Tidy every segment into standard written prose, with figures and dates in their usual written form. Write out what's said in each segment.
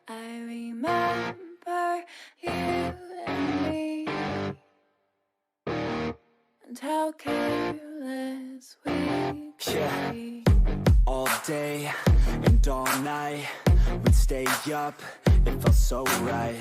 I remember you and me, and how careless we could be. All day and all night, we'd stay up, it felt so right.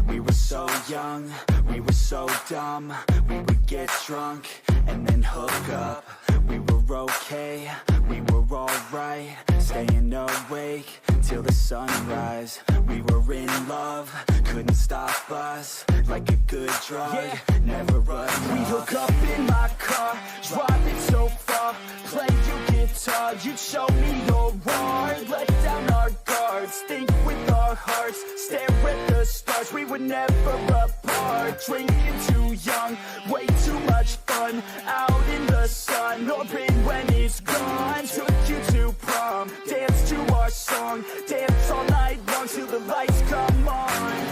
We were so young, we were so dumb. We would get drunk and then hook up. We were okay, we were alright, staying awake till the sunrise. We were in love, couldn't stop us, like a good drug, never enough. We hook up in my car, driving so far, play your guitar, you'd show me your art. Let down our guards, think with our hearts, stare at the stars. We were never apart, drinking too young, way too much fun, out in the sun, orbit when it's gone. Took you to prom, dance to our song, dance all night long till the lights come on.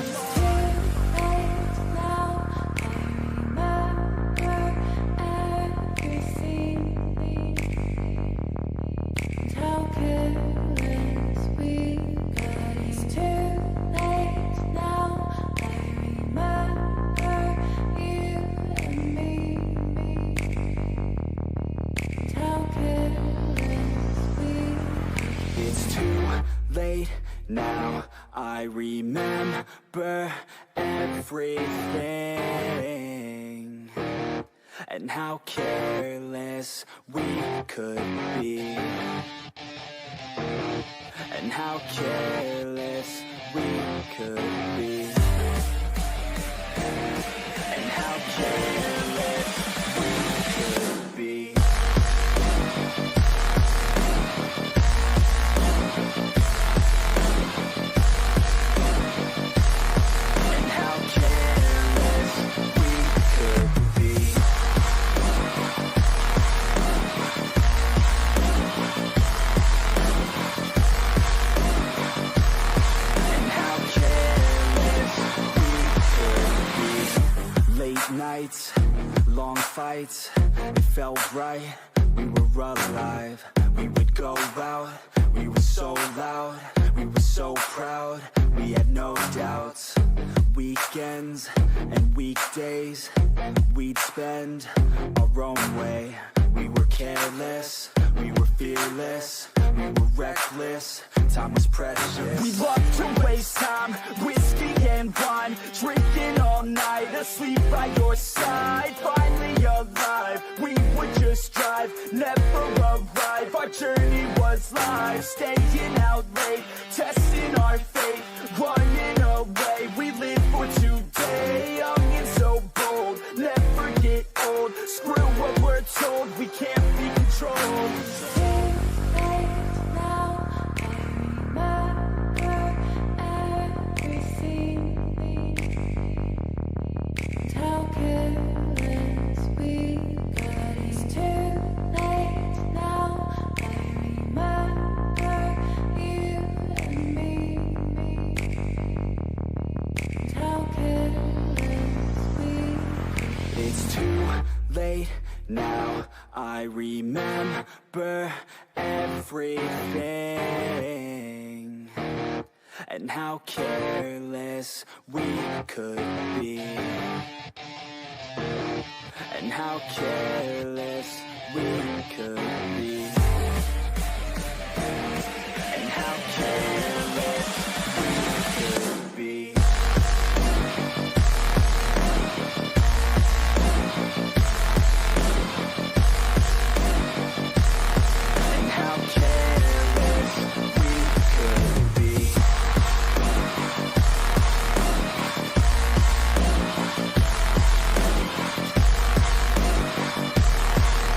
Late now, I remember everything, and how careless we could be, and how careless we could be, and how careless we could be. Nights, long fights, it felt right, we were alive. We would go out, we were so loud, we were so proud, we had no doubts. Weekends and weekdays, we'd spend our own way. We were careless, we were fearless, we were reckless, time was precious. We loved to waste time, whiskey and wine, drinking all night, asleep by your side. Finally alive, we would just drive, never arrive. Our journey was live, staying out late, testing our fate, running away. We live for today, young and so bold, never get old. Screw what we're told, we can't be controlled. Late now, I remember everything, and how careless we could be, and how careless we could be, and how careless we could be.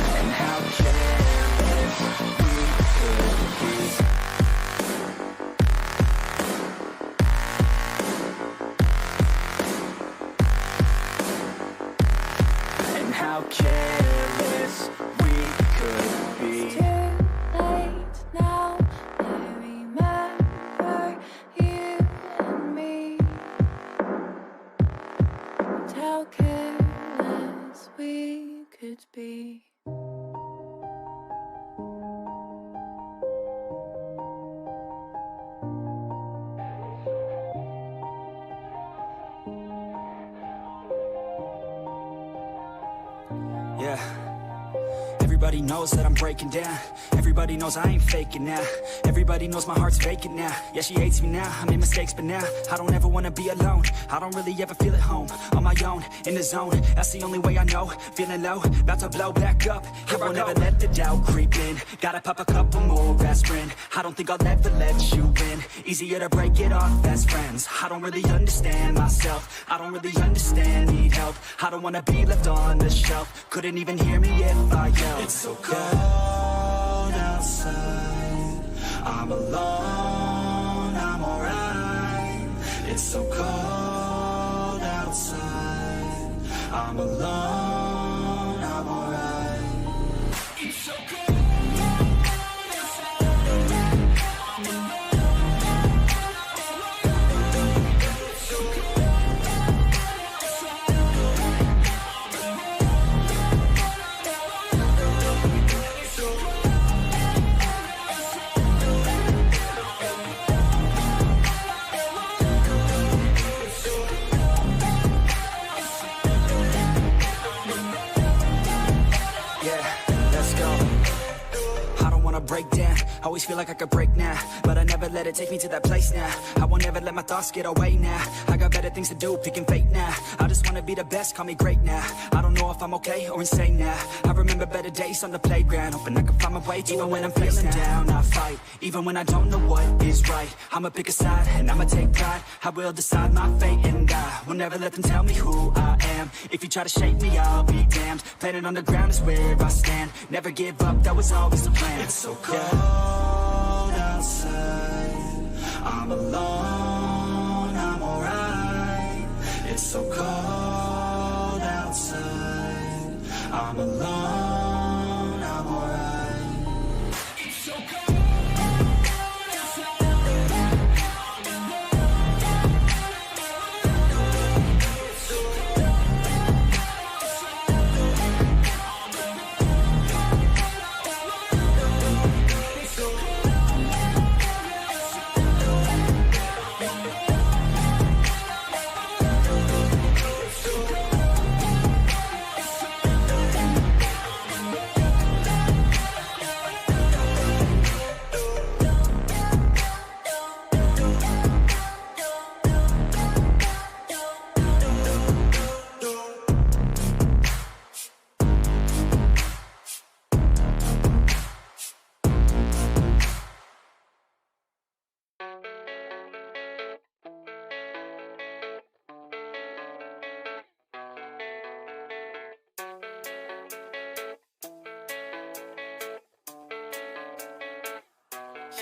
And how Everybody knows that I'm breaking down. Everybody knows I ain't faking now. Everybody knows my heart's vacant now. Yeah, she hates me now, I made mistakes, but now I don't ever wanna be alone. I don't really ever feel at home. On my own, in the zone, that's the only way I know. Feeling low, about to blow back up. Here I never let the doubt creep in. Gotta pop a couple more aspirin. I don't think I'll ever let you in. Easier to break it off best friends. I don't really understand myself. I don't really understand, need help. I don't wanna be left on the shelf. Couldn't even hear me if I yelled. It's so cold outside, I'm alone, I'm alright. It's so cold outside, I'm alone, I'm alright. It's so cold. Break down, always feel like I could break now, but I never let it take me to that place now. I won't ever let my thoughts get away now. I got better things to do, picking fate now. I just wanna be the best, call me great now. I don't know if I'm okay or insane now. I remember better days on the playground, hoping I can find my way to even when I'm feeling down. I fight, even when I don't know what is right. I'ma pick a side, and I'ma take pride. I will decide my fate, and I will never let them tell me who I am. If you try to shake me, I'll be damned. Planet on the ground is where I stand. Never give up, that was always the plan. It's so cold outside, I'm alone, I'm alright. It's so cold outside, I'm alone, I'm alright. It's so cold.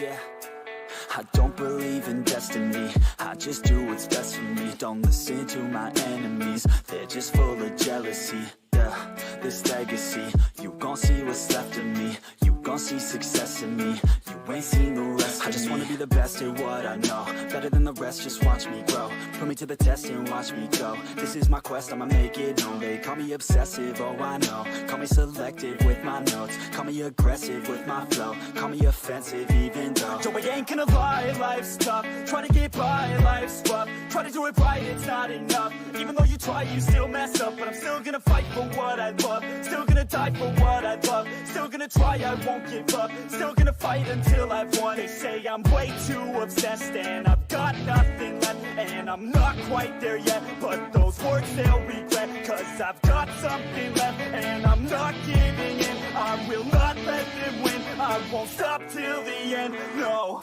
Yeah, I don't believe in destiny. I just do what's best for me. Don't listen to my enemies, they're just full of jealousy. Yeah, this legacy, you gon' see what's left of me. You gon' see success in me. You ain't seen the rest of me. I just wanna be the best at what I know. Better than the rest, just watch me grow. Put me to the test and watch me go. This is my quest, I'ma make it known. They call me obsessive, oh I know. Call me selective with my notes. Call me aggressive with my flow. Call me offensive even though Yo, I ain't gonna lie, life's tough. Try to get by, life's rough. Try to do it right, it's not enough. Even though you try, you still mess up. But I'm still gonna fight for what I love. Still gonna die for what I love. Still gonna try, I won't give up. Still gonna fight until I've won. They say I'm way too obsessed and I've got nothing left. And I'm not quite there yet, but those words they'll regret. Cause I've got something left and I'm not giving in. I will not let them win. I won't stop till the end, no.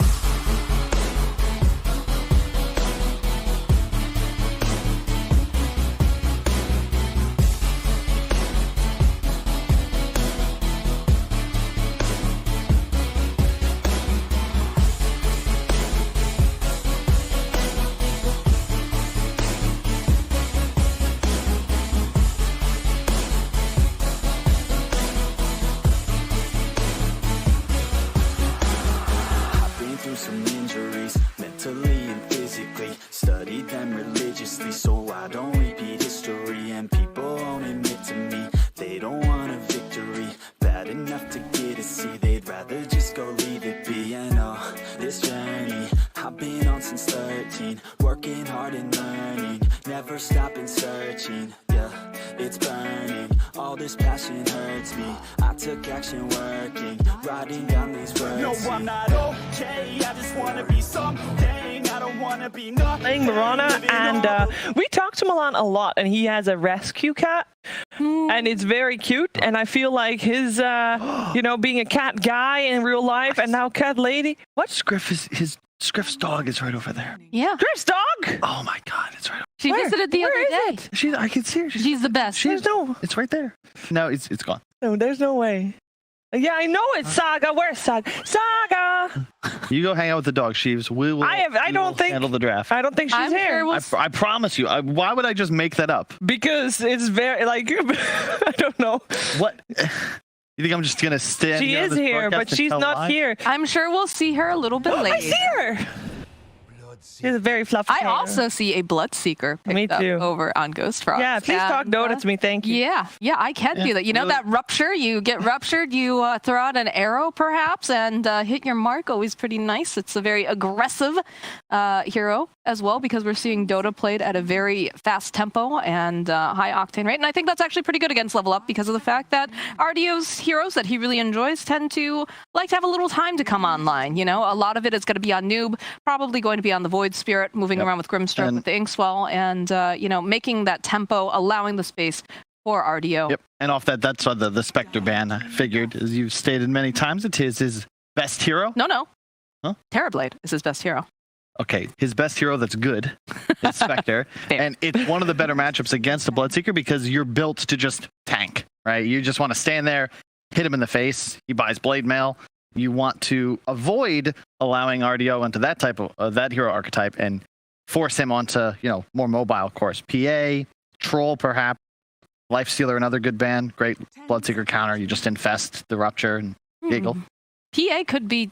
some injuries, mentally and physically. Studied them religiously so I don't repeat history. And people won't admit to me they don't want a victory bad enough to get a C. They'd rather just go leave it be. And oh, this journey I've been on since 13, working hard and learning, never stopping searching. Yeah, it's burning, all this passion hurts me. I took action working, writing down these words. No, I'm not okay, I just wanna be something. I don't wanna be nothing. Playing Marana, and we talked to Milan a lot, and he has a rescue cat, and it's very cute, and I feel like his, you know, being a cat guy in real life, and now cat lady. What? Scriff's dog is right over there. Yeah. Griff's dog? Oh my God, it's right. She visited the other day. I can see her. She's the best. It's right there. No, it's gone. No, there's no way. Yeah, I know it's Saga. Where's Saga? Saga! You go hang out with the dog, Sheaves. We will handle the draft. I don't think she's here. I promise you. Why would I just make that up? Because it's very, like, I don't know. What? You think I'm just going to stand She is here, but she's not here. I'm sure we'll see her a little bit later. I see her! She's a very fluffy I also see a Bloodseeker picked up over on Ghost Frogs. Yeah, please talk Dota to me, thank you. Yeah, I can do that. You know that rupture? You get ruptured, you throw out an arrow perhaps and hit your mark. Always pretty nice. It's a very aggressive hero as well, because we're seeing Dota played at a very fast tempo and high octane rate. And I think that's actually pretty good against level up, because of the fact that RDO's heroes that he really enjoys tend to like to have a little time to come online. You know, a lot of it is going to be on Noob, probably going to be on the Void Spirit, moving around with Grimstroke, with the Inkswell, and you know, making that tempo, allowing the space for RDO. Yep, and off that's why the Spectre ban, I figured, as you've stated many times, it is his best hero. No. Huh? Terrorblade is his best hero. Okay, his best hero that's good is Spectre, and it's one of the better matchups against a Bloodseeker because you're built to just tank, right? You just want to stand there, hit him in the face, he buys Blade Mail. You want to avoid allowing RDO into that type of that hero archetype and force him onto, you know, more mobile course. PA, Troll perhaps, Lifestealer, another good ban, great Bloodseeker counter. You just infest the Rupture and giggle. PA could be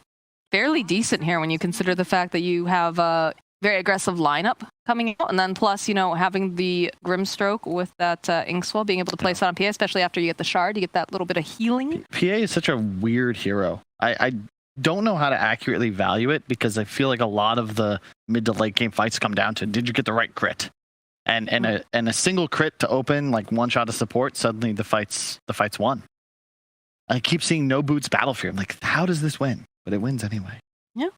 fairly decent here when you consider the fact that you have a very aggressive lineup coming out, and then plus, you know, having the Grimstroke with that Inkswell, being able to place it on PA, especially after you get the shard, you get that little bit of healing. PA is such a weird hero. I don't know how to accurately value it, because I feel like a lot of the mid to late game fights come down to, did you get the right crit? And a single crit to open, like one shot of support, suddenly the fight's won. I keep seeing no boots battle fear. I'm like, how does this win? But it wins anyway. Yeah.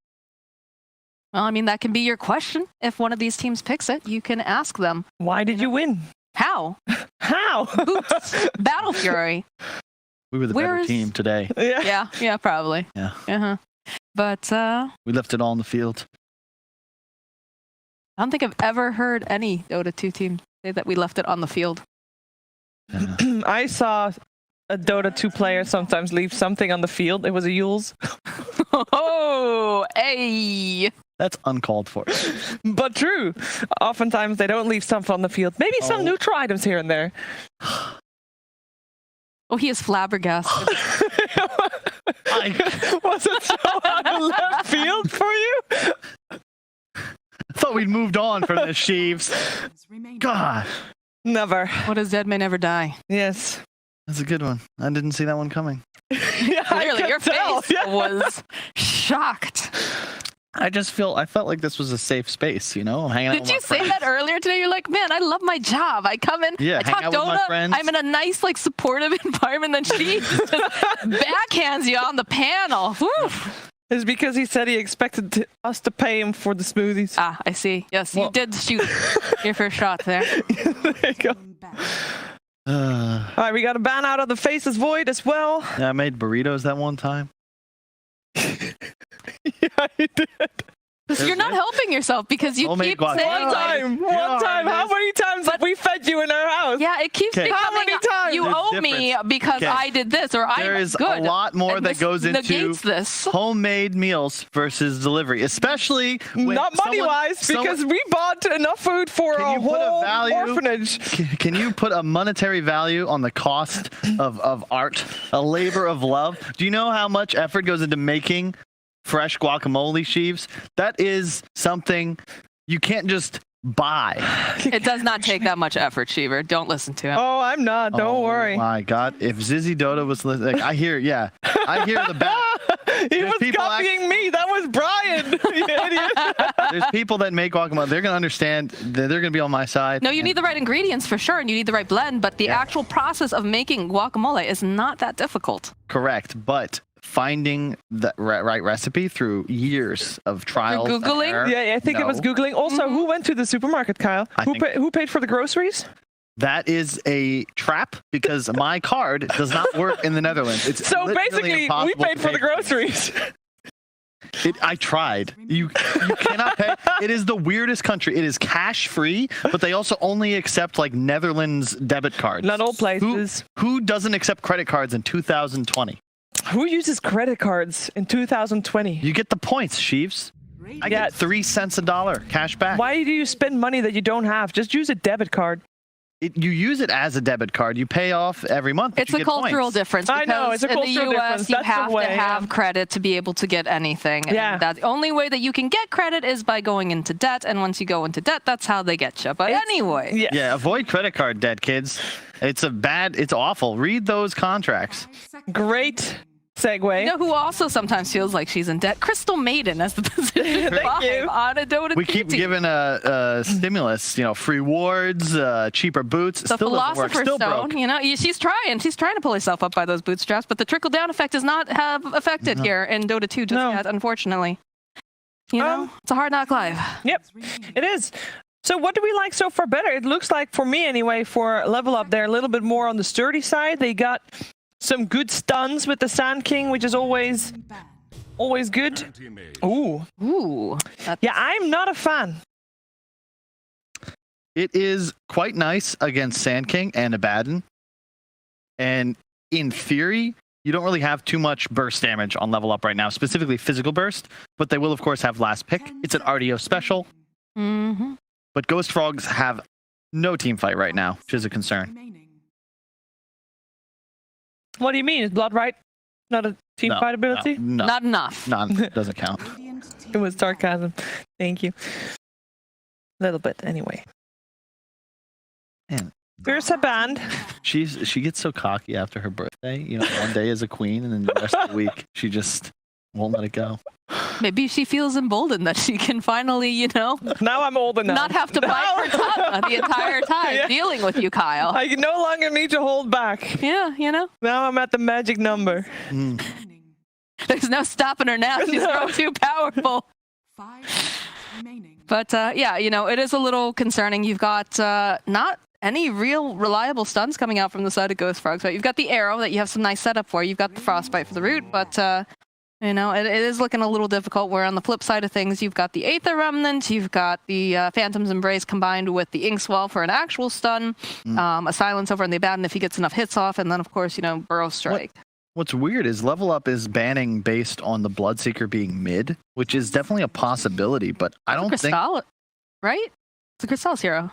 Well, I mean, that can be your question. If one of these teams picks it, you can ask them. Why did you win? How? How? Boots. Battle Fury. We were the better team today. Yeah, probably. Yeah. But we left it all on the field. I don't think I've ever heard any Dota 2 team say that we left it on the field. I saw a Dota 2 player sometimes leave something on the field. It was a Yules. Oh, hey. That's uncalled for. But true. Oftentimes they don't leave stuff on the field. Maybe some neutral items here and there. Oh, he is flabbergasted. Was it so on the left field for you? I thought we'd moved on from this, Sheaves. God. Never. What is dead may never die. Yes. That's a good one. I didn't see that one coming. Yeah, clearly, your face was shocked. I felt like this was a safe space, you know? Hanging out Did you say that earlier today? You're like, man, I love my job. I come in, I talk Dota, I'm in a nice, like, supportive environment, then she just backhands you on the panel. Woof. It's because he said he expected us to pay him for the smoothies. Ah, I see. Yes, you did shoot your first shot there. There you go. All right, we got a ban out of the Faces Void as well. Yeah, I made burritos that one time. Yeah, you did. You're not helping yourself because you keep saying one time. How many times have we fed you in our house? Yeah, it keeps becoming, how many times? You owe me because I did this, or there I'm is good. a lot more that goes into this. Homemade meals versus delivery, especially when not money-wise, because we bought enough food for a whole orphanage. Can you put a monetary value on the cost of art, a labor of love? Do you know how much effort goes into making fresh guacamole, Sheaves? That is something you can't just buy. It does not take that much effort, Sheaver. Don't listen to him. Oh, I'm not. Don't worry. Oh my God. If Zizzy Dota was listening, I hear the back. He was copying me. That was Brian. You idiot. There's people that make guacamole. They're going to understand. They're going to be on my side. No, you need the right ingredients for sure, and you need the right blend, but the actual process of making guacamole is not that difficult. Correct, but finding the right recipe through years of trials. Through Googling? and error, Yeah, I think it was Googling. Also, who went to the supermarket, Kyle? Who paid for the groceries? That is a trap because my card does not work in the Netherlands. It's So literally basically, we impossible paid to for pay the groceries. I tried. You cannot pay. It is the weirdest country. It is cash free, but they also only accept like Netherlands debit cards. Not all places. Who doesn't accept credit cards in 2020? Who uses credit cards in 2020? You get the points, Sheaves. I get 3 cents a dollar cash back. Why do you spend money that you don't have? Just use a debit card. You use it as a debit card. You pay off every month. It's a cultural difference. I know, it's a because cultural in the US, difference. you That's the have way, to have credit to be able to get anything. Yeah. And that the only way that you can get credit is by going into debt, and once you go into debt, that's how they get you. But anyway. Yes. Yeah, avoid credit card debt, kids. It's awful. Read those contracts. Great segue. You know who also sometimes feels like she's in debt? Crystal Maiden as the position Thank 5 you. on a Dota We 2 keep team. giving a stimulus, free wards, cheaper boots. The Still doesn't work. Philosopher's Still Stone, broke. she's trying to pull herself up by those bootstraps, but the trickle-down effect does not have affected here in Dota 2 just yet, unfortunately. It's a hard knock life. Yep, it is. So what do we like so far better? It looks like, for me anyway, for Level Up, they're a little bit more on the sturdy side. They got some good stuns with the Sand King, which is always good. Ooh. Yeah, I'm not a fan. It is quite nice against Sand King and Abaddon. And in theory, you don't really have too much burst damage on Level Up right now, specifically physical burst, but they will, of course, have last pick. It's an RDO special. Mm-hmm. But Ghost Frogs have no team fight right now, which is a concern. What do you mean? Is Blood right? Not a team fight ability? No, Not enough. none. Doesn't count. It was sarcasm. Thank you. A little bit, anyway. Man. Fierce band. She gets so cocky after her birthday. One day as a queen, and then the rest of the week she just won't let it go. Maybe she feels emboldened that she can finally, Now I'm old enough. not have to bite her tongue the entire time Yeah. dealing with you, Kyle. I no longer need to hold back. Yeah, Now I'm at the magic number. There's no stopping her now. She's grown too powerful. But it is a little concerning. You've got not any real reliable stuns coming out from the side of Ghost Frogs. Right? You've got the arrow that you have some nice setup for. You've got the frostbite for the root, but it is looking a little difficult. Where on the flip side of things, you've got the Aether Remnant, you've got the Phantom's Embrace combined with the Inkswell for an actual stun, a Silence over on the Abaddon if he gets enough hits off, and then of course Burrow Strike. What's weird is Level Up is banning based on the Bloodseeker being mid, which is definitely a possibility, but I don't think... Right? It's a Crystal's hero.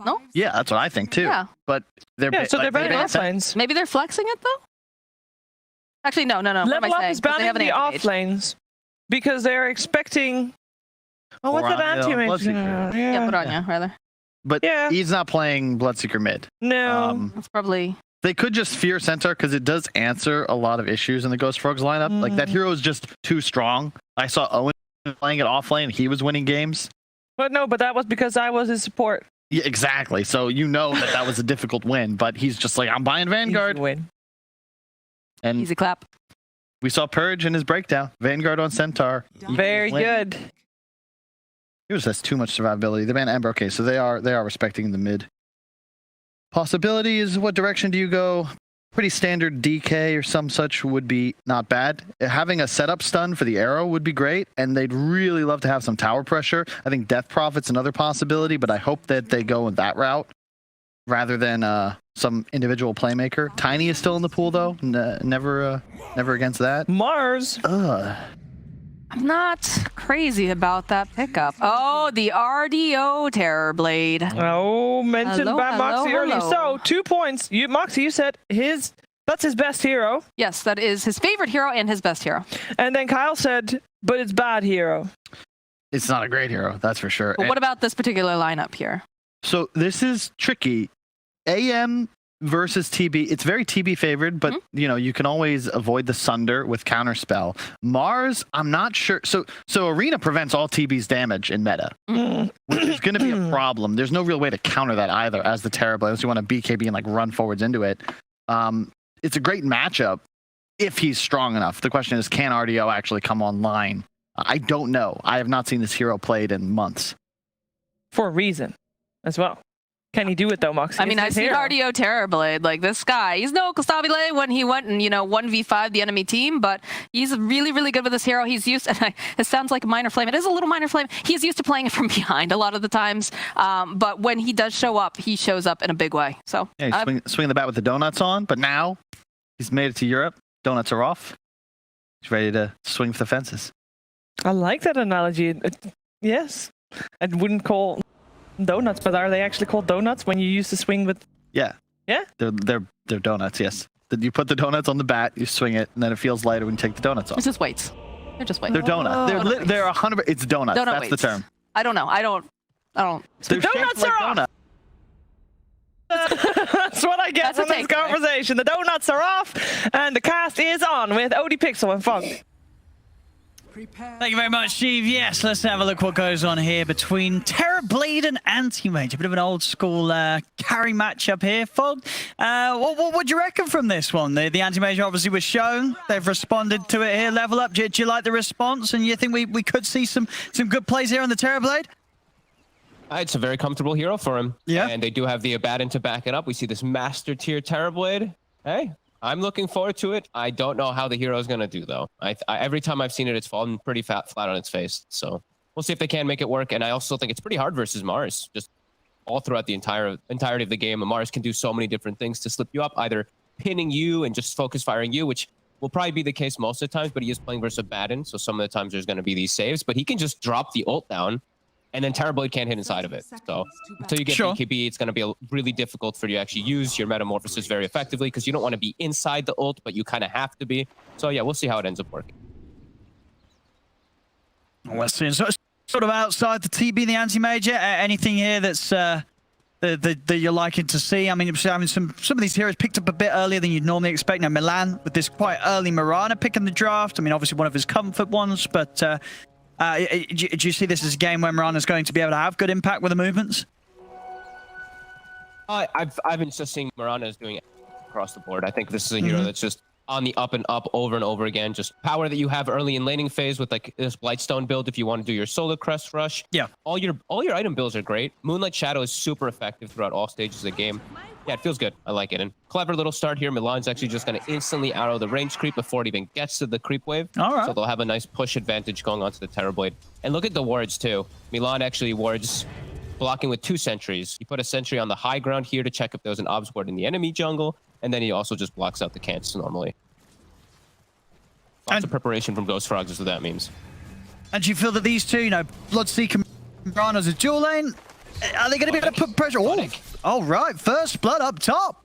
No? Yeah, that's what I think too. Yeah. But they're So they're banning off lanes. Maybe they're flexing it though? Actually, no. What am I Level Up saying? is Because they banning have an the anti-mage. off lanes because they're expecting. Oh, what's that anti-mage? Bloodseeker. Yeah, Bronya, rather. But Yeah. he's not playing Bloodseeker mid. No. That's probably... They could just fear Centaur because it does answer a lot of issues in the Ghost Frogs lineup. Like that hero is just too strong. I saw Owen playing it off lane. He was winning games. But that was because I was his support. Yeah, exactly. So that was a difficult win. But he's just like, I'm buying Vanguard. Easy win. And Easy clap. we saw Purge in his breakdown. Vanguard on Centaur. Very good. He just has too much survivability. The ban Ember. Okay, so they are respecting the mid. Possibilities, what direction do you go? Pretty standard DK or some such would be not bad. Having a setup stun for the arrow would be great, and they'd really love to have some tower pressure. I think Death Prophet's another possibility, but I hope that they go in that route rather than some individual playmaker. Tiny is still in the pool, though. Never against that. Mars. I'm not crazy about that pickup. Oh, the RDO Terror Blade. Oh, mentioned Hello, by Moxie hello, early. hello. So 2 points. Moxie, you said that's his best hero. Yes, that is his favorite hero and his best hero. And then Kyle said, but it's bad hero. It's not a great hero, that's for sure. But what about this particular lineup here? So this is tricky. AM versus TB, it's very TB favored, but you know, you can always avoid the Sunder with counterspell. Mars, I'm not sure. So Arena prevents all TB's damage in meta, which is going to be a problem. There's no real way to counter that either as the Terrorblade, unless you want to BKB and like run forwards into it. It's a great matchup if he's strong enough. The question is, can RDO actually come online? I don't know. I have not seen this hero played in months. For a reason as well. Can he do it though, Moxie? I mean, I've seen RDO Terrorblade. Like, this guy, he's no Costabile when he went and, you know, 1v5 the enemy team, but he's really, really good with this hero. He's used, and it sounds like a minor flame. It is a little minor flame. He's used to playing it from behind a lot of the times, but when he does show up, he shows up in a big way. So yeah, swing the bat with the donuts on, but now he's made it to Europe. Donuts are off. He's ready to swing for the fences. I like that analogy. Yes. I wouldn't call donuts, but are they actually called donuts when you use the swing with? Yeah. Yeah. They're donuts. Yes. You put the donuts on the bat, you swing it, and then it feels lighter when you take the donuts off. It's just weights. They're just weights. They're donuts. They're 100. It's donuts. Donut That's weights. the term. I don't know. I don't. The donuts are off. That's what I get from this conversation. The donuts are off, and the cast is on with Odie Pixel and Fog. Thank you very much, Steve. Yes, let's have a look what goes on here between Terrorblade and Anti-Mage. A bit of an old school carry matchup here. Fog, what do you reckon from this one? The Anti-Mage obviously was shown. They've responded to it here. Level up. Do you like the response? And you think we could see some good plays here on the Terrorblade? It's a very comfortable hero for him. Yeah. And they do have the Abaddon to back it up. We see this master tier Terrorblade. Hey, I'm looking forward to it. I don't know how the hero is going to do, though. Every time I've seen it, it's fallen pretty flat on its face. So we'll see if they can make it work. And I also think it's pretty hard versus Mars. Just all throughout the entirety of the game, Mars can do so many different things to slip you up, either pinning you and just focus firing you, which will probably be the case most of the times, but he is playing versus Abaddon. So some of the times there's going to be these saves, but he can just drop the ult down, and then Terrorblade can't hit inside of it. So until you get BKB, it's going to be really difficult for you to actually use your Metamorphosis very effectively, because you don't want to be inside the ult, but you kind of have to be. So yeah, we'll see how it ends up working. We're seeing sort of outside the TB, the Anti-Major. Anything here that's that you're liking to see? I mean, some of these heroes picked up a bit earlier than you'd normally expect. Now Milan with this quite early Mirana pick in the draft. I mein, obviously one of his comfort ones, but do you see this as a game where Mirana's going to be able to have good impact with the movements? I've been just seeing Mirana's doing it across the board. I think this is a hero that's just on the up and up over and over again. Just power that you have early in laning phase with like this Blightstone build if you want to do your Solar Crest rush. Yeah. All your item builds are great. Moonlight Shadow is super effective throughout all stages of the game. Yeah, it feels good. I like it. And clever little start here. Milan's actually just going to instantly arrow the range creep before it even gets to the creep wave. All right. So they'll have a nice push advantage going onto the Terrorblade. And look at the wards too. Milan actually wards blocking with 2 sentries. You put a sentry on the high ground here to check if there's an obs ward in the enemy jungle, and then he also just blocks out the cants normally. Lots of preparation from Ghost Frogs is what that means. And do you feel that these two, you know, Bloodseeker and Mirana's a dual lane, are they going to be able to put pressure? Oh, right. First blood up top.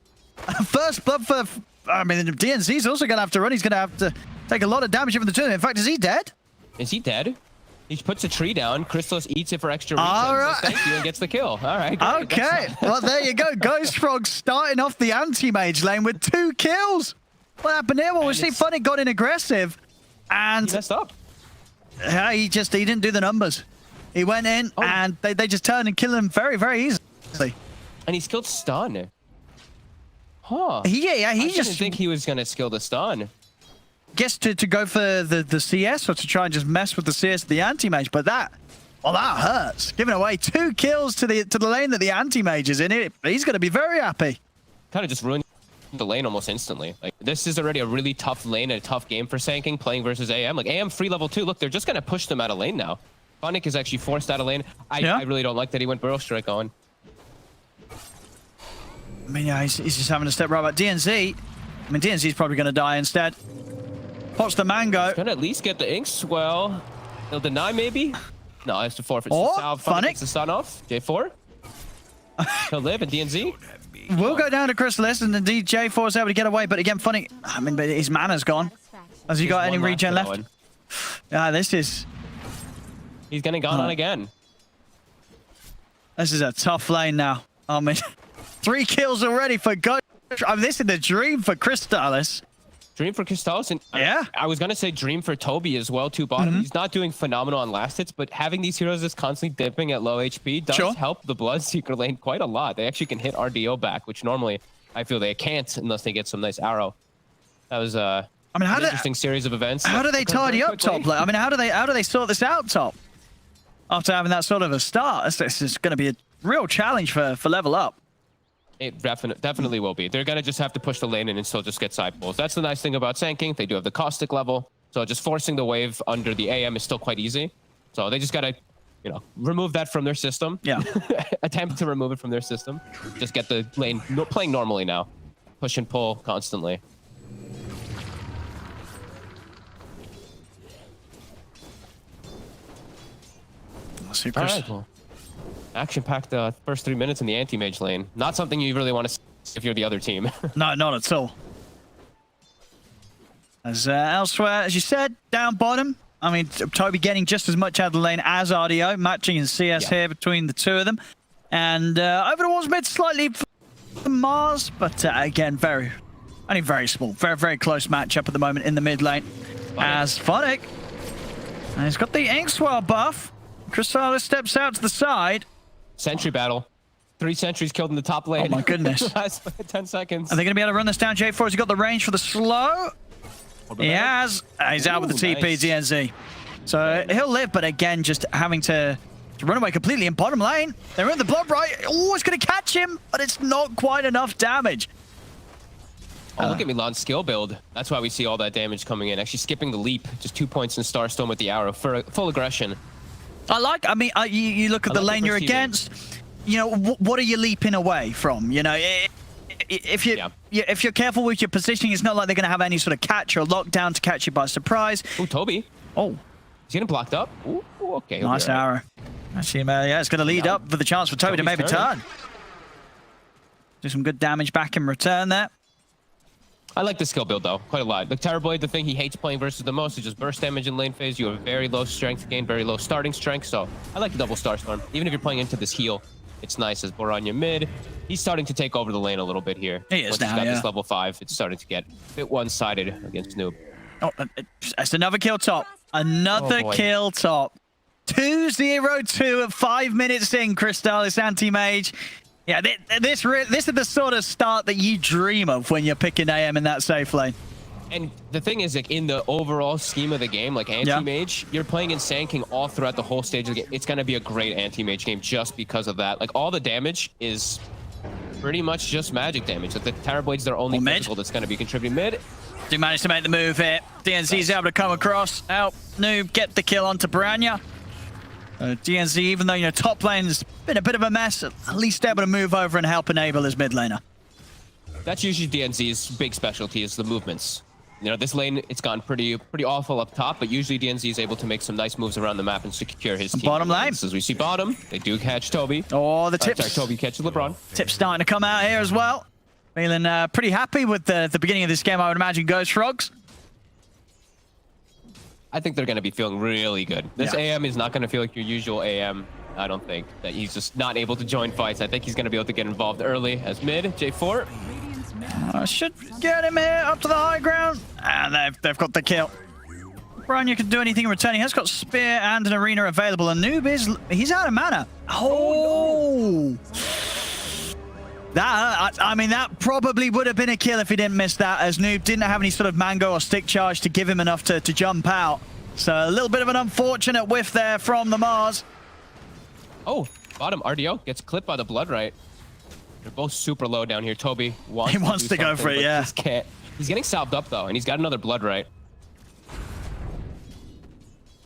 First blood for, I mean, DNC's also going to have to run. He's going to have to take a lot of damage from the two. In fact, is he dead? Is he dead? He puts a tree down. Crystallis eats it for extra reach. All right. Says, thank you, and gets the kill. All right. Great. Okay. Well, there you go. Ghost Frog starting off the anti-mage lane with 2 kills. What happened here? Well, we see Funny got in aggressive, and he messed up. He didn't do the numbers. He went in, and they just turned and killed him very, very easily. And he skilled stun. Huh. He just think he was going to skill the stun. Guess to go for the CS, or to try and just mess with the CS of the anti-mage, but that hurts. Giving away 2 kills to the lane that the anti-mage is in. He's going to be very happy. Kind of just ruined the lane almost instantly. Like, this is already a really tough lane and a tough game for Sanking playing versus AM. Like, AM free level 2. Look, they're just going to push them out of lane now. Funnick is actually forced out of lane. I really don't like that he went Burrow Strike on. I mean, yeah, he's just having to step right back. DNZ, I mean, DNZ's probably going to die instead. Pots the mango. He's gonna at least get the ink swell. He'll deny maybe. No, it's the forfeit. Funnick gets the stun off. J4. He'll live in DNZ. We'll go down to Crystallis, and indeed J4 is able to get away. But again, Funny, I mean, but his mana's gone. Has he got any regen left? Yeah, this is. He's getting gone on again. This is a tough lane now. I mean, 3 kills already for Ghost this is the dream for Crystallis. Dream for Crystallis, and Yeah. I was gonna say dream for Toby as well, too. Bottom, he's not doing phenomenal on last hits, but having these heroes that's constantly dipping at low HP does help the Bloodseeker lane quite a lot. They actually can hit RDO back, which normally I feel they can't unless they get some nice arrow. That was an interesting series of events. How do they tidy up top? I mean, how do they sort this out top? After having that sort of a start, this is going to be a real challenge for level up. It definitely will be. They're going to just have to push the lane in and still just get side pulls. That's the nice thing about Sanking. They do have the caustic level. So just forcing the wave under the AM is still quite easy. So they just got to, remove that from their system. Yeah. Attempt to remove it from their system. Just get the lane playing normally now. Push and pull constantly. Super. All right, well, action-packed first 3 minutes in the anti-mage lane. Not something you really want to see if you're the other team. No, not at all. As elsewhere, as you said, down bottom. I mean, Toby getting just as much out of the lane as RDO, matching in CS here between the two of them. And over towards mid slightly for Mars, but again, only very small, very close matchup at the moment in the mid lane. As Phonic, and he's got the Inkswell buff. Crystallis steps out to the side. Sentry battle. 3 sentries killed in the top lane. Oh my goodness. Last 10 seconds. Are they going to be able to run this down? J4 has got the range for the slow. He has. He's out with the TP, nice. DNZ. So he'll live, but again, just having to run away completely in bottom lane. They're in the blood right. Oh, it's going to catch him, but it's not quite enough damage. Oh, look at Milan's skill build. That's why we see all that damage coming in. Actually skipping the leap. Just 2 points in Starstone with the arrow for full aggression. I mean, you look at the lane you're against. What are you leaping away from? If you're careful with your positioning, it's not like they're going to have any sort of catch or lockdown to catch you by surprise. Oh, Toby. Oh, he's getting blocked up. Ooh, okay. Nice arrow. Actually, it's going to lead up for the chance for Toby to maybe turn. Do some good damage back in return there. I like the skill build, though, quite a lot. Like, Terrorblade, the thing he hates playing versus the most is just burst damage in lane phase. You have very low strength gain, very low starting strength, so I like the double Starstorm. Even if you're playing into this heal, it's nice as Boranya mid. He's starting to take over the lane a little bit here. He is Once now, he's got this level 5, it's starting to get a bit one-sided against Noob. Oh, that's another kill top. Another kill top. 2-0-2 at 5 minutes in, Crystallis anti-mage. Yeah, this is the sort of start that you dream of when you're picking AM in that safe lane. And the thing is, like, in the overall scheme of the game, like anti-mage, you're playing in Sanking all throughout the whole stage of the game. It's going to be a great anti-mage game just because of that. Like, all the damage is pretty much just magic damage. Like, the Terrorblade's their only physical that's going to be contributing mid. Do manage to make the move here. DNZ's able to come across, help Noob get the kill onto Boranya. DNZ, even though, top lane's been a bit of a mess, at least able to move over and help enable his mid laner. That's usually DNZ's big specialty, is the movements. This lane, it's gone pretty awful up top, but usually DNZ is able to make some nice moves around the map and secure his team. Bottom lane. As we see bottom, they do catch Toby. Oh, the tips. Sorry, Toby catches LeBron. Tips starting to come out here as well. Feeling pretty happy with the beginning of this game, I would imagine, goes Frogs. I think they're going to be feeling really good. This AM is not going to feel like your usual AM. I don't think that he's just not able to join fights. I think he's going to be able to get involved early as mid. J4. Should get him here up to the high ground. And they've got the kill. Boranya can do anything in return. He has got Spear and an Arena available. And Noob he's out of mana. Oh! That probably would have been a kill if he didn't miss that, as Noob didn't have any sort of mango or stick charge to give him enough to jump out. So a little bit of an unfortunate whiff there from the Mars. Oh, bottom RDO gets clipped by the Blood Right. They're both super low down here. Toby wants to go for it, yeah. Just can't. He's getting salved up, though, and he's got another Blood Right.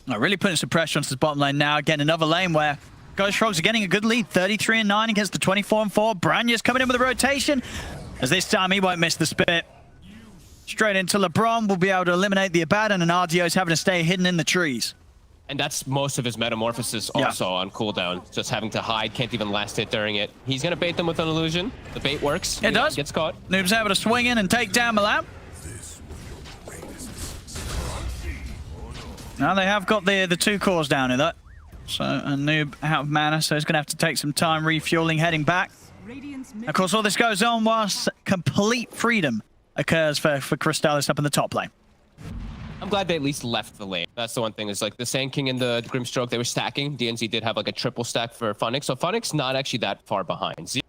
Really putting some pressure onto his bottom lane now. Again, another lane where Ghost Frogs are getting a good lead, 33-9 against the 24-4. Branya's coming in with a rotation, as this time he won't miss the spit. Straight into LeBron, will be able to eliminate the Abaddon, and RDO's having to stay hidden in the trees. And that's most of his metamorphosis also on cooldown. Just having to hide, can't even last hit during it. He's going to bait them with an illusion. The bait works. It does. Gets caught. Noob's able to swing in and take down Milan. Now they have got the 2 cores down here, though. So a Noob out of mana, so he's going to have to take some time refueling, heading back. Of course, all this goes on whilst complete freedom occurs for Crystallis up in the top lane. I'm glad they at least left the lane. That's the one thing, is like the Sand King and the Grimstroke, they were stacking. DNZ did have like a triple stack for Funix, so Funix not actually that far behind.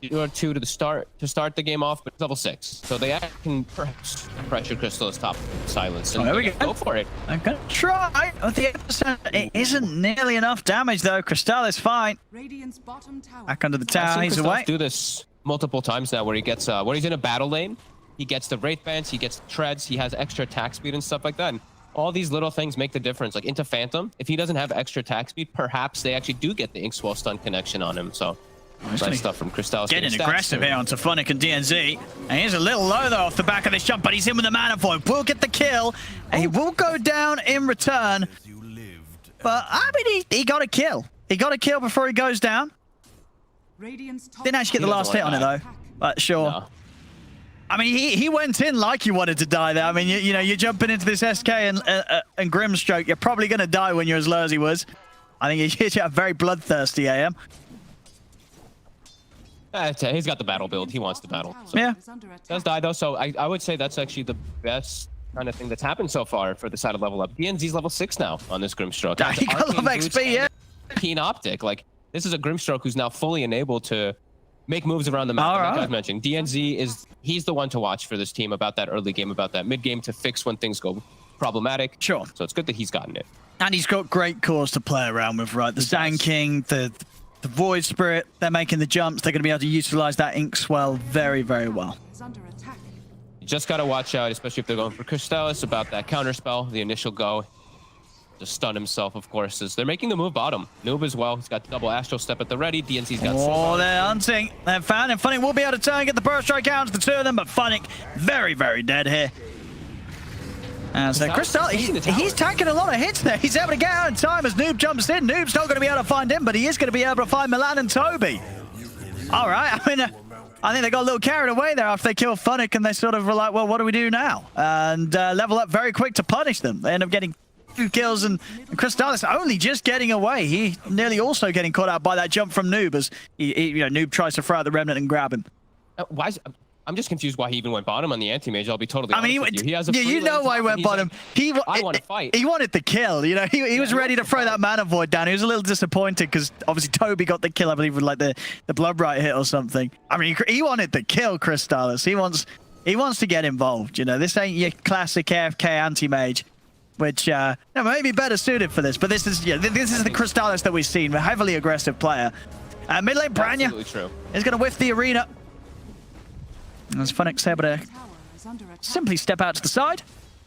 0-2 to start the game off, but it's level 6. So they can perhaps pressure Crystallis top silence. And there we go for it. I'm gonna try. With the 8%, it isn't nearly enough damage though. Crystallis fine. Back under the tower, he's away. Do this multiple times now, where he gets where he's in a battle lane. He gets the Wraith Bands, he gets treads, he has extra attack speed and stuff like that. And all these little things make the difference. Like into Phantom, if he doesn't have extra attack speed, perhaps they actually do get the Inkswell stun connection on him. So nice stuff from Crystallis. Getting aggressive here onto Funnick and DNZ. And he's a little low though off the back of this jump, but he's in with the Mana Void. Will get the kill. And he will go down in return. But I mean, he got a kill. He got a kill before he goes down. Didn't actually get the last hit on it though. But sure. No. I mean, he went in like he wanted to die there. I mean, you know, you're jumping into this SK and Grimstroke. You're probably going to die when you're as low as he was. I think he's a very bloodthirsty AM. He's got the battle build. He wants to battle. So. Yeah. Does die though, so I would say that's actually the best kind of thing that's happened so far for the side of level up. DNZ's level 6 now on this Grimstroke. He got a lot of XP, yeah. Keen Optic. Like, this is a Grimstroke who's now fully enabled to make moves around the map. All Like right. I was mentioning, DNZ he's the one to watch for this team about that early game, about that mid game to fix when things go problematic. Sure. So it's good that he's gotten it. And he's got great cores to play around with, right? The Sand King, the Void Spirit, they're making the jumps. They're going to be able to utilize that Inkswell very, very well. You just got to watch out, especially if they're going for Crystallis, about that counterspell, the initial go. Just stun himself, of course, as they're making the move bottom. Noob as well. He's got double Astral Step at the ready. DNC's got Oh, they're hunting. They're found, and Funnick will be able to turn and get the burst strike out to the two of them, but Funnick very, very dead here. And so Crystal, he's taking a lot of hits there. He's able to get out in time as Noob jumps in. Noob's not going to be able to find him, but he is going to be able to find Milan and Toby. All right, I mean, I think they got a little carried away there after they killed Funnick, and they sort of were like, well, what do we do now? And level up very quick to punish them. They end up getting 2 kills, and Crystallis only just getting away. He nearly also getting caught out by that jump from Noob as Noob tries to throw out the Remnant and grab him. I'm just confused why he even went bottom on the anti-mage. I'll be totally honest with you. He has a you know why he went bottom. Like, I want to fight. He wanted the kill. You know, he was ready to throw that Mana Void down. He was a little disappointed because obviously Toby got the kill, I believe, with like the Blood Right hit or something. I mean, he wanted the kill, Crystallis. He wants to get involved. You know, this ain't your classic AFK anti-mage, which may be better suited for this. But this is the Crystallis that we've seen, a heavily aggressive player. Mid lane Branya is going to whiff the arena. As Funnick's able to simply step out to the side.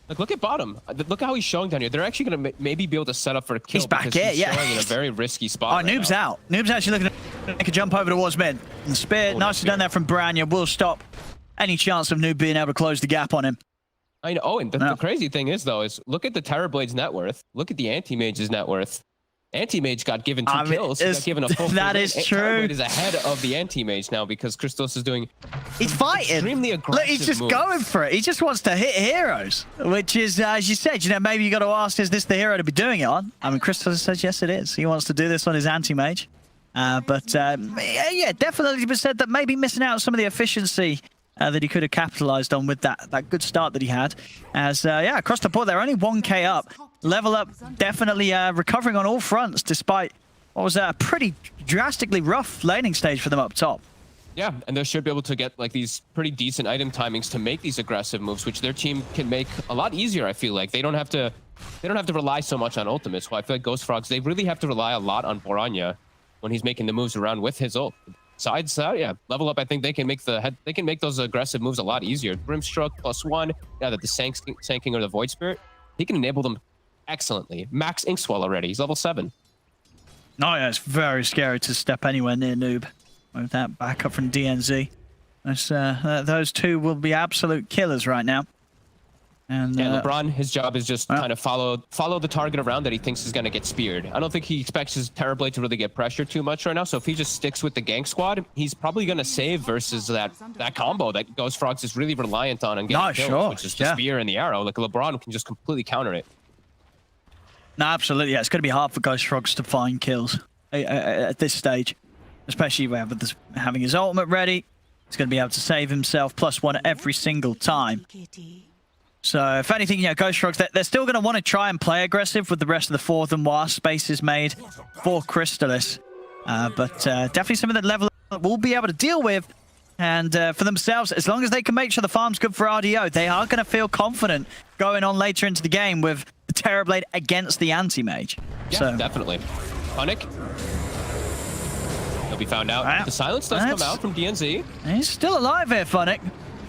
Like, look at bottom. Look how he's showing down here. They're actually going to maybe be able to set up for a kill. He's back here, he's showing in a very risky spot. Oh, Noob's out. Noob's actually looking to make a jump over towards mid. And the spear, nicely done there from Branya, will stop any chance of Noob being able to close the gap on him. I know. Oh, and the crazy thing is, though, is look at the Terrorblade's net worth. Look at the Anti-Mage's net worth. Anti-Mage got given 2 kills. He got given a full That is true. Terrorblade is ahead of the Anti-Mage now because Crystallis is doing He's fighting. Extremely aggressive Look, he's just moves. going for it. He just wants to hit heroes, which is, as you said, maybe you got to ask, is this the hero to be doing it on? I mean, Crystallis says yes, it is. He wants to do this on his Anti-Mage. Yeah, definitely was said that maybe missing out on some of the efficiency that he could have capitalized on with that good start that he had. As, across the board, they're only 1k up. Level up, definitely recovering on all fronts, despite what was a pretty drastically rough laning stage for them up top. Yeah, and they should be able to get like these pretty decent item timings to make these aggressive moves, which their team can make a lot easier. I feel like they don't have to rely so much on ultimates. Well, I feel like Ghost Frogs, they really have to rely a lot on Boranya when he's making the moves around with his ult. Sides, level up. I think they can make those aggressive moves a lot easier. Grimstroke +1. Yeah, that the Sand King or the Void Spirit, he can enable them excellently. Max Inkswell already. He's level 7. Oh yeah, it's very scary to step anywhere near Noob with that backup from DNZ. Those two will be absolute killers right now. And LeBron, his job is just kind of follow the target around that he thinks is going to get speared. I don't think he expects his Terrorblade to really get pressured too much right now. So if he just sticks with the gank squad, he's probably going to save versus that combo that Ghost Frogs is really reliant on and getting kills, which is the spear and the arrow. Like LeBron can just completely counter it. No, absolutely. Yeah, it's going to be hard for Ghost Frogs to find kills at this stage. especially with this, having his ultimate ready. He's going to be able to save himself +1 every single time. So if anything, Ghost Frogs, they're still going to want to try and play aggressive with the rest of the fourth and Wasp spaces made for Crystalis. But definitely something that Level will be able to deal with. And for themselves, as long as they can make sure the farm's good for RDO, they are going to feel confident going on later into the game with the Terrorblade against the Anti-Mage. Yeah, so, definitely. Punic. He'll be found out. The silence does come out from DNZ. He's still alive here, Funnick.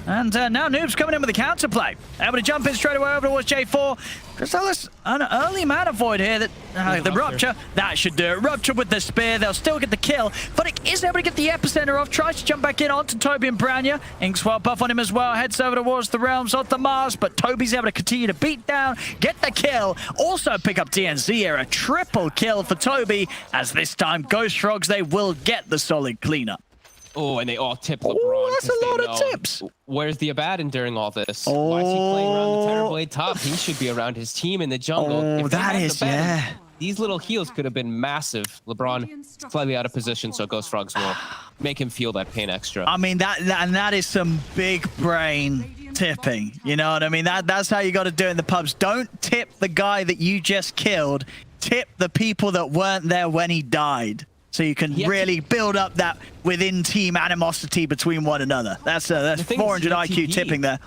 And now Noob's coming in with a counterplay. Able to jump in straight away over towards J4. Crystalis, an early mana void here. The Rupture, that should do it. Rupture with the spear, they'll still get the kill. Funnick is able to get the epicenter off, tries to jump back in onto Toby and Branya. Inkswell buff on him as well, heads over towards the Realms of the Mars, but Toby's able to continue to beat down, get the kill. Also pick up DNZ here, a triple kill for Toby, as this time Ghost Frogs, they will get the solid cleanup. Oh, and they all tip LeBron. Oh, that's a lot of tips. Where's the Abaddon during all this? Why is he playing around the Terrorblade top? He should be around his team in the jungle. Oh, that is, yeah. These little heals could have been massive. LeBron slightly out of position, so Ghost Frogs will make him feel that pain extra. I mean, that is some big brain tipping. You know what I mean? That's how you got to do it in the pubs. Don't tip the guy that you just killed. Tip the people that weren't there when he died. So you can really build up that within-team animosity between one another. That's 400 IQ tipping there.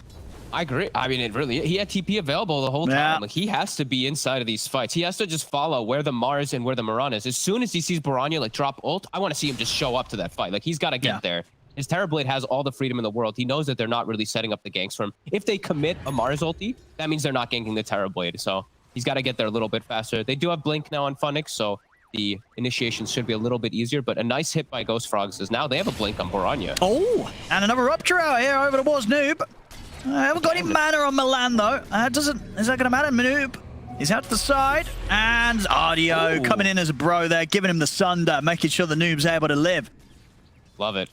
I agree. I mean, he had TP available the whole time. Yeah. Like, he has to be inside of these fights. He has to just follow where the Mars and where the Maran is. As soon as he sees Baranya like drop ult, I want to see him just show up to that fight. Like, he's got to get there. His Terrorblade has all the freedom in the world. He knows that they're not really setting up the ganks for him. If they commit a Mars ulti, that means they're not ganking the Terrorblade. So he's got to get there a little bit faster. They do have Blink now on Funnick, so the initiation should be a little bit easier, but a nice hit by Ghost Frogs is now they have a Blink on Baranya. Oh, and another Rupture out here over towards Noob. I haven't got any mana on Milan though. Is that going to matter? Noob, he's out to the side, and RDO coming in as a bro there, giving him the Sunder, making sure the Noob's able to live. Love it.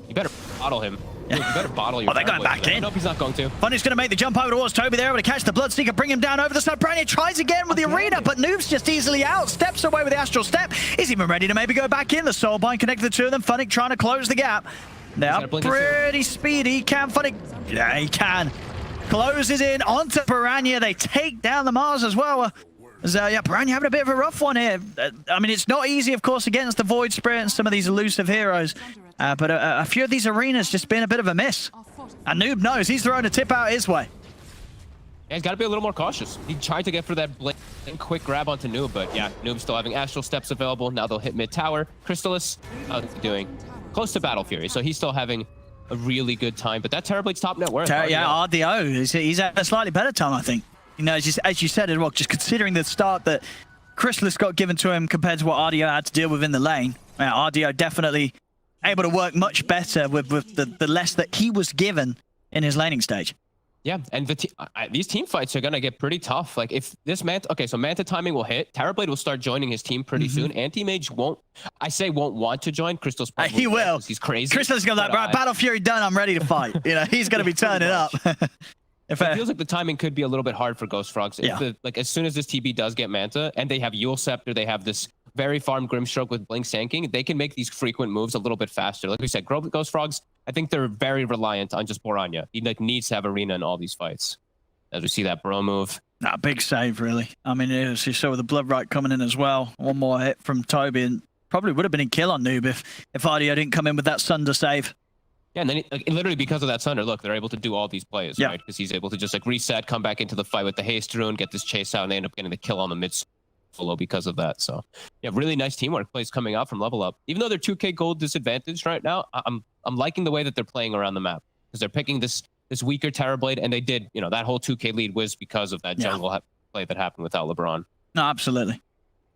You better bottle him. You better bottle your they're going back in. Nope, he's not going to. Funny's going to make the jump over towards Toby there, able to catch the Bloodseeker, bring him down over the side. Branya tries again with the arena, but Noob's just easily out. Steps away with the Astral Step. Is even ready to maybe go back in. The Soulbind connected the two of them. Funnick trying to close the gap. Now pretty speedy. Can Funnick? Yeah, he can. Closes in onto Piranha. They take down the Mars as well. Yeah, Piranha having a bit of a rough one here. I mean, it's not easy, of course, against the Void Spirit and some of these elusive heroes. But a few of these arenas just been a bit of a miss. And Noob knows he's throwing a tip out his way. Yeah, he's got to be a little more cautious. He tried to get for that blink and quick grab onto Noob, but yeah, Noob's still having Astral Steps available. Now they'll hit mid-tower. Crystalis, how's he doing? Close to Battle Fury, so he's still having a really good time. But that Terrorblade's top net worth. Yeah, RDO. He's at a slightly better time, I think. You know, as you said as well, just considering the start that Crystalis got given to him compared to what RDO had to deal with in the lane. RDO definitely able to work much better with the less that he was given in his laning stage. Yeah, and these team fights are going to get pretty tough. Like, if this Manta... Okay, so Manta timing will hit. Terrorblade will start joining his team pretty soon. Anti-Mage won't want to join. Crystal's probably he will. He's crazy. Crystal's going to be like, right, Battle Fury done, I'm ready to fight. You know, he's going to be turning up. It feels like the timing could be a little bit hard for Ghost Frogs. Like, as soon as this TB does get Manta, and they have Yule Scepter, they have this very farm Grimstroke with Blink Sanking, they can make these frequent moves a little bit faster. Like we said, Ghost Frogs, I think they're very reliant on just Boranya. He needs to have arena in all these fights. As we see that bro move. Big save, really. I mean, as you saw with the Blood Right coming in as well. One more hit from Toby, and probably would have been a kill on Noob if RDO didn't come in with that Sunder save. Yeah, and then literally because of that Sunder, look, they're able to do all these plays, right? Because he's able to just reset, come back into the fight with the Haste Rune, get this chase out, and they end up getting the kill on the mid solo because of that. So yeah, really nice teamwork plays coming out from Level Up. Even though they're 2K gold disadvantaged right now, I'm liking the way that they're playing around the map, because they're picking this weaker Terrorblade, and they did, that whole 2K lead was because of that jungle play that happened without LeBron. No, absolutely.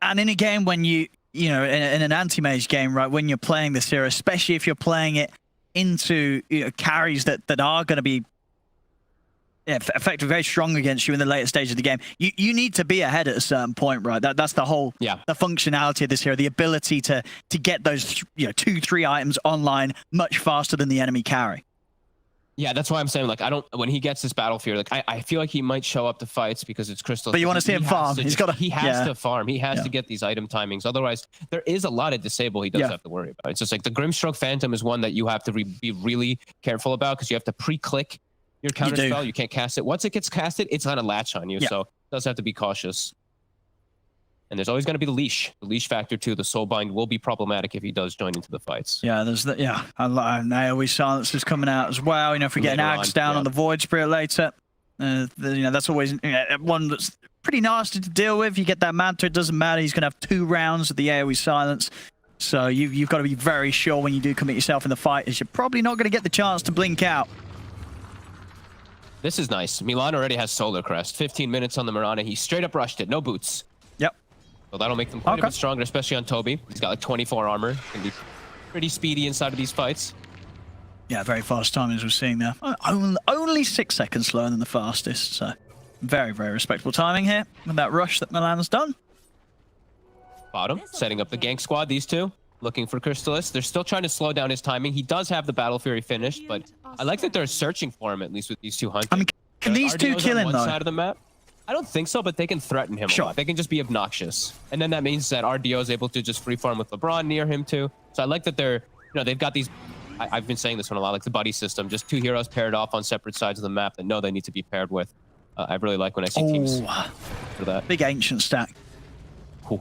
And in a game when in an anti-mage game, right, when you're playing this hero, especially if you're playing it into carries that are going to be effectively very strong against you in the later stage of the game, you need to be ahead at a certain point, right? That's the whole the functionality of this hero, the ability to get those 2-3 items online much faster than the enemy carry. Yeah, that's why I'm saying, like, I don't. When he gets this battle fear, like, I feel like he might show up to fights because it's Crystal. But you want to see him farm. He has to farm. He has to get these item timings. Otherwise, there is a lot of disable he does have to worry about. It's just like the Grimstroke Phantom is one that you have to be really careful about because you have to pre-click your counter spell. You can't cast it. Once it gets casted, it's on a latch on you. So it does have to be cautious. And there's always going to be the leash factor too. The soulbind will be problematic if he does join into the fights. Yeah, there's the AoE silence is coming out as well. You know, if we get an axe down on the Void Spirit later, you know, that's always one that's pretty nasty to deal with. You get that Manta, it doesn't matter. He's going to have 2 rounds of the AoE silence. So you've got to be very sure when you do commit yourself in the fight, is you're probably not going to get the chance to blink out. This is nice. Milan already has Solar Crest. 15 minutes on the Mirana. He straight up rushed it. No boots. Yep. So that'll make them quite a bit stronger, especially on Toby. He's got like 24 armor. Can be pretty speedy inside of these fights. Yeah, very fast time as we're seeing there. Only 6 seconds slower than the fastest. So very, very respectable timing here with that rush that Milan's done. Bottom, setting up the gank squad, these two. Looking for Crystallis. They're still trying to slow down his timing. He does have the Battle Fury finished, but I like that they're searching for him, at least with these two hunting. I mean, can these two kill him, though? Side of the map? I don't think so, but they can threaten him a lot. They can just be obnoxious. And then that means that RDO is able to just free farm with LeBron near him too. So I like that they're, you know, they've got these, I've been saying this one a lot, like the buddy system, just 2 heroes paired off on separate sides of the map that know they need to be paired with. I really like when I see teams for that. Big ancient stack.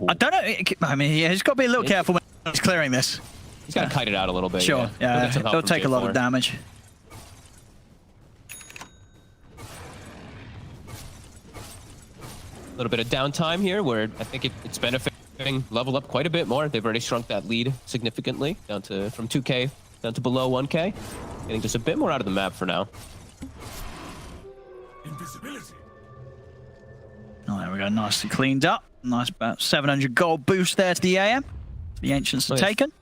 I don't know, I mean, he's got to be a little careful when he's clearing this. He's got to kite it out a little bit. Sure, yeah, they'll take a lot of damage. A little bit of downtime here where I think it's benefiting level up quite a bit more. They've already shrunk that lead significantly down to from 2k down to below 1k. Getting just a bit more out of the map for now. Invisibility. Oh, there we go, nicely cleaned up. Nice about 700 gold boost there to the AM. The Ancients are taken.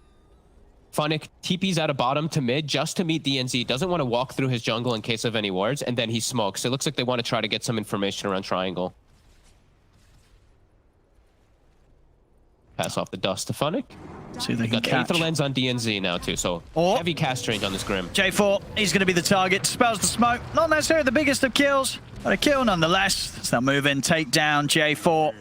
Funnick TP's out of bottom to mid just to meet DNZ. Doesn't want to walk through his jungle in case of any wards, and then he smokes. It looks like they want to try to get some information around triangle. Pass off the dust to Funnick. See if they can got catch. the Aether Lens on DNZ now too, so heavy cast range on this Grim. J4, he's going to be the target. Spells the smoke. Not necessarily the biggest of kills, but a kill nonetheless. Let's now move in, take down J4.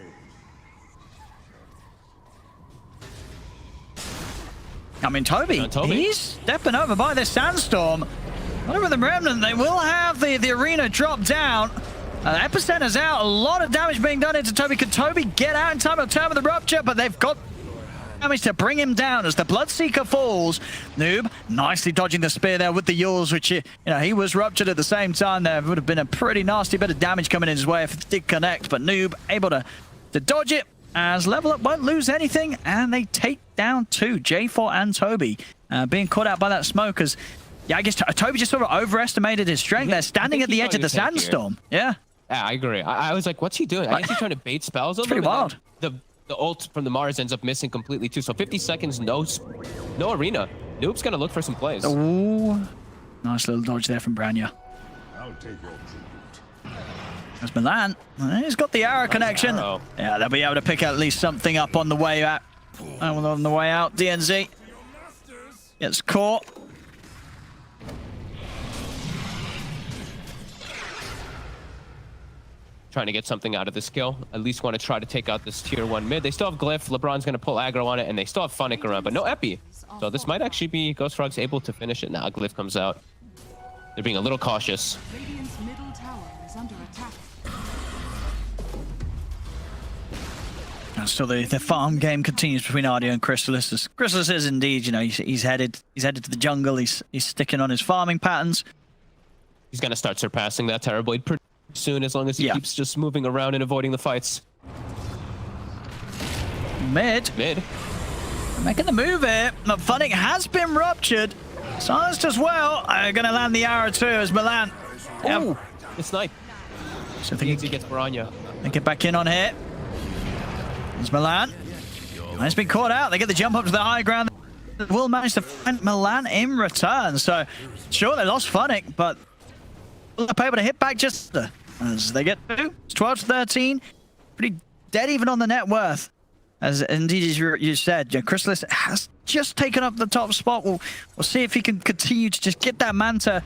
I mean, Toby, he's stepping over by this sandstorm. Over the Remnant, they will have the arena drop down. Epicenter's out. A lot of damage being done into Toby. Could Toby get out in time of time of the rupture? But they've got damage to bring him down as the Bloodseeker falls. Noob nicely dodging the spear there with the Yules, which, you know, he was ruptured at the same time. There would have been a pretty nasty bit of damage coming in his way if it did connect. But Noob able to dodge it, as Level Up won't lose anything, and they take down 2, J4 and Toby, being caught out by that smoke. As I guess Toby just sort of overestimated his strength. They're standing at the edge of the sandstorm. Yeah, I agree. I was like, what's he doing? I guess he's trying to bait spells. It's pretty wild. The ult from the Mars ends up missing completely too. So 50 seconds, no arena. Noob's gonna look for some plays. Ooh, nice little dodge there from Branya. I'll take your tribute. There's Milan. He's got the arrow connection. Yeah, they'll be able to pick at least something up on the way out. On the way out, DNZ gets caught. Trying to get something out of this skill. At least want to try to take out this tier 1 mid. They still have Glyph. LeBron's going to pull aggro on it, and they still have Funnick around, but no Epi. So this might actually be Ghost Frogs able to finish it. Now Glyph comes out. They're being a little cautious. Radiant's middle tower is under attack. Still, the farm game continues between RDO and Crystallis. Crystallis is indeed, you know, he's headed to the jungle. He's sticking on his farming patterns. He's going to start surpassing that Terrorblade pretty soon, as long as he keeps just moving around and avoiding the fights. Mid. Making the move here. But Funnick has been ruptured. Silenced as well. Going to land the arrow too as Milan. Oh, the snipe. So I think he gets Baranya. They get back in on here. There's Milan. He's been caught out. They get the jump up to the high ground. Will manage to find Milan in return. So sure, they lost Funnick, but they're able to hit back just as they get to. It's 12-13. Pretty dead even on the net worth. As indeed as you said, Crystallis has just taken up the top spot. We'll see if he can continue to just get that Manta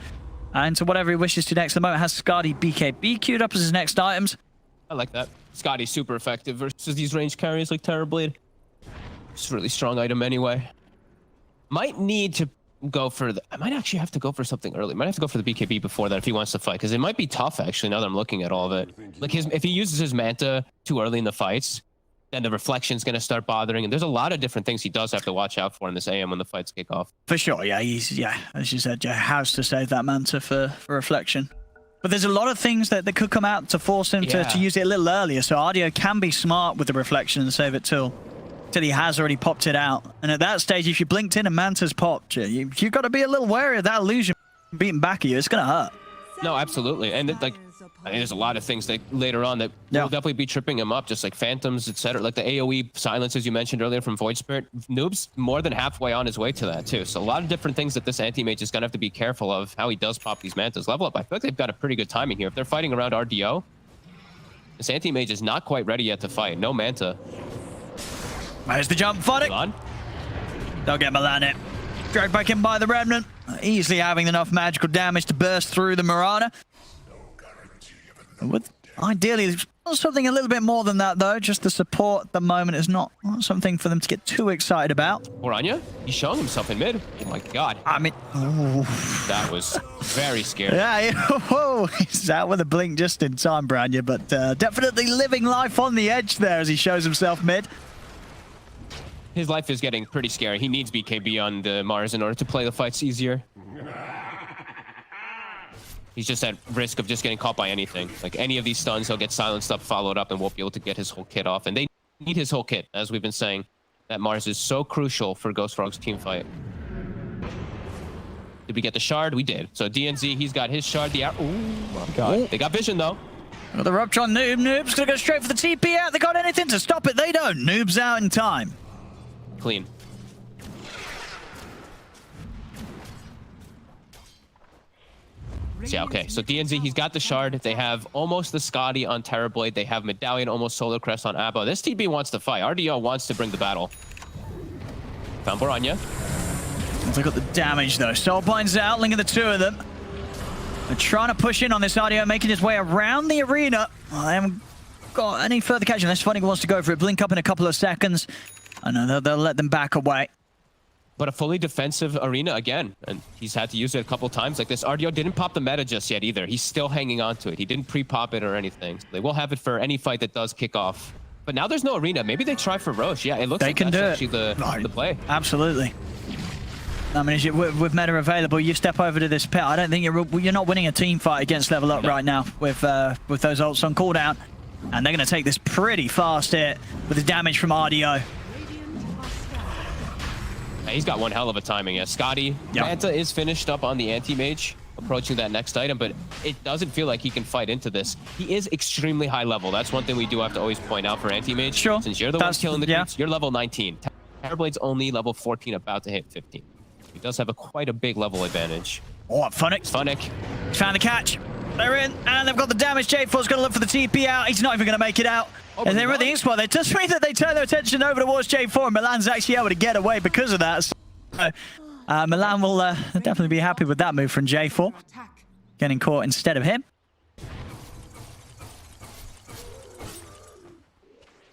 into whatever he wishes to next. At the moment has Skadi BKB queued up as his next items. I like that. Scotty's super effective versus these range carriers like Terrorblade. It's a really strong item anyway. Might need to go for the... I might actually have to go for something early. Might have to go for the BKB before that if he wants to fight, because it might be tough actually now that I'm looking at all of it. Like if he uses his Manta too early in the fights, then the reflection's going to start bothering, and there's a lot of different things he does have to watch out for in this AM when the fights kick off. For sure, yeah. As you said, has to save that Manta for reflection. But there's a lot of things that could come out to force him to use it a little earlier. So Ardio can be smart with the reflection and save it till he has already popped it out. And at that stage, if you blinked in and Manta's popped, you've got to be a little wary of that illusion beating back at you. It's going to hurt. No, absolutely. And like, I mean, there's a lot of things that later on that will definitely be tripping him up, just like Phantoms, etc. Like the AoE silences you mentioned earlier from Void Spirit. Noob's more than halfway on his way to that too. So a lot of different things that this anti-mage is going to have to be careful of how he does pop these Mantas. Level up, I feel like they've got a pretty good timing here. If they're fighting around RDO, this anti-mage is not quite ready yet to fight. No Manta. There's the jump, Foddick. They'll get Milan it. Dragged back in by the Remnant. Easily having enough magical damage to burst through the Marana. With ideally something a little bit more than that, though. Just the support at the moment is not something for them to get too excited about. Orania, he's showing himself in mid. Oh my god. I mean, that was very scary. Yeah, he's out with a blink just in time, Branya, but definitely living life on the edge there as he shows himself mid. His life is getting pretty scary. He needs BKB on the Mars in order to play the fights easier. He's just at risk of just getting caught by anything. Like any of these stuns, he'll get silenced up, followed up, and won't be able to get his whole kit off. And they need his whole kit, as we've been saying. That Mars is so crucial for Ghost Frog's team fight. Did we get the shard? We did. So DNZ, he's got his shard. Oh my god. They got vision though. Well, the rupture on Noob. Noob's gonna go straight for the TP out. They got anything to stop it? They don't. Noob's out in time. Clean. Yeah, okay. So DNZ, he's got the shard. They have almost the Scotty on Terrorblade. They have Medallion, almost Solar Crest on Abo. This TB wants to fight. RDO wants to bring the battle. Found Boranya. Look at the damage, though. Soulbind's out, linking the two of them. They're trying to push in on this RDO, making his way around the arena. Well, they haven't got any further catch unless Funny wants to go for it. Blink up in a couple of seconds. I know they'll let them back away. But a fully defensive arena again, and he's had to use it a couple times like this. RDO didn't pop the meta just yet either. He's still hanging on to it. He didn't pre-pop it or anything. So they will have it for any fight that does kick off. But now there's no arena. Maybe they try for Roche. Yeah, it looks like that's actually the play. Absolutely. I mean, with meta available, you step over to this pit. I don't think you're not winning a team fight against Level Up right now with those ults on cooldown. And they're going to take this pretty fast hit with the damage from RDO. He's got one hell of a timing. Yeah, Scotty. Manta is finished up on the anti-mage, approaching that next item, but it doesn't feel like he can fight into this. He is extremely high level. That's one thing we do have to always point out for anti-mage. Sure. Since you're the one killing the creeps, you're level 19. Terrorblade's only level 14, about to hit 15. He does have quite a big level advantage. Oh, Funnick. He's found the catch. They're in, and they've got the damage. J4's going to look for the TP out. He's not even going to make it out. And they're at the ink spot. It does mean that they turn their attention over towards J4, and Milan's actually able to get away because of that. So, Milan will definitely be happy with that move from J4. Getting caught instead of him.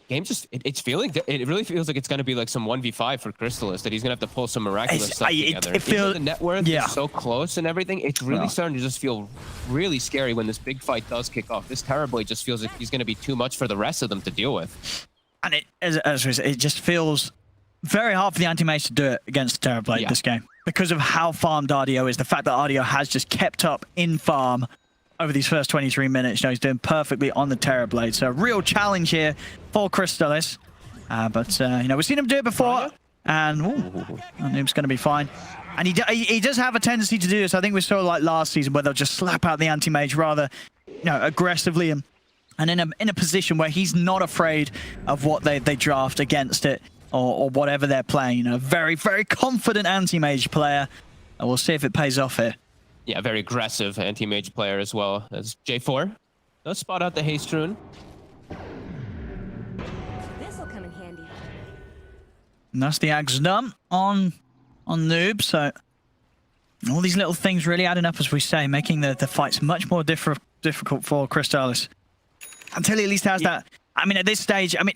Game just, it really feels like it's going to be like some 1v5 for Crystallis, that he's going to have to pull some miraculous stuff together. It feels, the net worth is so close and everything, it's really starting to just feel really scary when this big fight does kick off. This Terrorblade just feels like he's going to be too much for the rest of them to deal with. And it just feels very hard for the anti-mage to do it against the Terrorblade this game. Because of how farmed RDO is, the fact that RDO has just kept up in farm over these first 23 minutes. You know, he's doing perfectly on the Terrorblade. So a real challenge here for Crystallis. But, you know, we've seen him do it before. And Noob's going to be fine. And he does have a tendency to do this. I think we saw like last season where they'll just slap out the anti-mage rather, you know, aggressively and in a position where he's not afraid of what they draft against it or whatever they're playing. You know, very, very confident anti-mage player. And we'll see if it pays off here. Yeah, very aggressive anti-mage player as well as J4. Does spot out the haste rune. This'll come in handy. And that's the axe done on Noob, so All these little things really adding up, as we say, making the fights much more difficult for Crystallis. Until he at least has that. I mean, at this stage, I mean,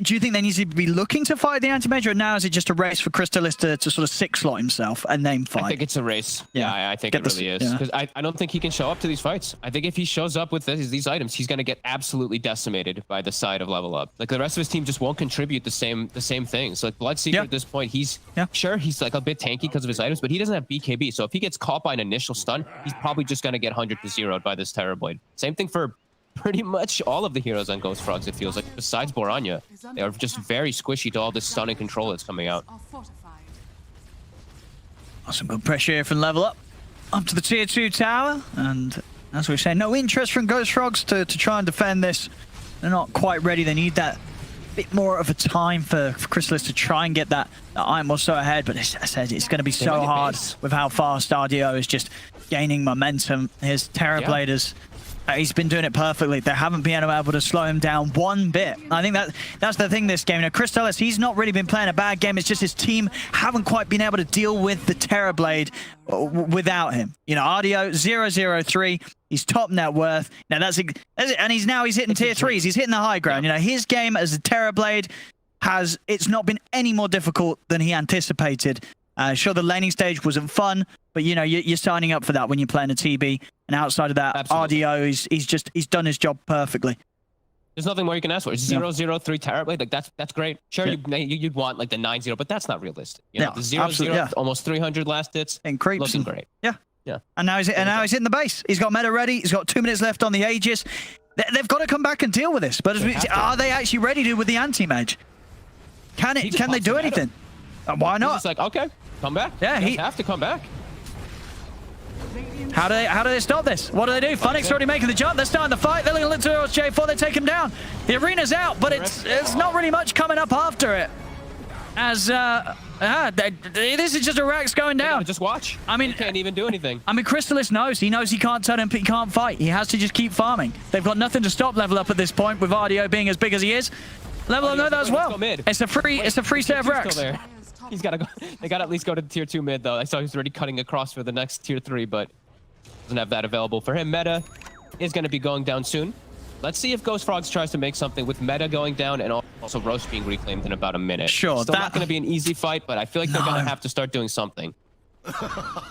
do you think they need to be looking to fight the anti-major, or now is it just a race for Crystallis to sort of six-slot himself and then fight? I think it's a race. Yeah, I think it really is. Because I don't think he can show up to these fights. I think if he shows up with these items, he's going to get absolutely decimated by the side of Level Up. Like, the rest of his team just won't contribute the same things. Like, Bloodseeker at this point, he's he's like a bit tanky because of his items, but he doesn't have BKB. So if he gets caught by an initial stun, he's probably just going to get 100 to 0'd by this Terrorblade. Same thing for pretty much all of the heroes on Ghost Frogs, it feels like, besides Boranya. They are just very squishy to all this stun and control that's coming out. Some good pressure here from Level Up to the tier 2 tower, and as we say, no interest from Ghost Frogs to try and defend this. They're not quite ready. They need that bit more of a time for Crystallis to try and get that item or so ahead, but as I said, it's going to be so hard with how fast RDO is just gaining momentum. His Terrorbladers, he's been doing it perfectly. They haven't been able to slow him down one bit. I think that's the thing this game. Now, Crystallis, he's not really been playing a bad game. It's just his team haven't quite been able to deal with the Terrorblade without him. You know, RDO 003. He's top net worth. Now that's it. And he's hitting tier 3s. He's hitting the high ground. You know, his game as a Terrorblade it's not been any more difficult than he anticipated. Sure, the laning stage wasn't fun, but you know, you're signing up for that when you're playing a TB. And outside of that, RDO, he's done his job perfectly. There's nothing more you can ask for. 003 Terrorblade, like that's great. Sure, you'd want like the 9-0, but that's not realistic. You know, the 0-0, almost 300 last hits, and creeps looking great. Yeah. And now he's hitting the base. He's got meta ready. He's got 2 minutes left on the Aegis. They've got to come back and deal with this. But are they actually ready to with the anti-mage? Can they do anything? Why not? It's like, okay, come back. Yeah, he have to come back. How do they stop this? What do they do? Funnick's already making the jump. They're starting the fight. They're looking to J4. They take him down. The arena's out, but it's not really much coming up after it. As this is just a Rex going down. Just watch. I mean, he can't even do anything. I mean, Crystallis knows. He knows he can't turn him, but he can't fight. He has to just keep farming. They've got nothing to stop Level Up at this point, with RDO being as big as he is. Level Up know that as well. It's a free set of Rex. He's got to go. They got to at least go to tier 2 mid, though. I saw he's already cutting across for the next tier 3, but doesn't have that available for him. Meta is going to be going down soon. Let's see if Ghost Frogs tries to make something with meta going down and also Roast being reclaimed in about a minute. Sure. Still not going to be an easy fight, but I feel like they're going to have to start doing something.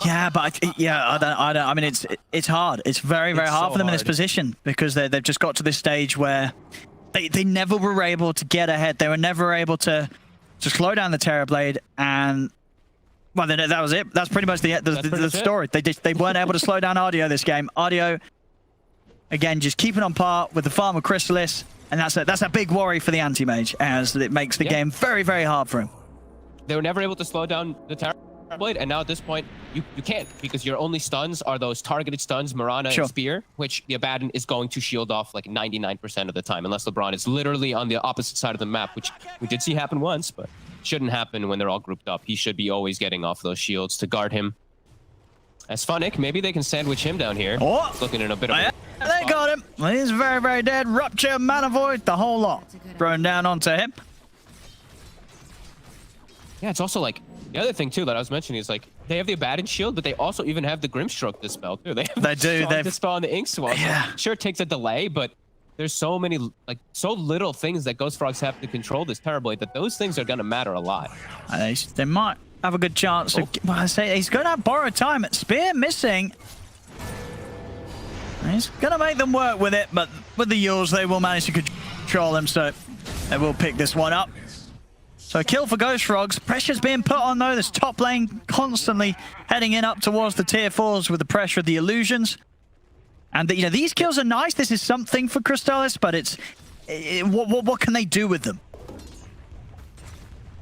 Yeah, but I don't. I mean, it's hard. It's very hard for them in this position, because they've just got to this stage where they never were able to get ahead. They were never able to slow down the Terrorblade, and well, that was it. That's pretty much the story. They weren't able to slow down RDO this game. RDO, again, just keeping on par with the farm of Crystallis, and that's a big worry for the anti-mage, as it makes the game very hard for him. They were never able to slow down the Terrorblade, and now at this point, you can't, because your only stuns are those targeted stuns, Mirana and Spear, which the Abaddon is going to shield off like 99% of the time, unless LeBron is literally on the opposite side of the map, which we did see happen once, but shouldn't happen when they're all grouped up. He should be always getting off those shields to guard him. As Funnick, maybe they can sandwich him down here. Oh, looking in a bit of a... They got him. He's very dead. Rupture, Mana Void, the whole lot thrown down onto him. Yeah, it's also like, the other thing too that I was mentioning is like, they have the Abaddon shield, but they also even have the Grimstroke dispel too. They do. They dispel on the Inkswell. Yeah. Sure, it takes a delay, but there's so many, like, so little things that Ghost Frogs have to control this Terrorblade that those things are going to matter a lot. They might have a good chance. Well, I say he's going to have borrowed time. Spear missing. He's going to make them work with it, but with the Yules, they will manage to control him, so they will pick this one up. So a kill for Ghost Frogs. Pressure's being put on, though. This top lane constantly heading in up towards the tier 4s with the pressure of the illusions. And you know, these kills are nice. This is something for Crystallis, but what can they do with them?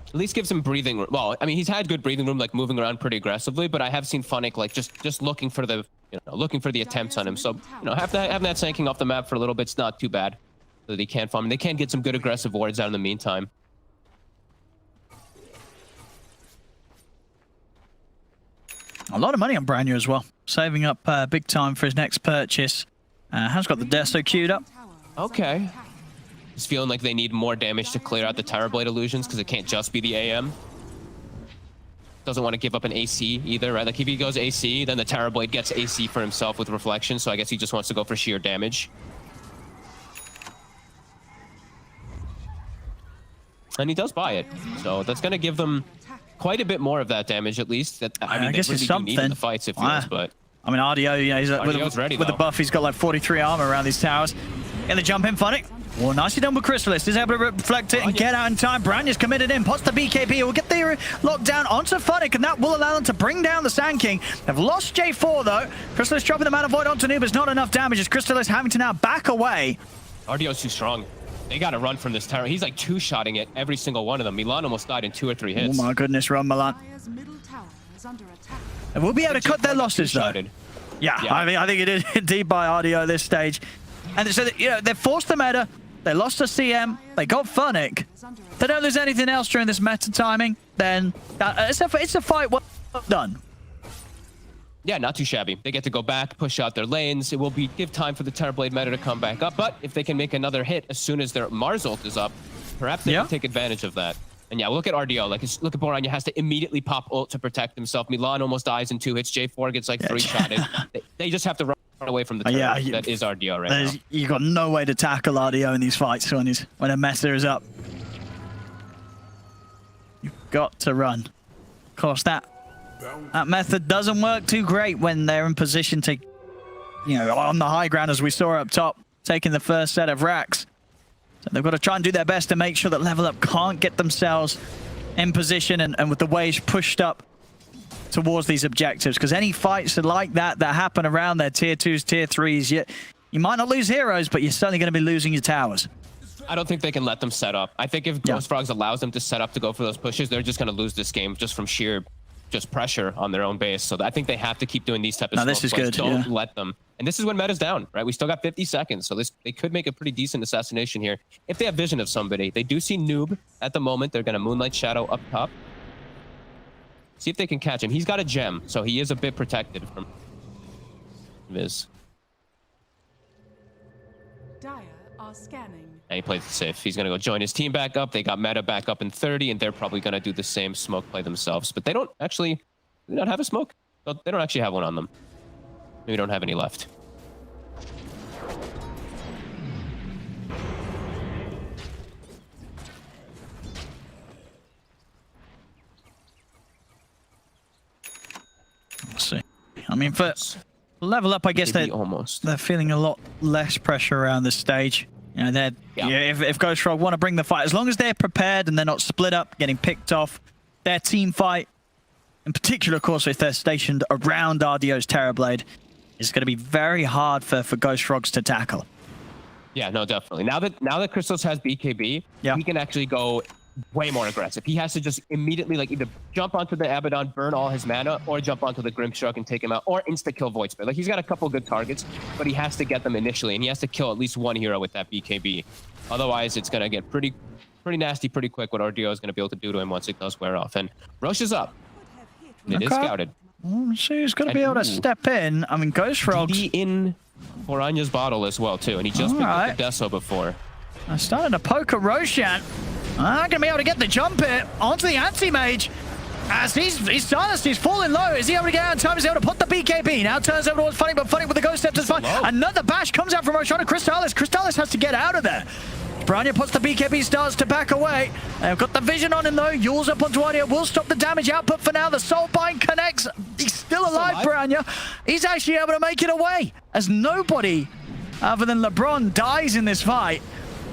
At least gives him breathing room. Well, I mean, he's had good breathing room, like moving around pretty aggressively, but I have seen Funnick like just looking for the attempts on him. So, you know, having that sanking off the map for a little bit's not too bad. So that he can farm. They can get some good aggressive wards out in the meantime. A lot of money on Brand New as well. Saving up big time for his next purchase. Has got the Desto queued up. Okay. Just feeling like they need more damage to clear out the Terrorblade illusions, because it can't just be the AM. doesn't want to give up an AC either, right? Like if he goes AC, then the Terrorblade gets AC for himself with Reflection, so I guess he just wants to go for sheer damage. And he does buy it, so that's going to give them quite a bit more of that damage, at least. That I mean, I guess they really it's something. do need in the fights, it feels, but... I mean, RDO, you know, he's with the buff, he's got like 43 armor around these towers. And the jump in, Funny. Well, nicely done with Crystallis. He's able to reflect it and get out in time. Branya's committed in, pots the BKB. Will get the lockdown onto Funnick, and that will allow them to bring down the Sand King. They've lost J4, though. Crystallis dropping the Mana Void onto Noob is not enough damage, as Crystallis having to now back away. RDO's too strong. They got to run from this tower. He's like two-shotting it, every single one of them. Milan almost died in 2 or 3 hits. Oh my goodness, run Milan. Dire's middle tower is under attack. And we'll be able to cut their losses, though. Yeah, I think it is indeed by RDO at this stage. And so, you know, they've forced the meta. They lost to CM. They got Funnick. They don't lose anything else during this meta timing. Then it's a fight well done. Yeah, not too shabby. They get to go back, push out their lanes. It will give time for the Terrorblade meta to come back up. But if they can make another hit as soon as their Mars ult is up, perhaps they can take advantage of that. And yeah, look at RDO. Like, look at Boranya has to immediately pop ult to protect himself. Milan almost dies in 2 hits. J4 gets like 3-shotted. They just have to run away from the turret. That is RDO right now. You've got no way to tackle RDO in these fights when a meta is up. You've got to run. Of course, that method doesn't work too great when they're in position to, you know, on the high ground, as we saw up top, taking the first set of racks. So they've got to try and do their best to make sure that Level Up can't get themselves in position and with the waves pushed up towards these objectives. Because any fights like that happen around their tier 2s, tier 3s, you might not lose heroes, but you're certainly going to be losing your towers. I don't think they can let them set up. I think if Ghost Frogs allows them to set up to go for those pushes, they're just going to lose this game just from sheer pressure on their own base. So I think they have to keep doing these type of this is good. Don't let them. And this is when meta's down, right? We still got 50 seconds, so they could make a pretty decent assassination here if they have vision of somebody. They do see Noob at the moment. They're going to Moonlight Shadow up top. See if they can catch him. He's got a gem, so he is a bit protected from Viz. Dire are scanning. And he plays it safe. He's going to go join his team back up. They got meta back up in 30, and they're probably going to do the same smoke play themselves. But they don't have a smoke. They don't actually have one on them. We don't have any left. Let's see. I mean, for Level Up, I guess they're feeling a lot less pressure around this stage. You know, if Ghost Frog want to bring the fight, as long as they're prepared and they're not split up, getting picked off, their team fight, in particular, of course, if they're stationed around RDO's Terrorblade, is going to be very hard for Ghost Frogs to tackle. Yeah, no, definitely. Now that Crystals has BKB, he can actually go way more aggressive. He has to just immediately like either jump onto the Abaddon, burn all his mana, or jump onto the Grimstroke and take him out, or insta-kill Void Spirit. Like, he's got a couple good targets, but he has to get them initially, and he has to kill at least one hero with that BKB. Otherwise, it's going to get pretty nasty pretty quick what RDO is going to be able to do to him once it does wear off. And Roche is up. It is scouted. So he's going to be able to step in. I mean, Ghost Frogs in Oranya's bottle as well, too, and he just picked up the Deso before. I'm starting to poke at Roshan. Not going to be able to get the jump hit onto the anti-mage. As he's silenced, he's falling low. Is he able to get out in time? Is he able to put the BKB? Now turns over towards Funny, but Funny with the Ghost Step is fine. Another bash comes out from Roshan to Crystallis. Crystallis has to get out of there. Branya puts the BKB, starts to back away. They've got the vision on him though. Yule's up onto Audio, will stop the damage output for now. The Soulbind connects. He's still alive, Branya. He's actually able to make it away, as nobody other than LeBron dies in this fight.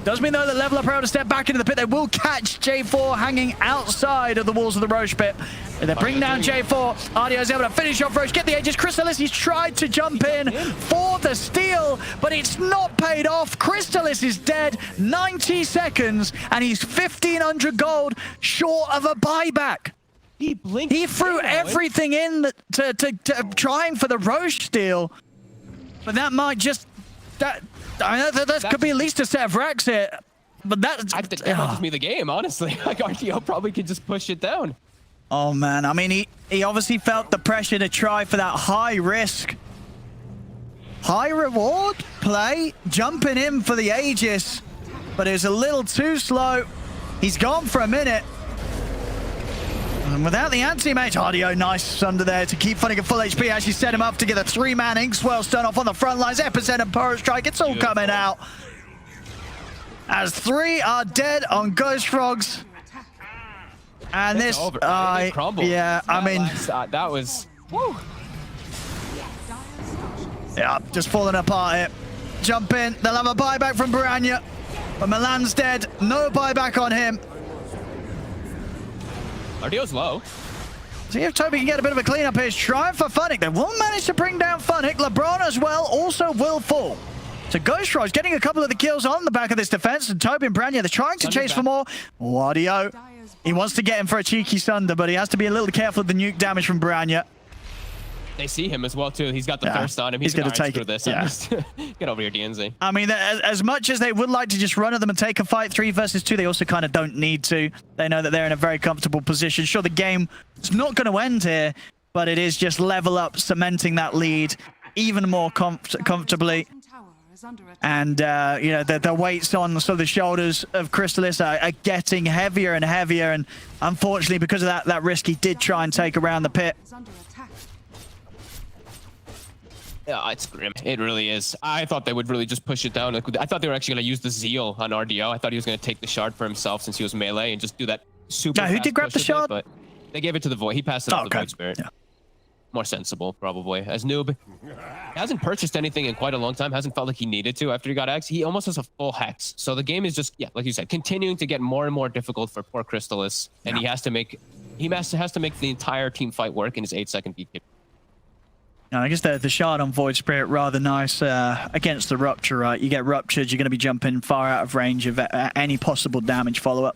Does mean though that Level Up are able to step back into the pit. They will catch J4 hanging outside of the walls of the Roche pit. And they bring down J4. Audio is able to finish off Roche, get the Aegis. Crystallis, he's tried to jump in for the steal, but it's not paid off. Crystallis is dead, 90 seconds, and he's 1,500 gold short of a buyback. He threw everything in to trying for the Roche steal, but that might just... That could be at least a set of racks here. But that might just be the game, honestly. Like, RTO probably could just push it down. Oh, man. I mean, he obviously felt the pressure to try for that high risk, high reward play, jumping in for the Aegis. But it was a little too slow. He's gone for a minute. And without the anti-mage, Audio nice under there to keep Funnick at full HP. Actually set him up to get a 3-man Inkswell stun off on the front lines. Epicenter and Power Strike, it's all coming out. As 3 are dead on Ghost Frogs. And it's this, over. yeah, I mean, that was. Woo. Yeah, just falling apart here. Jump in. They'll have a buyback from Baranya. But Milan's dead. No buyback on him. RDO's low. See if Toby can get a bit of a cleanup here. He's trying for Funnick. They won't manage to bring down Funnick. LeBron as well also will fall. So Ghost Frogs getting a couple of the kills on the back of this defense. And Toby and Baranya, they're trying to chase for more. Audio. He wants to get him for a cheeky Sunder, but he has to be a little careful of the nuke damage from Baranya. They see him as well, too. He's got the thirst on him. He's going to take this. Yeah. Get over here, DNZ. I mean, as much as they would like to just run at them and take a fight 3 versus 2, they also kind of don't need to. They know that they're in a very comfortable position. Sure, the game is not going to end here, but it is just level up, cementing that lead even more comfortably. And, you know, the weights on the shoulders of Crystalis are getting heavier and heavier. And unfortunately, because of that risk, he did try and take around the pit. Yeah, it's grim. It really is. I thought they would really just push it down. I thought they were actually going to use the Zeal on RDO. I thought he was going to take the shard for himself since he was melee and just do that super Now, who did grab the shard? But they gave it to the Void. He passed it on to the Void Spirit. Yeah. More sensible, probably. As Noob hasn't purchased anything in quite a long time. Hasn't felt like he needed to after he got X. He almost has a full Hex. So the game is just, yeah, like you said, continuing to get more and more difficult for poor Crystalis. And he has to make the entire team fight work in his 8-second BK. I guess the shard on Void Spirit rather nice against the Rupture, right? You get Ruptured, you're going to be jumping far out of range of any possible damage follow-up.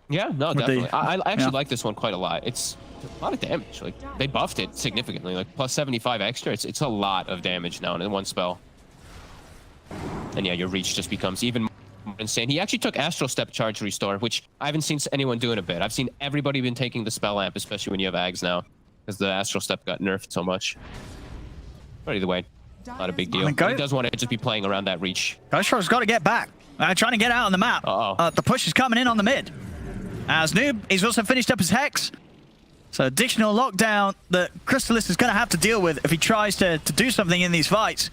Yeah, no, definitely. I actually like this one quite a lot. It's a lot of damage. Like, they buffed it significantly, like plus 75 extra. It's a lot of damage now in one spell. And yeah, your reach just becomes even more insane. He actually took Astral Step Charge Restore, which I haven't seen anyone do in a bit. I've seen everybody been taking the Spell Amp, especially when you have Ags now, because the Astral Step got nerfed so much. But either way, not a big deal. He does want to just be playing around that reach. Ghost Frog's got to get back. Trying to get out on the map. The push is coming in on the mid. As Noob, he's also finished up his Hex. So additional lockdown that Crystalis is going to have to deal with if he tries to do something in these fights.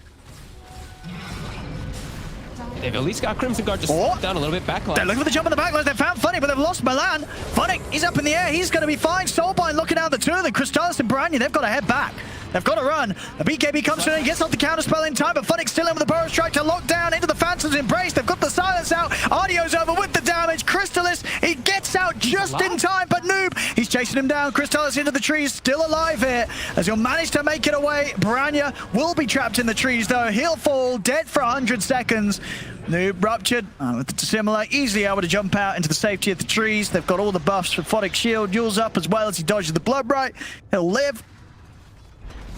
They've at least got Crimson Guard just down a little bit backline. They're looking for the jump on the backline. They found Funnick, but they've lost Milan. Funnick, he's up in the air. He's going to be fine. Soulbind looking out the two of them. Crystalis and Baranya, they've got to head back. They've got to run. The BKB comes through and gets off the counterspell in time, but Funnick's still in with the Burrow Strike to lock down into the Phantom's Embrace. They've got the silence out. Audio's over with the damage. Crystalis, he gets out just in time, but Noob, he's chasing him down. Crystalis into the trees, still alive here. As he'll manage to make it away, Baranya will be trapped in the trees though. He'll fall, dead for 100 seconds. Noob ruptured, with the similar, easily able to jump out into the safety of the trees. They've got all the buffs for Funnick's shield. Yule's up as well as he dodges the Blood Bright. He'll live.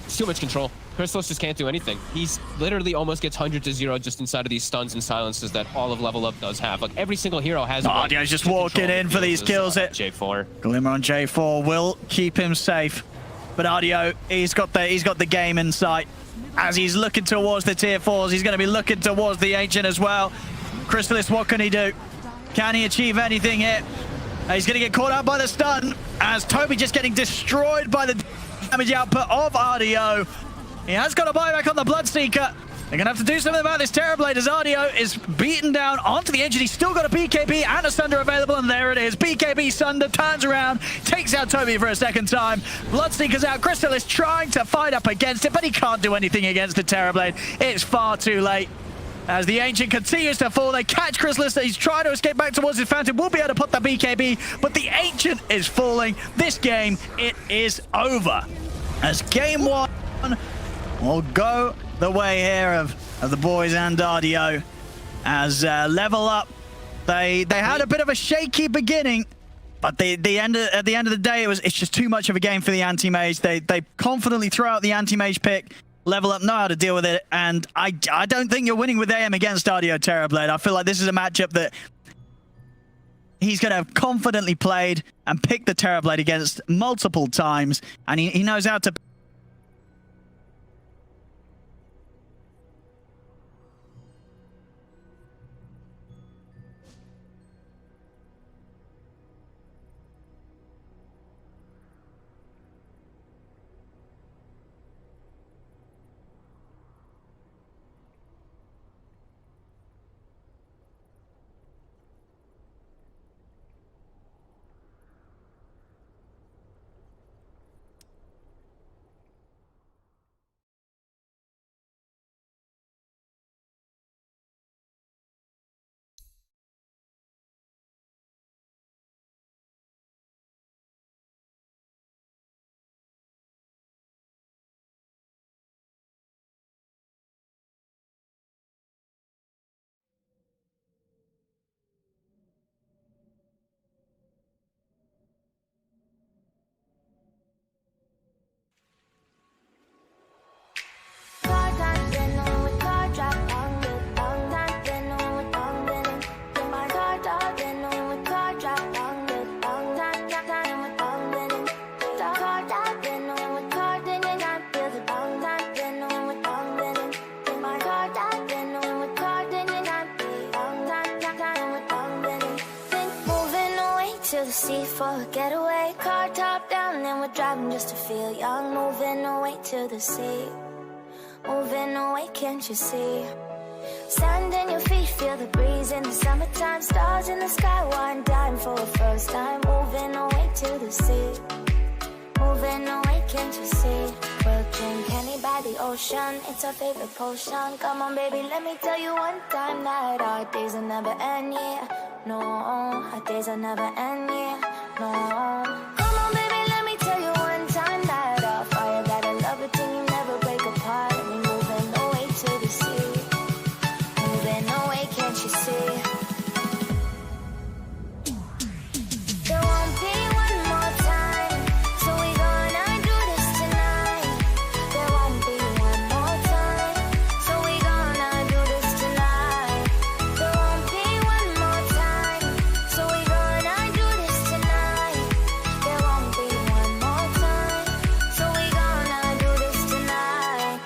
It's too much control. Crystalis just can't do anything. He's literally almost gets 100 to 0 just inside of these stuns and silences that all of Level Up does have. Like every single hero has. Audio's just walking in for these kills. J4. Glimmer on J4 will keep him safe, but Audio, he's got the game in sight. As he's looking towards the tier 4s, he's going to be looking towards the Ancient as well. Crystalis, what can he do? Can he achieve anything here? He's going to get caught out by the stun, as Toby just getting destroyed by the damage output of Audio. He has got a buyback on the Bloodseeker. They're going to have to do something about this Terrorblade as Audio is beaten down onto the edge, and he's still got a BKB and a Sunder available, and there it is. BKB Sunder turns around, takes out Toby for a second time. Bloodseeker's out. Crystalis trying to fight up against it, but he can't do anything against the Terrorblade. It's far too late. As the Ancient continues to fall, they catch Crystalis. He's trying to escape back towards his Phantom. Will be able to put the BKB, but the Ancient is falling. This game, it is over. As game 1 will go the way here of the boys and Audio. As Level Up, they had a bit of a shaky beginning, but at the end of the day, it's just too much of a game for the anti-mage. They confidently throw out the anti-mage pick. Level Up know how to deal with it, and I don't think you're winning with AM against Audio Terrorblade. I feel like this is a matchup that he's going to have confidently played and picked the Terrorblade against multiple times, and he knows how to. to the sea for a getaway. Car top down and we're driving just to feel young. Moving away to the sea. Moving away, can't you see? Sand in your feet, feel the breeze in the summertime. Stars in the sky, one dime for a first time. Moving away to the sea. Moving away, can't you see? We'll drink honey by the ocean, it's our favorite potion. Come on baby, let me tell you one time that our days will never end, yeah. No, our days will never end, yeah. No. Come on baby, let me tell you one time that our fire got a love it till you never break apart. And we moving away to the sea. Moving away, can't you see? There won't be one more time, so we gonna do this tonight. There won't be one more time, so we gonna do this tonight. There won't be one more time, so we gonna do this tonight. There won't be one more time, so we gonna do this tonight.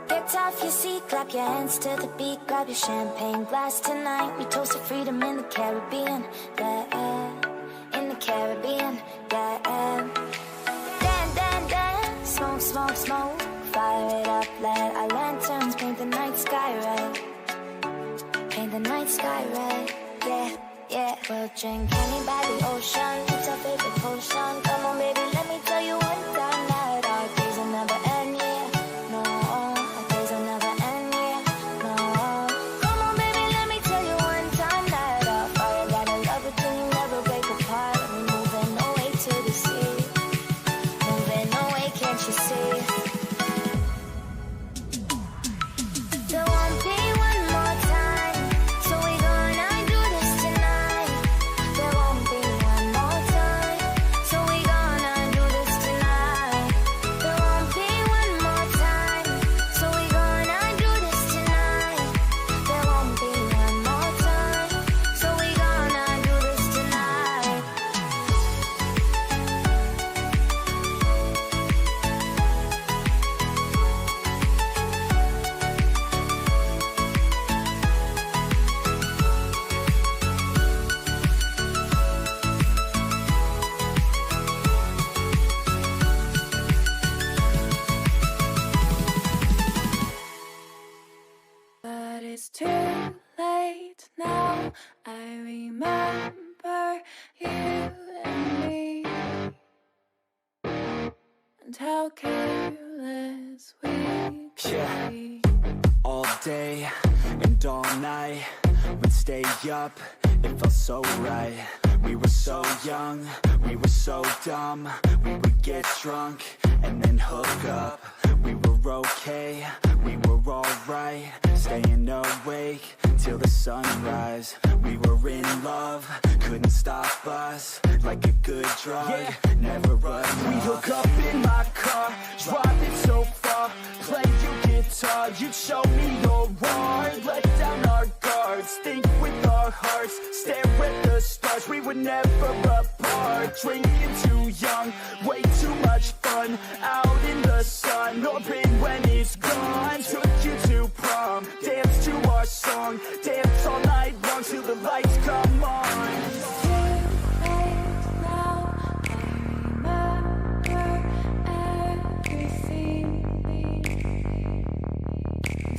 Get off your seat, clap your hands to the beat. Grab your champagne glass tonight. We toast to freedom in the Caribbean, yeah. In the Caribbean, yeah. Dan, dan, dan, smoke, smoke, smoke. Fire it up, let our lanterns paint the night sky red. Paint the night sky red, yeah, yeah. We'll drink honey by the ocean, it's our favorite potion. Come on baby, let me tell you one time that our days will never end, yeah. No, our days will never end, yeah. No. Come on baby, let me tell you one time that our fire got a love it till you never break apart. And we moving away to the sea. Moving away, can't you see? There won't be one more time, so we gonna do this tonight. There won't be one more time, so we gonna do this tonight. There won't be one more time, so we gonna do this tonight. There won't be one more time, so we gonna do this tonight. But it's too late now. I remember you and me, and how careless we could be. All day and all night, we'd stay up, it felt so right. We were so young, we were so dumb. We would get drunk and then hook up. We were okay, we were alright, staying awake till the sunrise. We were in love, couldn't stop us, like a good drug, never enough. We hook up in my car, driving so far. Play your guitar, you'd show me your art. Let down our guards, think with our hearts. Stare at the stars, we were never apart. Drinking too young, way too much fun. Out in the sun, or pain when it's gone. Took you to prom, dance to our song. Dance all night long till the lights come on.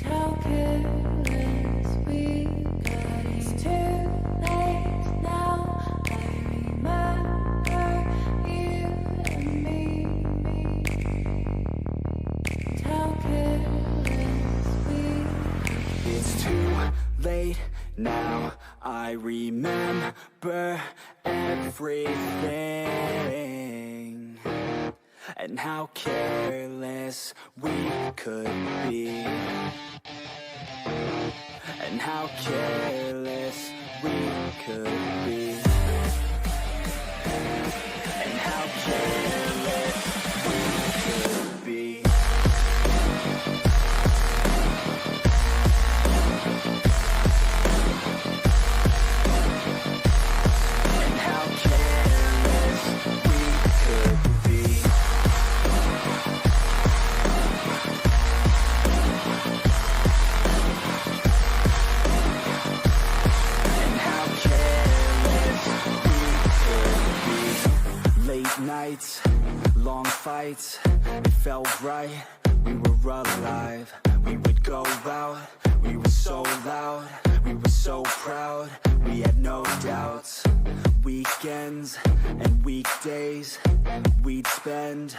How careless we got. It's too late now. I remember you and me. How careless we got. It's too late now, I remember everything, and how careless we could be, and how careless we could be, and how careless we could be. And how careless we could be. And how careless we could be. Late nights, long fights, it felt right, we were alive. We would go out, we were so loud, we were so proud, we had no doubts. Weekends and weekdays, we'd spend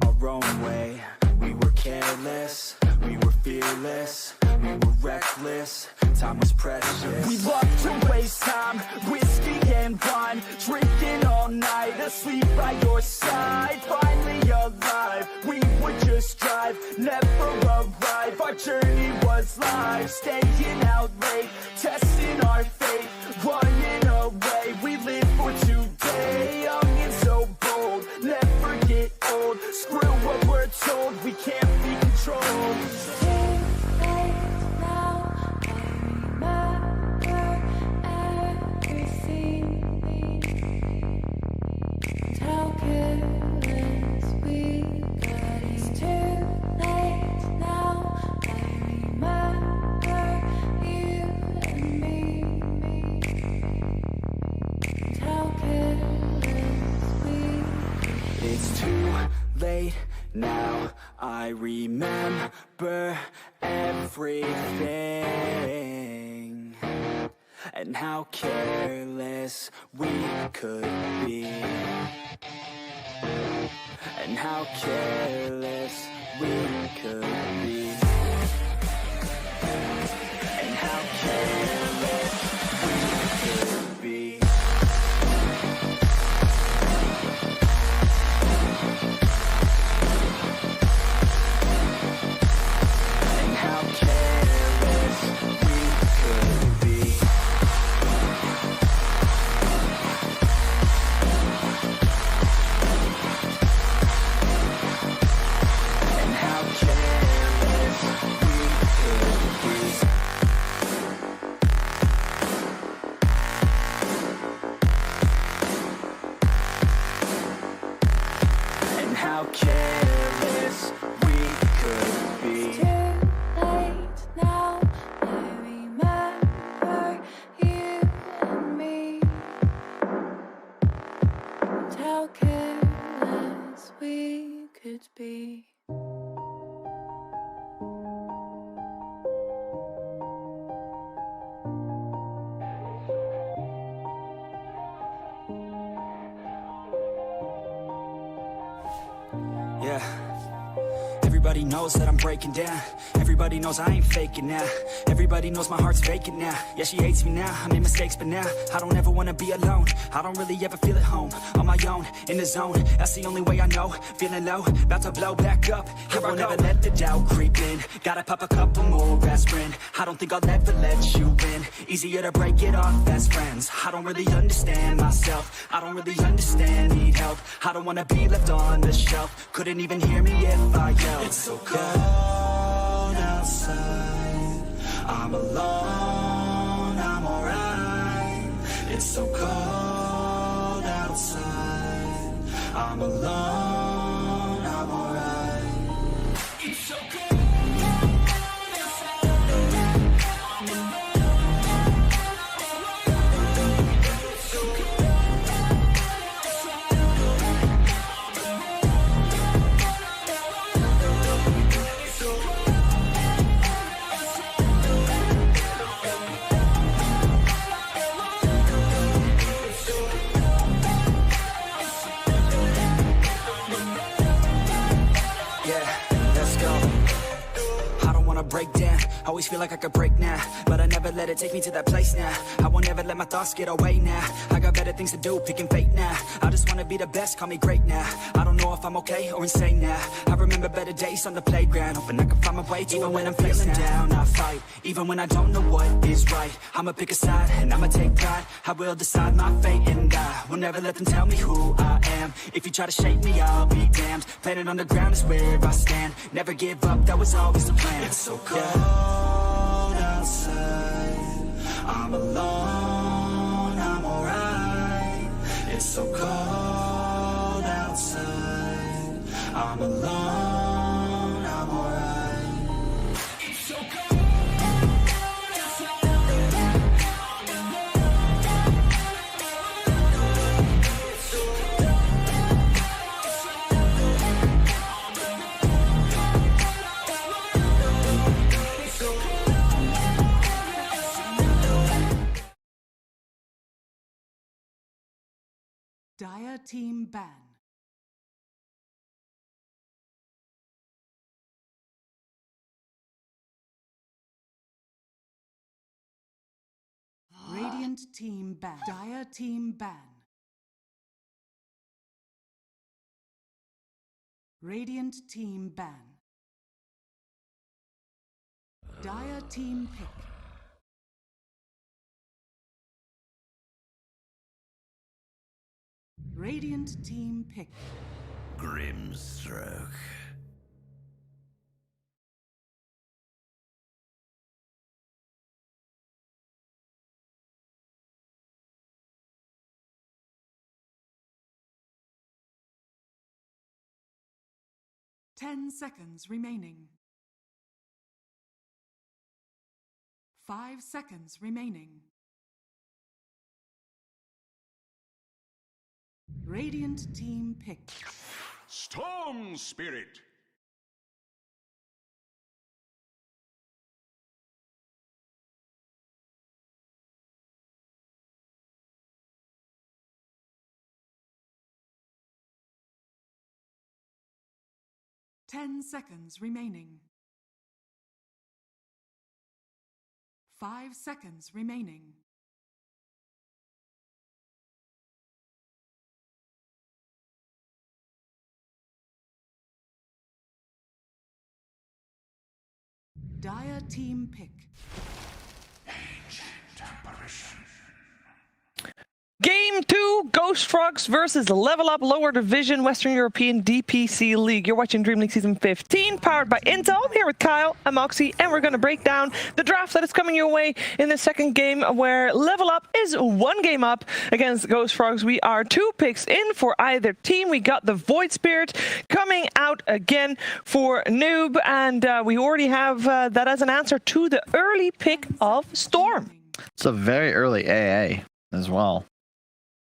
our own way. We were careless, we were fearless, we were reckless, time was precious. We loved to waste time, whiskey and wine, drinking all night, asleep by your side. Finally alive, we would just drive, never arrive. Our journey was live, staying out late, testing our fate, running away. We live for today, young and so bold, never get old. Screw what we're told, we can't be controlled. It's too late now, I remember everything, and how careless we could be, and how careless we could be, and how careless we could be. And how careless we could be. And how careless we could be. And how careless we could be. Yeah. Everybody knows that I'm breaking down. Everybody knows I ain't faking now. Everybody knows my heart's vacant now. Yeah, she hates me now, I made mistakes but now I don't ever wanna be alone. I don't really ever feel at home. On my own, in the zone, that's the only way I know. Feeling low, about to blow back up. I won't ever let the doubt creep in. Gotta pop a couple more aspirin. I don't think I'll ever let you in. Easier to break it off best friends. I don't really understand myself. I don't really understand, need help. I don't wanna be left on the shelf. Couldn't even hear me if I yelled. It's so cold outside, I'm alone, I'm alright. It's so cold outside, I'm alone, I'm alright. It's so cold. feel like I could break now, but I never let it take me to that place now. I won't ever let my thoughts get away now. I got better things to do, picking fate now. I just wanna be the best, call me great now. I don't know if I'm okay or insane now. I remember better days on the playground, hoping I can find my way even when I'm feeling down. I fight, even when I don't know what is right. I'ma pick a side, and I'ma take pride. I will decide my fate, and I will never let them tell me who I am. If you try to shape me, I'll be damned. Planet on the ground is where I stand. Never give up, that was always the plan. It's so cold outside, I'm alone, I'm alright. It's so cold outside, I'm alone, I'm alright. It's so cold outside. Dire team ban. Radiant team ban. Dire team ban. Radiant team ban. Dire team pick. Radiant team pick. Grimstroke. Ten seconds remaining. 5 seconds remaining. Radiant team pick. Storm Spirit. Ten seconds remaining. 5 seconds remaining. Dire team pick. Game 2, Ghost Frogs versus Level Up Lower Division Western European DPC League. You're watching DreamLeague Season 15, powered by Intel. I'm here with Kyle and Moxie, and we're going to break down the draft that is coming your way in the second game, where Level Up is 1 game up against Ghost Frogs. We are 2 picks in for either team. We got the Void Spirit coming out again for Noob, and we already have that as an answer to the early pick of Storm. It's a very early AA as well.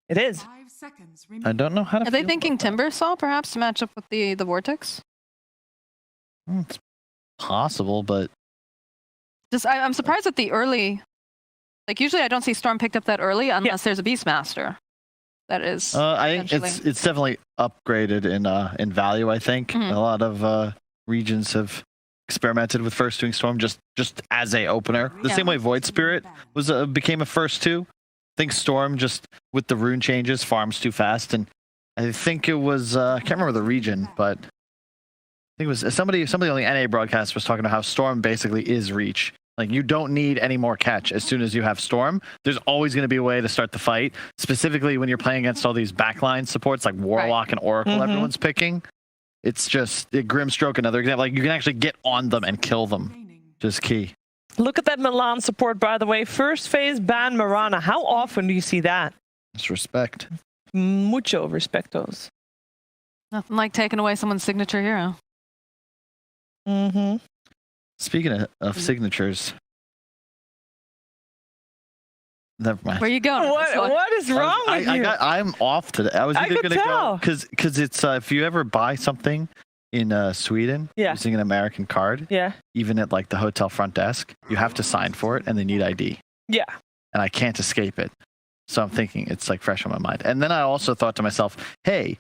It is. 5 seconds I remaining. don't know how to Are they feel thinking about that. Timber Saw perhaps to match up with the Vortex? It's possible, but Just I'm surprised at the early. Like usually I don't see Storm picked up that early unless there's a Beastmaster. That is. I think potentially- it's definitely upgraded in value. I think Mhm. a lot of regions have experimented with first doing Storm just as a opener. The Yeah. same way Void Spirit was became a first two. I think Storm just with the rune changes farms too fast, and I think it was I can't remember the region, but I think it was somebody on the NA broadcast was talking about how Storm basically is reach. Like, you don't need any more catch as soon as you have Storm. There's always going to be a way to start the fight, specifically when you're playing against all these backline supports like Warlock and Oracle everyone's picking. It's just Grimstroke, another example. Like, you can actually get on them and kill them. Just key. Look at that Milan support, by the way. First phase ban Marana. How often do you see that? Just respect. Mucho respetos. Nothing like taking away someone's signature hero. Mm-hmm. Speaking of signatures, never mind. Where you going? What is wrong with you? I'm off today. I was I either could going to tell. go because it's if you ever buy something in Sweden using an American card, even at like the hotel front desk, you have to sign for it and they need ID. Yeah. And I can't escape it. So I'm thinking it's like fresh on my mind. And then I also thought to myself, hey,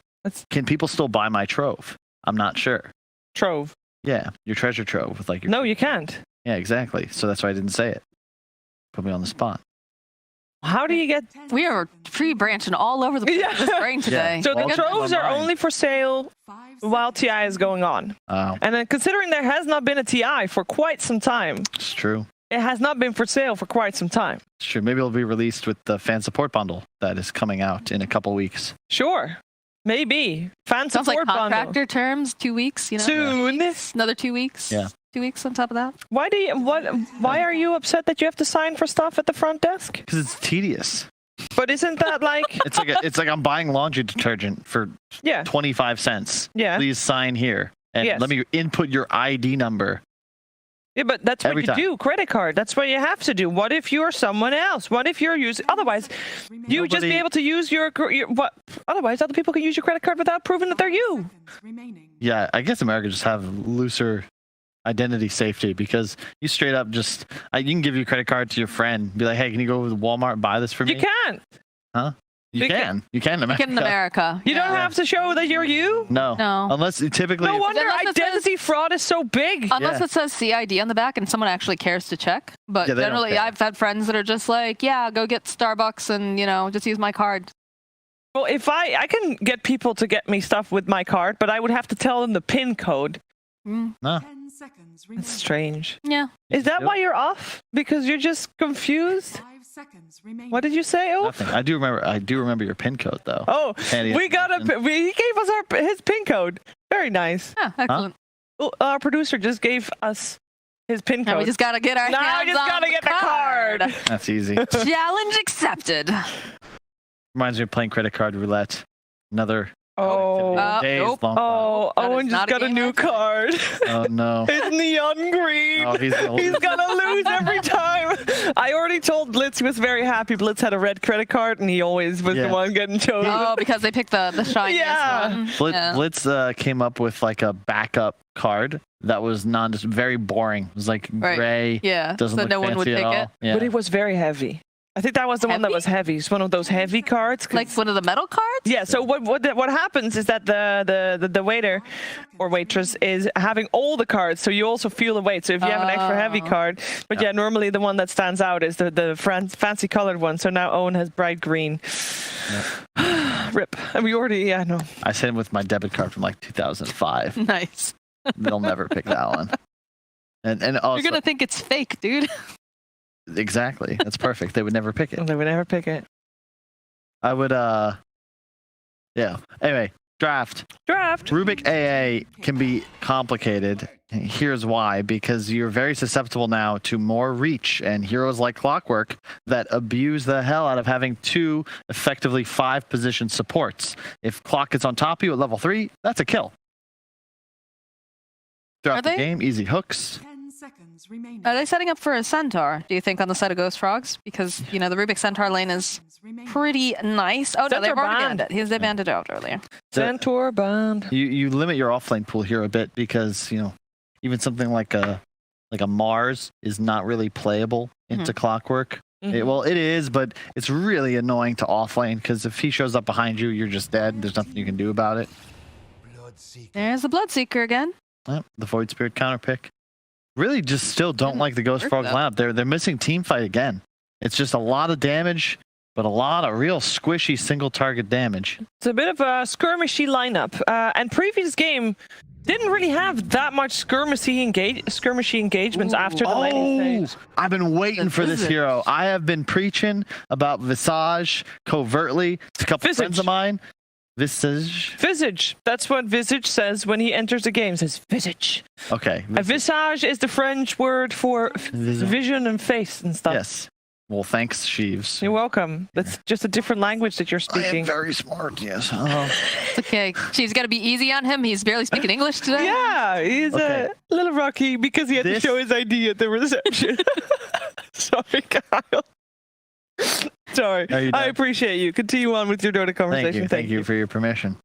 can people still buy my trove? I'm not sure. Trove? Yeah, your treasure trove with like your. No, you can't. Yeah, exactly. So that's why I didn't say it. Put me on the spot. How do you get? We are tree branching all over the place with this brain today. So the Well, troves are only for sale 5 while seconds. TI is going on. Oh, And then considering there has not been a TI for quite some time, it's true. it has not been for sale for quite some time. It's true. Maybe it'll be released with the fan support bundle that is coming out in a couple weeks. Sure, maybe fan Sounds like support bundle contractor terms, 2 weeks, you know? soon. Another 2 weeks. Yeah. 2 weeks on top of that. Why are you upset that you have to sign for stuff at the front desk? Because it's tedious. But isn't that like It's like I'm buying laundry detergent for yeah 25 cents. yeah Please sign here and Yes. let me input your ID number. yeah? But that's what Every you time. do. Credit card. That's what you have to do. What if you're someone else? What if you're using? Otherwise, you would just be Nobody- able to use your what? Otherwise, other people can use your credit card without proving that they're you. Seconds remaining. Yeah, I guess America just have looser identity safety because you straight up just you can give your credit card to your friend, be like, hey, can you go to Walmart and buy this for me? You can't. You can in America. Get in America. You don't Yeah. have to show that you're you. No. No. Unless typically. No wonder Unless it says- identity fraud is so big. Unless Yeah. it says CID on the back and someone actually cares to check. But Yeah, they don't generally, care. I've had friends that are just like, yeah, go get Starbucks and, just use my card. Well, if I can get people to get me stuff with my card, but I would have to tell them the PIN code. Mm, 10 seconds remaining. It's strange. yeah. Is that Yep. why you're off? Because you're just confused? 5 seconds remaining. What did you say? Oh, Nothing. I do remember your PIN code though. oh, Handy we got information. he gave us his PIN code. Very nice. Yeah, excellent. Oh, our producer just gave us his PIN Now code. we just got to get our Now hands we just on gotta get the card. That's easy. Challenge accepted. Reminds me of playing credit card roulette. Another Oh, days nope. long. oh, That is Owen just not a got a game new I play. card. Oh no. It's neon green. Oh, he's gonna He's lose. gonna lose every time. I already told Blitz he was very happy. Blitz had a red credit card, and he always was Yeah. the one getting chosen. Oh, because they picked the shiniest Yeah. one. Blitz, Yeah. Blitz came up with like a backup card that was just very boring. It was like Right. gray. Yeah, Doesn't so look no one would fancy pick at all. it. Yeah. But it was very heavy. I think that was the one that Heavy? was heavy. It's one of those heavy cards. 'cause- Like one of the metal cards? yeah. So what happens is that the waiter or waitress is having all the cards, so you also feel the weight. So if you have an extra heavy Oh. card, but yeah, normally the one that stands out is the fancy colored one. So now Owen has bright green. Rip. And we already, yeah, no. I sent him with my debit card from like 2005. Nice. They'll never pick that one. And also, You're going to think it's fake, dude. exactly. That's perfect. They would never pick it. They would never pick it. I would yeah. Anyway, draft. Rubik AA can be complicated. Here's why. Because you're very susceptible now to more reach and heroes like Clockwork that abuse the hell out of having 2 effectively 5 position supports. If Clock is on top of you at level 3, that's a kill. Throughout Are the they? game, easy hooks. 10 seconds remaining. Are they setting up for a centaur, do you think, on the side of Ghost Frogs? Because, the Rubik centaur lane is Seconds remaining. pretty nice. Oh, no, they've Centaur already banned. banned it. They banned it out earlier. Centaur band. You limit your offlane pool here a bit because even something like a Mars is not really playable into Clockwork. Mhm. It is, but it's really annoying to offlane because if he shows up behind you, you're just dead. There's nothing you can do about it. There's the Bloodseeker again. The Void Spirit counter pick. Really, just still don't like the Ghost work, Frogs though. lineup. They're missing team fight again. It's just a lot of damage, but a lot of real squishy single target damage. It's a bit of a skirmishy lineup. And previous game didn't really have that much skirmishy engagements after the laning stage. I've been waiting for this Visage. hero. I have been preaching about Visage covertly to a couple Visage. friends of mine. Visage. Visage. That's what Visage says when he enters the game. It says Visage. Okay. A visage is the French word for Visage. vision and face and stuff. Yes. Well, thanks, Sheaves. You're welcome. That's just a different language that you're I am speaking. very smart, yes. It's okay. She's got to be easy on him. He's barely speaking English today. Yeah, he's Okay. a little rocky because he had This- to show his ID at the reception. Sorry, Kyle. Sorry. Are you done? I appreciate you. Continue on with your Dota conversation. Thank you for your permission.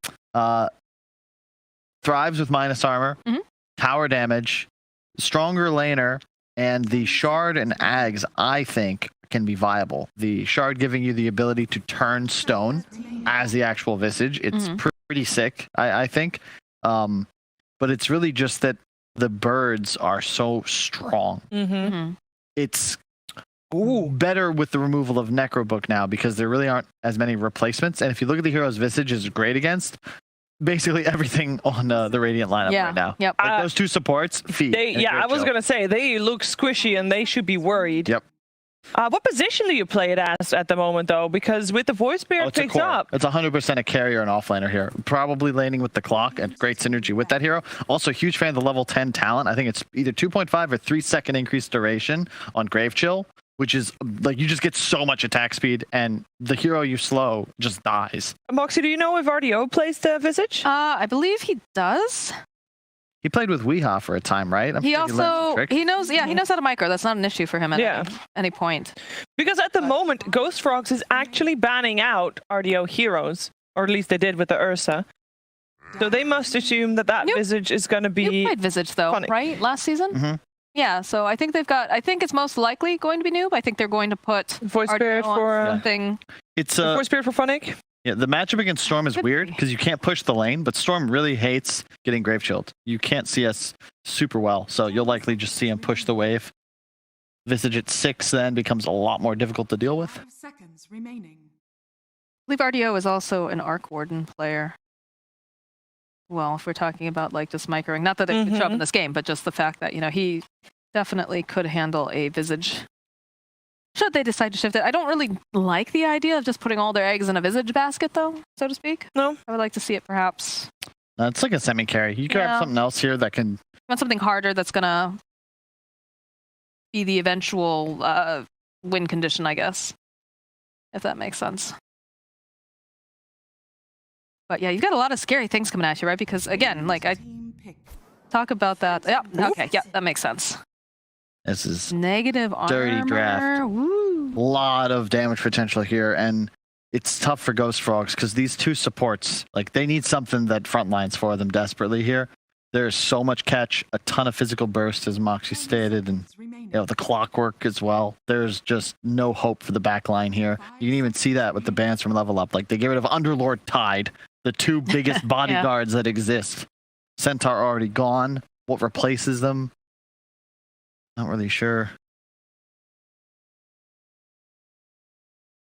Thrives with minus armor, Mhm. tower damage, stronger laner, and the shard and ags, I think, can be viable. The shard giving you the ability to turn stone as the actual visage. It's pretty sick, I think. But it's really just that the birds are so strong. It's better with the removal of Necrobook now because there really aren't as many replacements. And if you look at the hero's Visage is great against basically everything on the Radiant lineup right now. Yep. Like those two supports, feed. I was going to say, they look squishy and they should be worried. Yep. What position do you play it as at the moment, though? Because with the Void Spirit picks up. It's 100% a carrier and offlaner here. Probably laning with the clock and great synergy with that hero. Also, huge fan of the level 10 talent. I think it's either 2.5 or 3 second increased duration on Grave Chill, which is like you just get so much attack speed and the hero you slow just dies. Moxie, do you know if RDO plays the Visage? I believe he does. He played with Weehaw for a time, right? He knows how to micro. That's not an issue for him at any point. Because at the moment, Ghost Frogs is actually banning out RDO heroes, or at least they did with the Ursa. So they must assume that Visage is going to be. You played Visage though, right? Last season. Yeah, so I think I think it's most likely going to be Noob. I think they're going to put Void Spirit for something. It's Void Spirit for Funnick. Yeah, the matchup against Storm is weird because you can't push the lane, but Storm really hates getting Grave Chilled. You can't CS super well, so you'll likely just see him push the wave. Visage at 6 then becomes a lot more difficult to deal with. 5 seconds remaining. I believe RDO is also an Arc Warden player. Well, if we're talking about like just microing, not that it could show up in this game, but just the fact that, you know, he definitely could handle a Visage. Should they decide to shift it? I don't really like the idea of just putting all their eggs in a Visage basket, though, so to speak. No. I would like to see it perhaps. It's like a semi-carry. You grab something else here that can... You want something harder that's going to be the eventual win condition, I guess. If that makes sense. But yeah, you've got a lot of scary things coming at you, right? Because again, like I talk about that. Yeah, okay, yeah, that makes sense. This is negative dirty armor. draft. Woo. A lot of damage potential here, and it's tough for Ghost Frogs because these two supports, like they need something that frontlines for them desperately here. There's so much catch, a ton of physical burst, as Moxie stated, and you know the clockwork as well. There's just no hope for the back line here. You can even see that with the bans from Level Up. Like they get rid of Underlord Tide, the two biggest bodyguards that exist. Centaur already gone. What replaces them? Not really sure.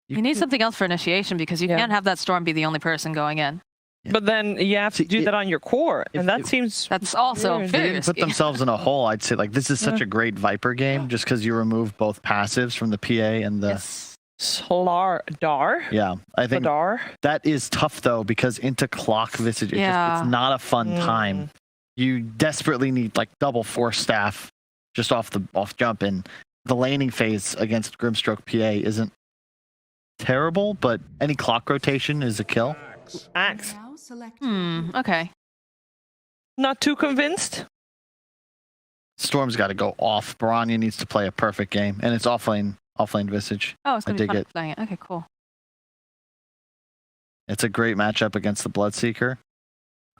You need something else for initiation because you can't have that Storm be the only person going in. Yeah. But then you have to do that on your core, and that seems... That's also They very didn't put risky. themselves in a hole. I'd say like this is such a great Viper game just because you remove both passives from the PA and the... Slardar? Yeah, I think Slardar? that is tough though because into clock Visage, it's not a fun time. You desperately need like double force staff just off jump, and the laning phase against Grimstroke PA isn't terrible, but any clock rotation is a kill. Axe. Now select Okay. Not too convinced? Storm's got to go off. Baranya needs to play a perfect game, and it's offlane Visage. Oh, it's I going to be dig fun it. playing it. Okay, cool. It's a great matchup against the Bloodseeker.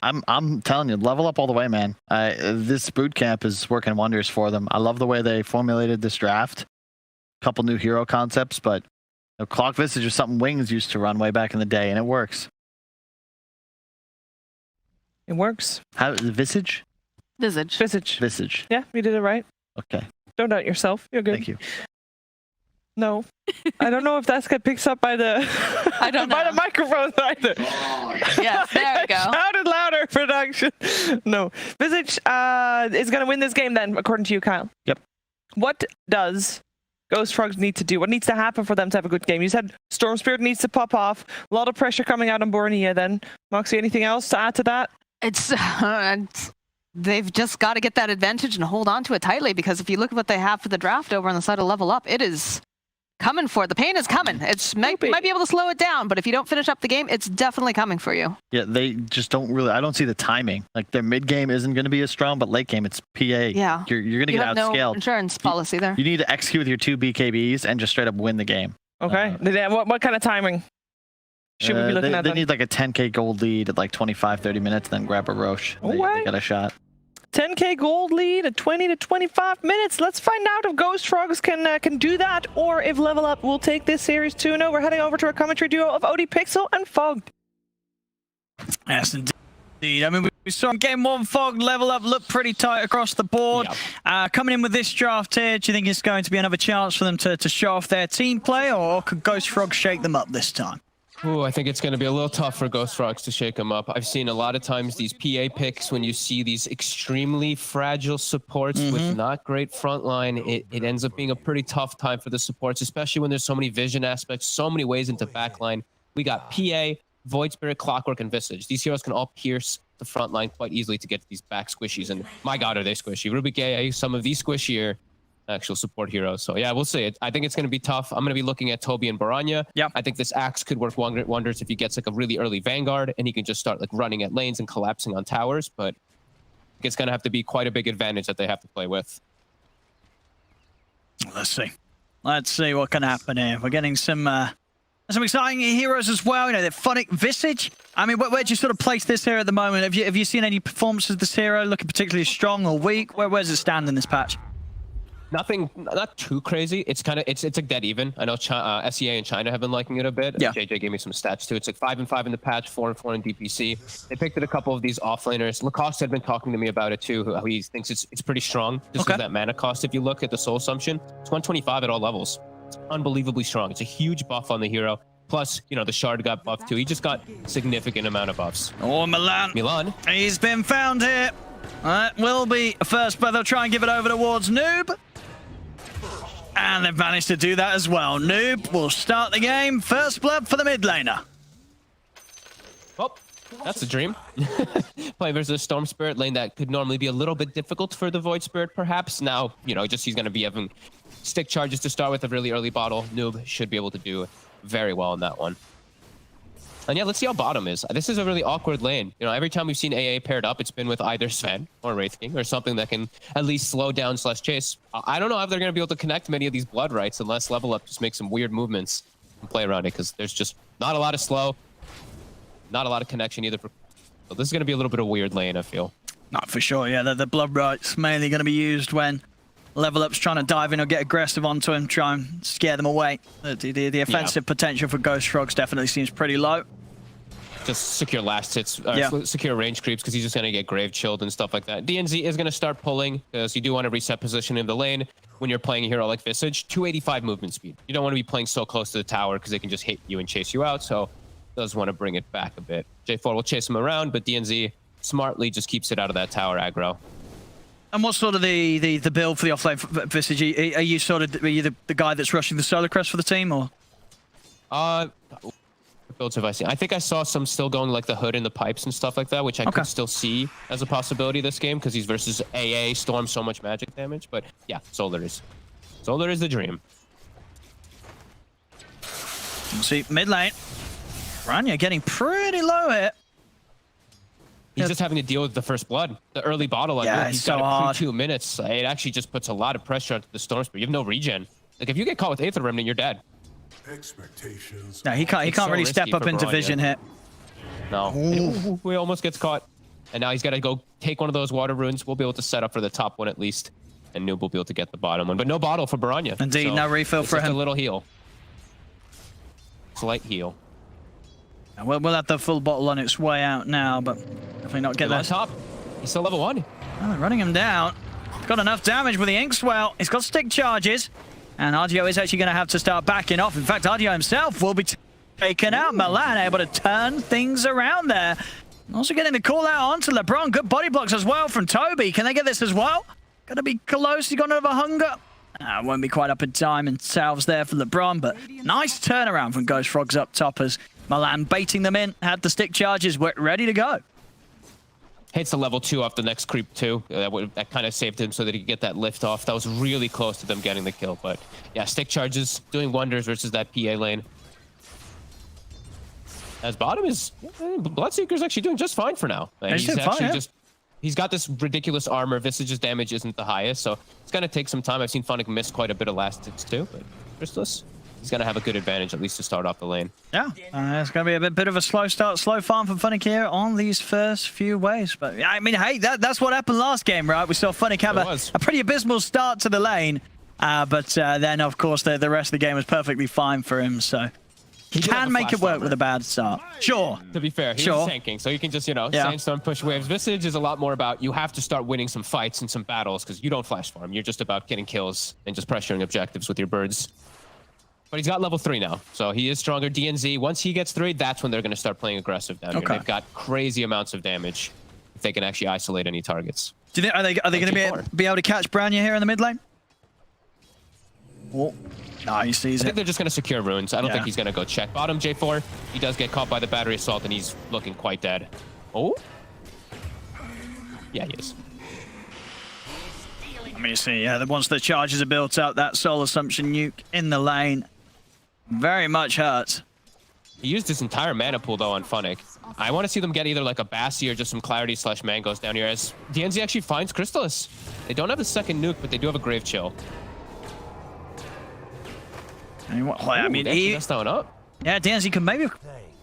I'm telling you, level up all the way, man. This boot camp is working wonders for them. I love the way they formulated this draft. A couple new hero concepts, but Clock Visage is something Wings used to run way back in the day, and it works. It works. How Visage? Visage. Yeah, you did it right. Okay. Don't doubt yourself. You're good. Thank you. No. I don't know if that's get picked up by the I don't by know. the microphones either. Yes, there we go. Shouted louder, production. No. Visage is going to win this game then, according to you, Kyle. Yep. What does Ghost Frogs need to do? What needs to happen for them to have a good game? You said Storm Spirit needs to pop off. A lot of pressure coming out on Borneo then. Moxie, anything else to add to that? They've just got to get that advantage and hold on to it tightly, because if you look at what they have for the draft over on the side of Level Up, it is coming for it. The pain is coming. It's might be able to slow it down, but if you don't finish up the game, it's definitely coming for you. Yeah, they just don't really. I don't see the timing. Like their mid game isn't going to be as strong, but late game it's PA. Yeah, you're going to you get have no outscaled. insurance policy there. You need to execute with your 2 BKBs and just straight up win the game. Okay. What kind of timing should we be looking at? They then? need like a 10k gold lead at like 25-30 minutes, then grab a Roche. They got a shot. 10k gold lead at 20 to 25 minutes. Let's find out if Ghost Frogs can do that, or if Level Up will take this series 2-0. We're heading over to our commentary duo of OD Pixel and Fogged. Yes, indeed. I mean, We saw in game 1, Fog level up, look pretty tight across the board. Coming in with this draft here, do you think it's going to be another chance for them to show off their team play, or could Ghost Frogs shake them up this time? Ooh, I think it's going to be a little tough for Ghost Frogs to shake them up. I've seen a lot of times these PA picks, when you see these extremely fragile supports with not great front line, it ends up being a pretty tough time for the supports, especially when there's so many vision aspects, so many ways into backline. We got PA, Void Spirit, Clockwork, and Visage. These heroes can all pierce the front line quite easily to get to these back squishies, and my god, are they squishy. Rubik AA, some of these squishier actual support heroes. So yeah, we'll see. I think it's going to be tough. I'm going to be looking at Toby and Baranya. Yeah. I think this Axe could work wonders if he gets like a really early Vanguard and he can just start like running at lanes and collapsing on towers, but it's going to have to be quite a big advantage that they have to play with. Let's see. Let's see what can happen here. We're getting some exciting heroes as well. You know, the Phonic Visage. I mean, where do you sort of place this here at the moment? Have you seen any performances of this hero looking particularly strong or weak? Where does it stand in this patch? Nothing, not too crazy. It's kind of, it's like dead even. I know SEA and China have been liking it a bit. Yeah. JJ gave me some stats too. It's like 5-5 in the patch, 4-4 in DPC. They picked it a couple of these offlaners. Lacoste had been talking to me about it too. How he thinks it's pretty strong. Just with that mana cost. If you look at the Soul Assumption, it's 125 at all levels. It's unbelievably strong. It's a huge buff on the hero. Plus, you know, the Shard got buffed too. He just got significant amount of buffs. Oh, Milan. He's been found here. Will be first, but they'll try and give it over towards Noob. And they've managed to do that as well. Noob will start the game. First blood for the mid laner. Well, that's a dream. Playing versus a Storm Spirit lane that could normally be a little bit difficult for the Void Spirit, perhaps. Now, you know, just he's going to be having stick charges to start with, a really early bottle. Noob should be able to do very well in that one. And yeah, let's see how bottom is. This is a really awkward lane. You know, every time we've seen AA paired up, it's been with either Sven or Wraith King or something that can at least slow down / chase. I don't know if they're going to be able to connect many of these blood rights unless Level Up just makes some weird movements and play around it, because there's just not a lot of slow, not a lot of connection either. So this is going to be a little bit of a weird lane, I feel. Not for sure, yeah. The blood rights mainly going to be used when Level Up's trying to dive in or get aggressive onto him, try and scare them away. The offensive potential for Ghost Frogs definitely seems pretty low. Just secure last hits, secure range creeps, because he's just going to get grave chilled and stuff like that. DNZ is going to start pulling, because you do want to reset position in the lane when you're playing a hero like Visage. 285 movement speed. You don't want to be playing so close to the tower, because they can just hit you and chase you out, so does want to bring it back a bit. J4 will chase him around, but DNZ smartly just keeps it out of that tower aggro. And what's sort of the build for the offlane Visage? Are you sort of the guy that's rushing the Solar Crest for the team, or? Builds have I seen? I think I saw some still going like the hood and the pipes and stuff like that, which I could still see as a possibility this game, because he's versus AA, Storm, so much magic damage. But yeah, Solar is the dream. We'll see mid lane. Rania getting pretty low here. He's just having to deal with the first blood, the early bottle. He's got hard. 2 minutes. It actually just puts a lot of pressure onto the Storm Spirit. You have no regen. Like if you get caught with Aether Remnant, you're dead. Expectations. No, he can't so really step up into vision here. No. He almost gets caught. And now he's got to go take one of those water runes. We'll be able to set up for the top one at least. And Noob will be able to get the bottom one. But no bottle for Baranya. Indeed, so no refill for him. A little heal. Slight heal. We'll have the full bottle on its way out now, but definitely not get that. On top. He's still level 1. Well, they're running him down. He's got enough damage with the Inkswell. He's got stick charges. And RDO is actually going to have to start backing off. In fact, RDO himself will be taken out. Milan able to turn things around there. Also getting the call out onto LeBron. Good body blocks as well from Toby. Can they get this as well? Going to be close. He got another hunger. Won't be quite up in time and salves there for LeBron. But nice turnaround from Ghost Frogs up top as Milan baiting them in. Had the stick charges. We're ready to go. Hits the level 2 off the next creep too. That kind of saved him so that he could get that lift off. That was really close to them getting the kill. But yeah, stick charges doing wonders versus that PA lane. As bottom is, Bloodseeker's actually doing just fine for now. He's actually he's got this ridiculous armor. Visage's damage isn't the highest, so it's gonna take some time. I've seen Phonic miss quite a bit of last hits too, but Crystallis, he's gonna have a good advantage at least to start off the lane. Yeah, it's gonna be a bit of a slow start, slow farm for Phonic here on these first few waves. But I mean, hey, that's what happened last game, right? We saw Phonic have a pretty abysmal start to the lane, but then of course the rest of the game was perfectly fine for him. So He did have can a make flash it work bomber. with a bad start. Sure. To be fair, he was tanking, so you can just, you know, sandstorm, push waves. Visage is a lot more about you have to start winning some fights and some battles because you don't flash farm. You're just about getting kills and just pressuring objectives with your birds. But he's got level 3 now, so he is stronger. DNZ, once he gets 3, that's when they're going to start playing aggressive down here. They've got crazy amounts of damage if they can actually isolate any targets. Do you think, are they going to be able to catch Branya here in the mid lane? Oh, no, he sees I think it. they're just going to secure runes. I don't think he's going to go check bottom. J4, he does get caught by the battery assault, and he's looking quite dead. Oh? Yeah, he is. Let me see. Yeah, once the charges are built up, that soul assumption nuke in the lane very much hurts. He used his entire mana pool, though, on Funnick. I want to see them get either like a Bassi or just some Clarity / Mangoes down here, as DNZ actually finds Crystallis. They don't have the second nuke, but they do have a Grave Chill. I mean, that's that one up. Yeah, DNZ can maybe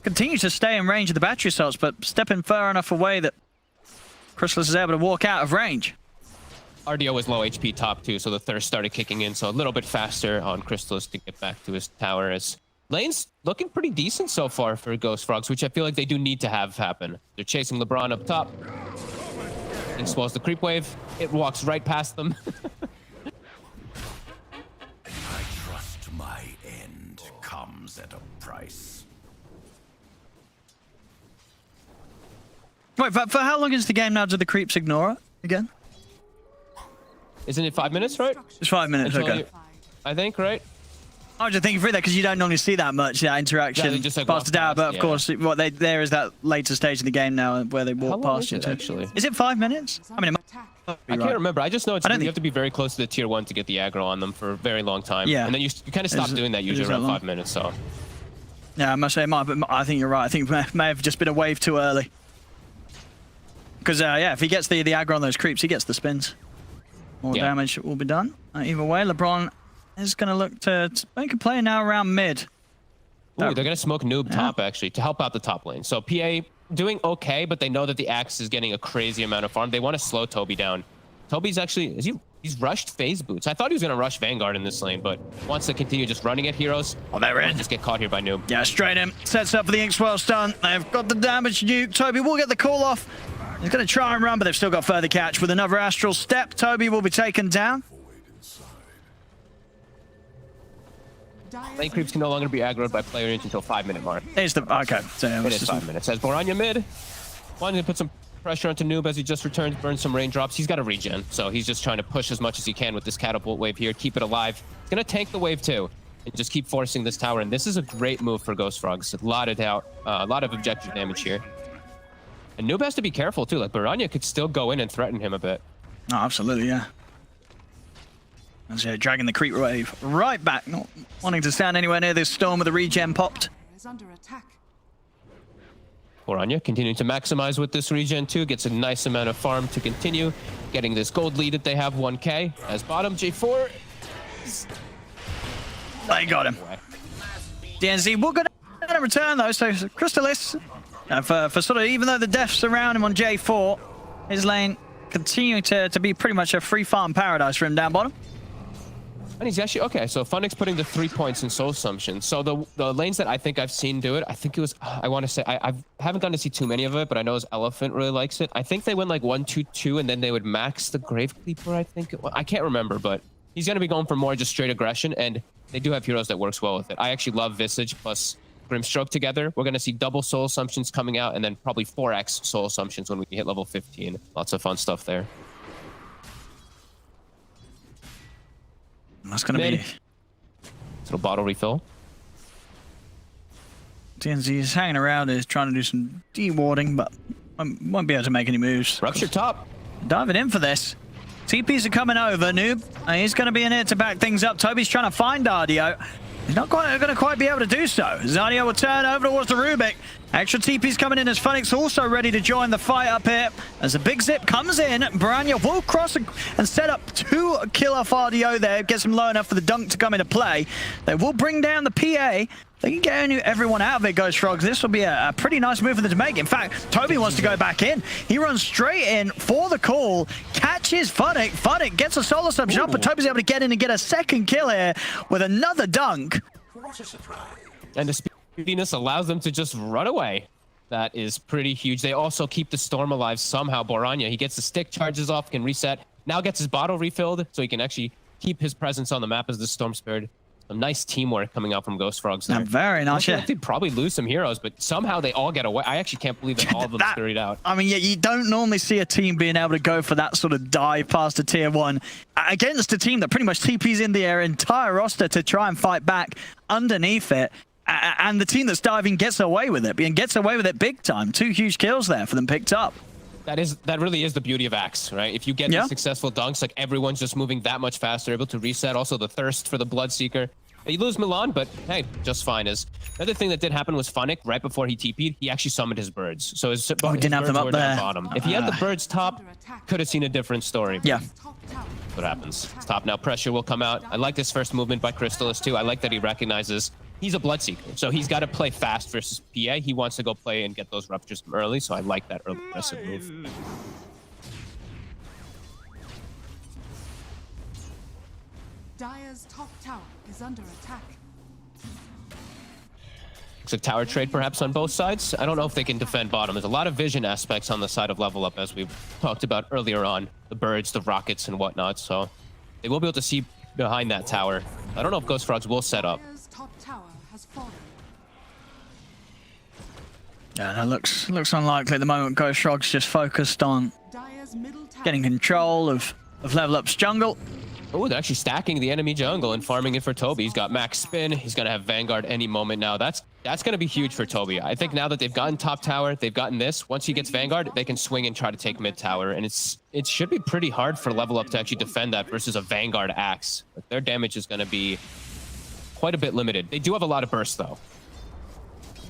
continue to stay in range of the battery assaults, but stepping far enough away that Crystallis is able to walk out of range. RDO was low HP top too, so the thirst started kicking in, so a little bit faster on Crystallis to get back to his tower. As lane's looking pretty decent so far for Ghost Frogs, which I feel like they do need to have happen. They're chasing LeBron up top. He swallows the creep wave. It walks right past them. I trust my end comes at a price. Wait, for how long is the game now? Do the creeps ignore it again? Isn't it 5 minutes, right? It's 5 minutes, okay. I think, right? I was just thinking through that because you don't normally see that much interaction they just, like, past the tower, but of course, there is that later stage of the game now where they walk past you. Actually, is it 5 minutes? I mean, I can't remember. I just know you have to be very close to the tier 1 to get the aggro on them for a very long time. Yeah, and then you kind of stop doing that usually around 5 minutes. So yeah, I must say, but I think you're right. I think it may have just been a wave too early. Because yeah, if he gets the aggro on those creeps, he gets the spins. More damage will be done. Either way, LeBron is going to look to make a play now around mid. Ooh, they're going to smoke noob top, actually, to help out the top lane. So PA doing okay, but they know that the Axe is getting a crazy amount of farm. They want to slow Toby down. Toby's actually, he's rushed phase boots. I thought he was going to rush Vanguard in this lane, but wants to continue just running at heroes. Oh, they're in. Just get caught here by noob. Yeah, straight in. Sets up for the Inkswell stun. They've got the damage nuke. Toby will get the call off. He's going to try and run, but they've still got further catch with another Astral Step. Toby will be taken down. Lane creeps can no longer be aggroed by player until 5 minute mark. It's the okay. So it is 5 minutes. As Boranya mid, wanting to put some pressure onto Noob as he just returns, burns some raindrops. He's got a regen, so he's just trying to push as much as he can with this catapult wave here, keep it alive. He's gonna tank the wave too, and just keep forcing this tower. And this is a great move for Ghost Frogs. A lot of objective damage here. And Noob has to be careful too. Like Boranya could still go in and threaten him a bit. Oh, absolutely, yeah. As they're dragging the creep wave right back, not wanting to stand anywhere near this storm with the regen popped. Is under attack. Boranya continuing to maximize with this regen too, gets a nice amount of farm to continue, getting this gold lead that they have 1k. As bottom, J4. They got him. DNZ will go down in return though, so Crystallis, for sort of, even though the deaths around him on J4, his lane continuing to be pretty much a free farm paradise for him down bottom. And he's actually, okay, so Funnick's putting the 3 points in Soul Assumption. So the lanes that I think I've seen do it, I think it was, I want to say, I haven't gotten to see too many of it, but I know his Elephant really likes it. I think they went like 1-2-2, and then they would max the Grave Cleaver, I think. I can't remember, but he's going to be going for more just straight aggression, and they do have heroes that works well with it. I actually love Visage plus Grimstroke together. We're going to see double Soul Assumptions coming out, and then probably 4x Soul Assumptions when we hit level 15. Lots of fun stuff there. That's going to be... Little bottle refill. DNZ is hanging around, is trying to do some de-warding, but won't be able to make any moves. Rupture top. Diving in for this. TPs are coming over, Noob. He's going to be in here to back things up. Toby's trying to find Ardio. He's not going to quite be able to do so. Zardio will turn over towards the Rubik. Extra TP's coming in as Funnick's also ready to join the fight up here. As a big zip comes in, Boranya will cross and set up 2 kill off RDO there. Gets him low enough for the dunk to come into play. They will bring down the PA. They can get everyone out of it, Ghost Frogs. This will be a pretty nice move for them to make. In fact, Toby wants to go back in. He runs straight in for the call, catches Funnick. Funnick gets a solo submission up, but Toby's able to get in and get a second kill here with another dunk. And Venus allows them to just run away. That is pretty huge. They also keep the Storm alive somehow. Boranya, he gets the stick charges off, can reset. Now gets his bottle refilled, so he can actually keep his presence on the map as the Storm Spirit. Some nice teamwork coming out from Ghost Frogs there. Very nice, yeah. They'd probably lose some heroes, but somehow they all get away. I actually can't believe that all of them scurried out. I mean, yeah, you don't normally see a team being able to go for that sort of dive past a tier 1 against a team that pretty much TPs in their entire roster to try and fight back underneath it. And the team that's diving gets away with it, and gets away with it big time. 2 huge kills there for them picked up. That really is the beauty of Axe, right? If you get these successful dunks, like everyone's just moving that much faster, able to reset. Also the thirst for the Bloodseeker. You lose Milan, but hey, just fine. Another thing that did happen was Funnick, right before he TP'd, he actually summoned his birds. So his didn't have them up there. Bottom. If he had the birds top, could have seen a different story. Yeah. What happens? It's top now. Pressure will come out. I like this first movement by Crystallis too. I like that he recognizes he's a Bloodseeker, so he's got to play fast versus PA. He wants to go play and get those ruptures from early, so I like that early aggressive move. Dire's top tower is under attack. Looks like tower trade perhaps on both sides. I don't know if they can defend bottom. There's a lot of vision aspects on the side of level up, as we've talked about earlier on. The birds, the rockets, and whatnot, so they will be able to see behind that tower. I don't know if Ghost Frogs will set up. Dire's top tower has fallen. Yeah, that looks unlikely at the moment. Ghost Frogs just focused on Dire's middle tower getting control of level up's jungle. Oh, they're actually stacking the enemy jungle and farming it for Toby. He's got max spin. He's going to have Vanguard any moment now. That's going to be huge for Toby. I think now that they've gotten top tower, they've gotten this. Once he gets Vanguard, they can swing and try to take mid tower. And it should be pretty hard for level up to actually defend that versus a Vanguard Axe. But their damage is going to be quite a bit limited. They do have a lot of burst, though.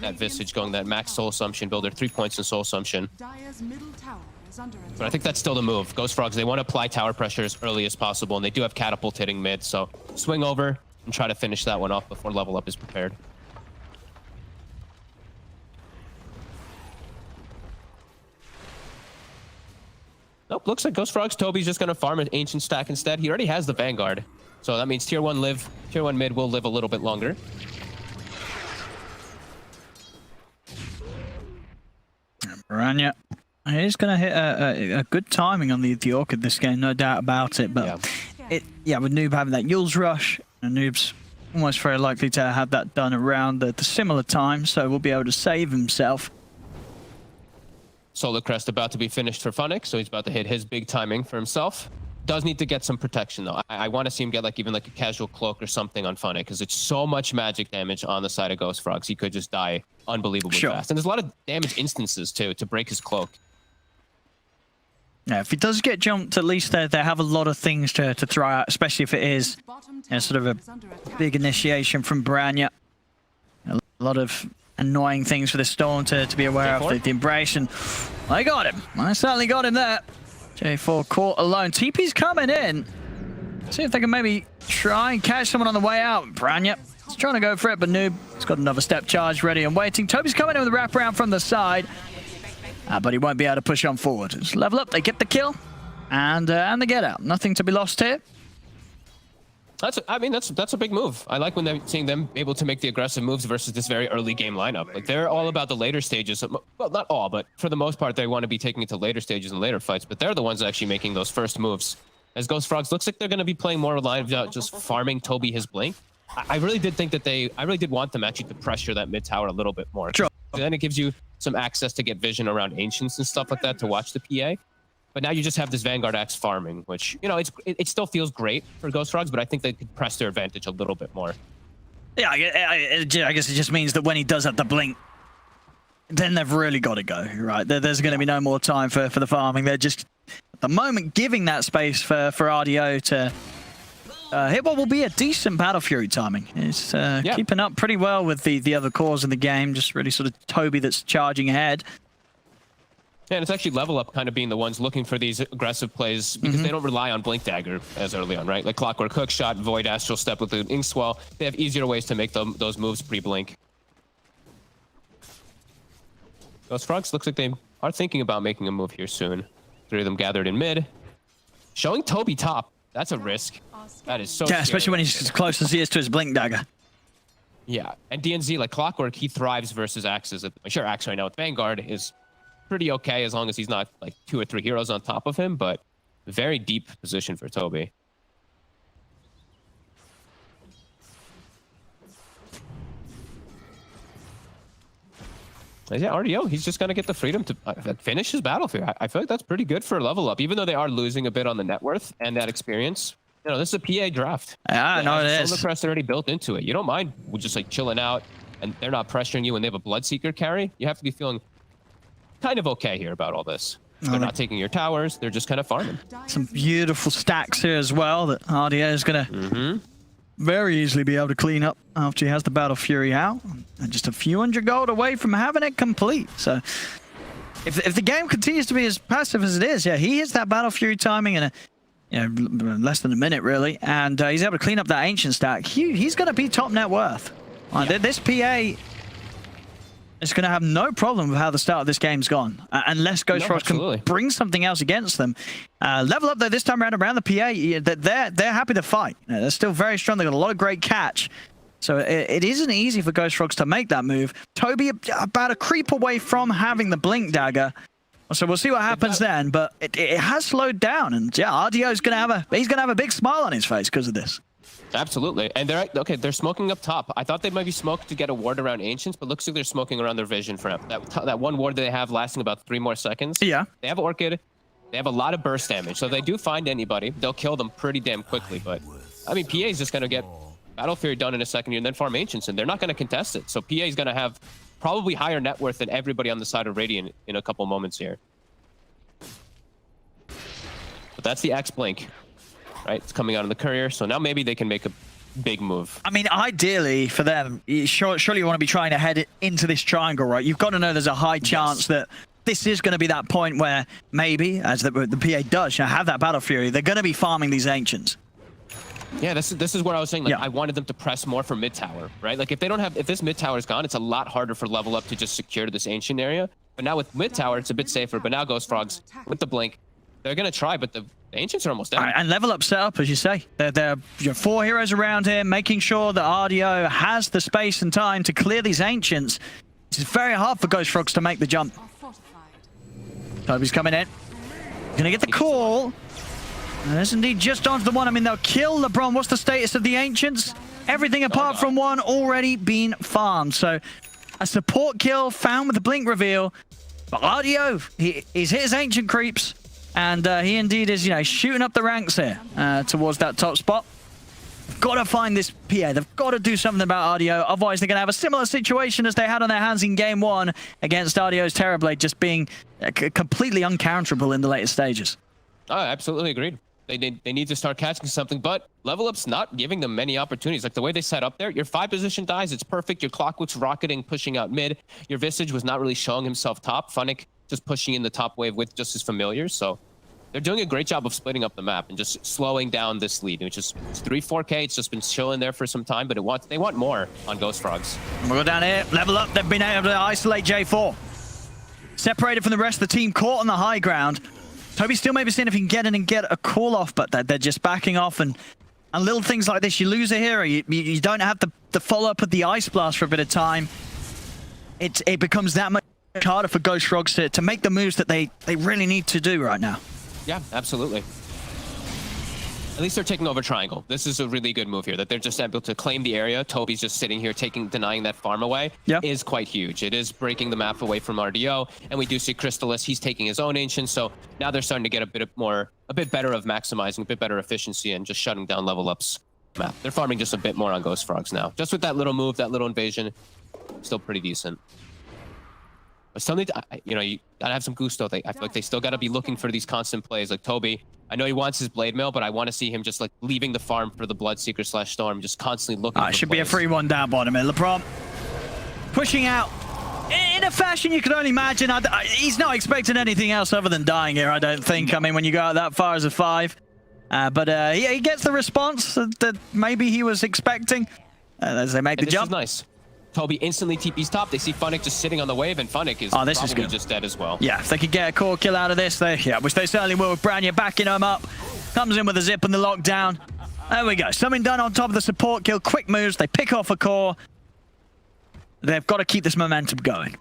That Visage going that max Soul Assumption builder, 3 points in Soul Assumption. Dire's middle tower is under attack. But I think that's still the move. Ghost Frogs, they want to apply tower pressure as early as possible, and they do have Catapult hitting mid, so swing over and try to finish that one off before level up is prepared. Nope, looks like Ghost Frogs, Toby's just going to farm an Ancient stack instead. He already has the Vanguard, so that means tier 1 mid will live a little bit longer. Boranya, he's going to hit a good timing on the Orchid this game, no doubt about it. But with Noob having that Yule's Rush, and Noob's almost very likely to have that done around the similar time, so we'll be able to save himself. Solar Crest about to be finished for Funnick, so he's about to hit his big timing for himself. Does need to get some protection, though. I want to see him get even a casual cloak or something on Funnick, because it's so much magic damage on the side of Ghost Frogs. He could just die unbelievably fast. And there's a lot of damage instances, too, to break his cloak. Yeah, if he does get jumped, at least they have a lot of things to throw out, especially if it is sort of a big initiation from Boranya. A lot of annoying things for the Storm to be aware of. The Embrace, and I got him. I certainly got him there. J4 caught alone. TP's coming in. See if they can maybe try and catch someone on the way out. Boranya is trying to go for it, but Noob has got another step charge ready and waiting. Toby's coming in with a wraparound from the side. But he won't be able to push on forward. Just level up, they get the kill, and they get out. Nothing to be lost here. That's a big move. I like when they're seeing them able to make the aggressive moves versus this very early game lineup. Like, they're all about the later stages. Well, not all, but for the most part, they want to be taking it to later stages and later fights. But they're the ones actually making those first moves. As Ghost Frogs, looks like they're going to be playing more reliant on just farming Toby his blink. I really did think that I really did want them actually to pressure that mid tower a little bit more. Sure. Then it gives you some access to get vision around Ancients and stuff like that to watch the PA. But now you just have this Vanguard Axe farming, which, it still feels great for Ghost Frogs, but I think they could press their advantage a little bit more. Yeah, I guess it just means that when he does have the blink, then they've really got to go, right? There's going to be no more time for the farming. They're just, at the moment, giving that space for RDO to hit what will be a decent Battle Fury timing. It's keeping up pretty well with the other cores in the game, just really sort of Toby that's charging ahead. Yeah, and it's actually level up kind of being the ones looking for these aggressive plays because they don't rely on Blink Dagger as early on, right? Like Clockwork Hook Shot, Void Astral Step with the Inkswell. They have easier ways to make those moves pre-blink. Ghost Frogs looks like they are thinking about making a move here soon. 3 of them gathered in mid. Showing Toby top. That's a risk. That is so scary. Especially when he's as close as he is to his Blink Dagger. Yeah, and DNZ, like Clockwork, he thrives versus Axes. I'm sure Axe right now with Vanguard is pretty okay as long as he's not like 2 or 3 heroes on top of him, but very deep position for Toby. Yeah, RDO, he's just going to get the freedom to finish his battlefield. I feel like that's pretty good for a level up, even though they are losing a bit on the net worth and that experience. You know, this is a PA draft. Yeah, no, it is. Solar Crest already built into it. You don't mind just like chilling out and they're not pressuring you and they have a Bloodseeker carry. You have to be feeling kind of okay here about all this. They're not taking your towers. They're just kind of farming. Some beautiful stacks here as well that RDO is going to very easily be able to clean up after he has the Battle Fury out. And just a few hundred gold away from having it complete. So if the game continues to be as passive as it is, yeah, he hits that Battle Fury timing in a less than a minute, really. And he's able to clean up that Ancient stack. He's going to be top net worth. This PA is going to have no problem with how the start of this game's gone, unless Ghost Frogs can bring something else against them. Level up, though, this time around the PA, they're happy to fight. They're still very strong. They've got a lot of great catch. So it isn't easy for Ghost Frogs to make that move. Toby about a creep away from having the Blink Dagger. So we'll see what happens then, but it has slowed down. And yeah, RDO's going to have a big smile on his face because of this. Absolutely. And they're smoking up top. I thought they might be smoked to get a ward around Ancients, but looks like they're smoking around their vision for that one ward that they have lasting about 3 more seconds. Yeah. They have Orchid. They have a lot of burst damage. So if they do find anybody, they'll kill them pretty damn quickly. But I mean, PA is just going to get Battle Fury done in a second here and then farm Ancients, and they're not going to contest it. So PA is going to have probably higher net worth than everybody on the side of Radiant in a couple moments here. But that's the X Blink. Right, it's coming out of the courier, so now maybe they can make a big move. I mean, ideally for them, surely you want to be trying to head into this triangle, right? You've got to know there's a high chance that this is going to be that point where maybe, as the PA does, have that Battle Fury, they're going to be farming these Ancients. Yeah, this is where I was saying, like, I wanted them to press more for mid tower, right? Like, if this mid tower is gone, it's a lot harder for level up to just secure this Ancient area. But now with mid tower, it's a bit safer. But now Ghost Frogs with the Blink, they're going to try, but the Ancients are almost dead. And level up setup, as you say. There are 4 heroes around here, making sure that RDO has the space and time to clear these Ancients. It's very hard for Ghost Frogs to make the jump. Toby's coming in. Gonna get the call. And that's indeed just onto the one. I mean, they'll kill LeBron. What's the status of the Ancients? Everything apart from one already been farmed. So a support kill found with the Blink reveal. But RDO, he's hit his Ancient creeps. And he indeed is, shooting up the ranks here towards that top spot. Got to find this PA. They've got to do something about RDO. Otherwise, they're going to have a similar situation as they had on their hands in Game 1 against RDO's Terrorblade, just being completely uncounterable in the later stages. Oh, absolutely agreed. They need to start catching something, but level up's not giving them many opportunities. Like the way they set up there, your 5 position dies, it's perfect. Your Clockwork's rocketing, pushing out mid. Your Visage was not really showing himself top. Funnick just pushing in the top wave with just his familiars. So they're doing a great job of splitting up the map and just slowing down this lead, which is 3-4K. It's just been chilling there for some time, but they want more on Ghost Frogs. We'll go down here, level up. They've been able to isolate J4. Separated from the rest of the team, caught on the high ground. Toby still maybe seeing if he can get in and get a call off, but they're just backing off. And little things like this, you lose a hero, you don't have the follow-up of the Ice Blast for a bit of time. It becomes that much harder for Ghost Frogs to make the moves that they really need to do right now. Yeah, absolutely. At least they're taking over Triangle. This is a really good move here, that they're just able to claim the area. Toby's just sitting here denying that farm away. Is quite huge. It is breaking the map away from RDO, and we do see Crystallis. He's taking his own Ancient, so now they're starting to get a bit better of maximizing, a bit better efficiency, and just shutting down level up's map. They're farming just a bit more on Ghost Frogs now. Just with that little move, that little invasion, still pretty decent. But still need to, you gotta have some gusto. I feel like they still gotta be looking for these constant plays. Like Toby, I know he wants his Blade Mail, but I want to see him just like leaving the farm for the Bloodseeker / Storm, just constantly looking for It should plays. be a 3-1 down bottom here. LeBron pushing out in a fashion you could only imagine. He's not expecting anything else other than dying here, I don't think. I mean, when you go out that far as a 5. But he gets the response that maybe he was expecting as they make the jump. This is nice. Toby instantly TP's top. They see Funnick just sitting on the wave, and Funnick is probably just dead as well. Yeah, if they could get a core kill out of this, which they certainly will with Branya backing him up. Comes in with a zip and the lockdown. There we go. Something done on top of the support kill. Quick moves. They pick off a core. They've got to keep this momentum going.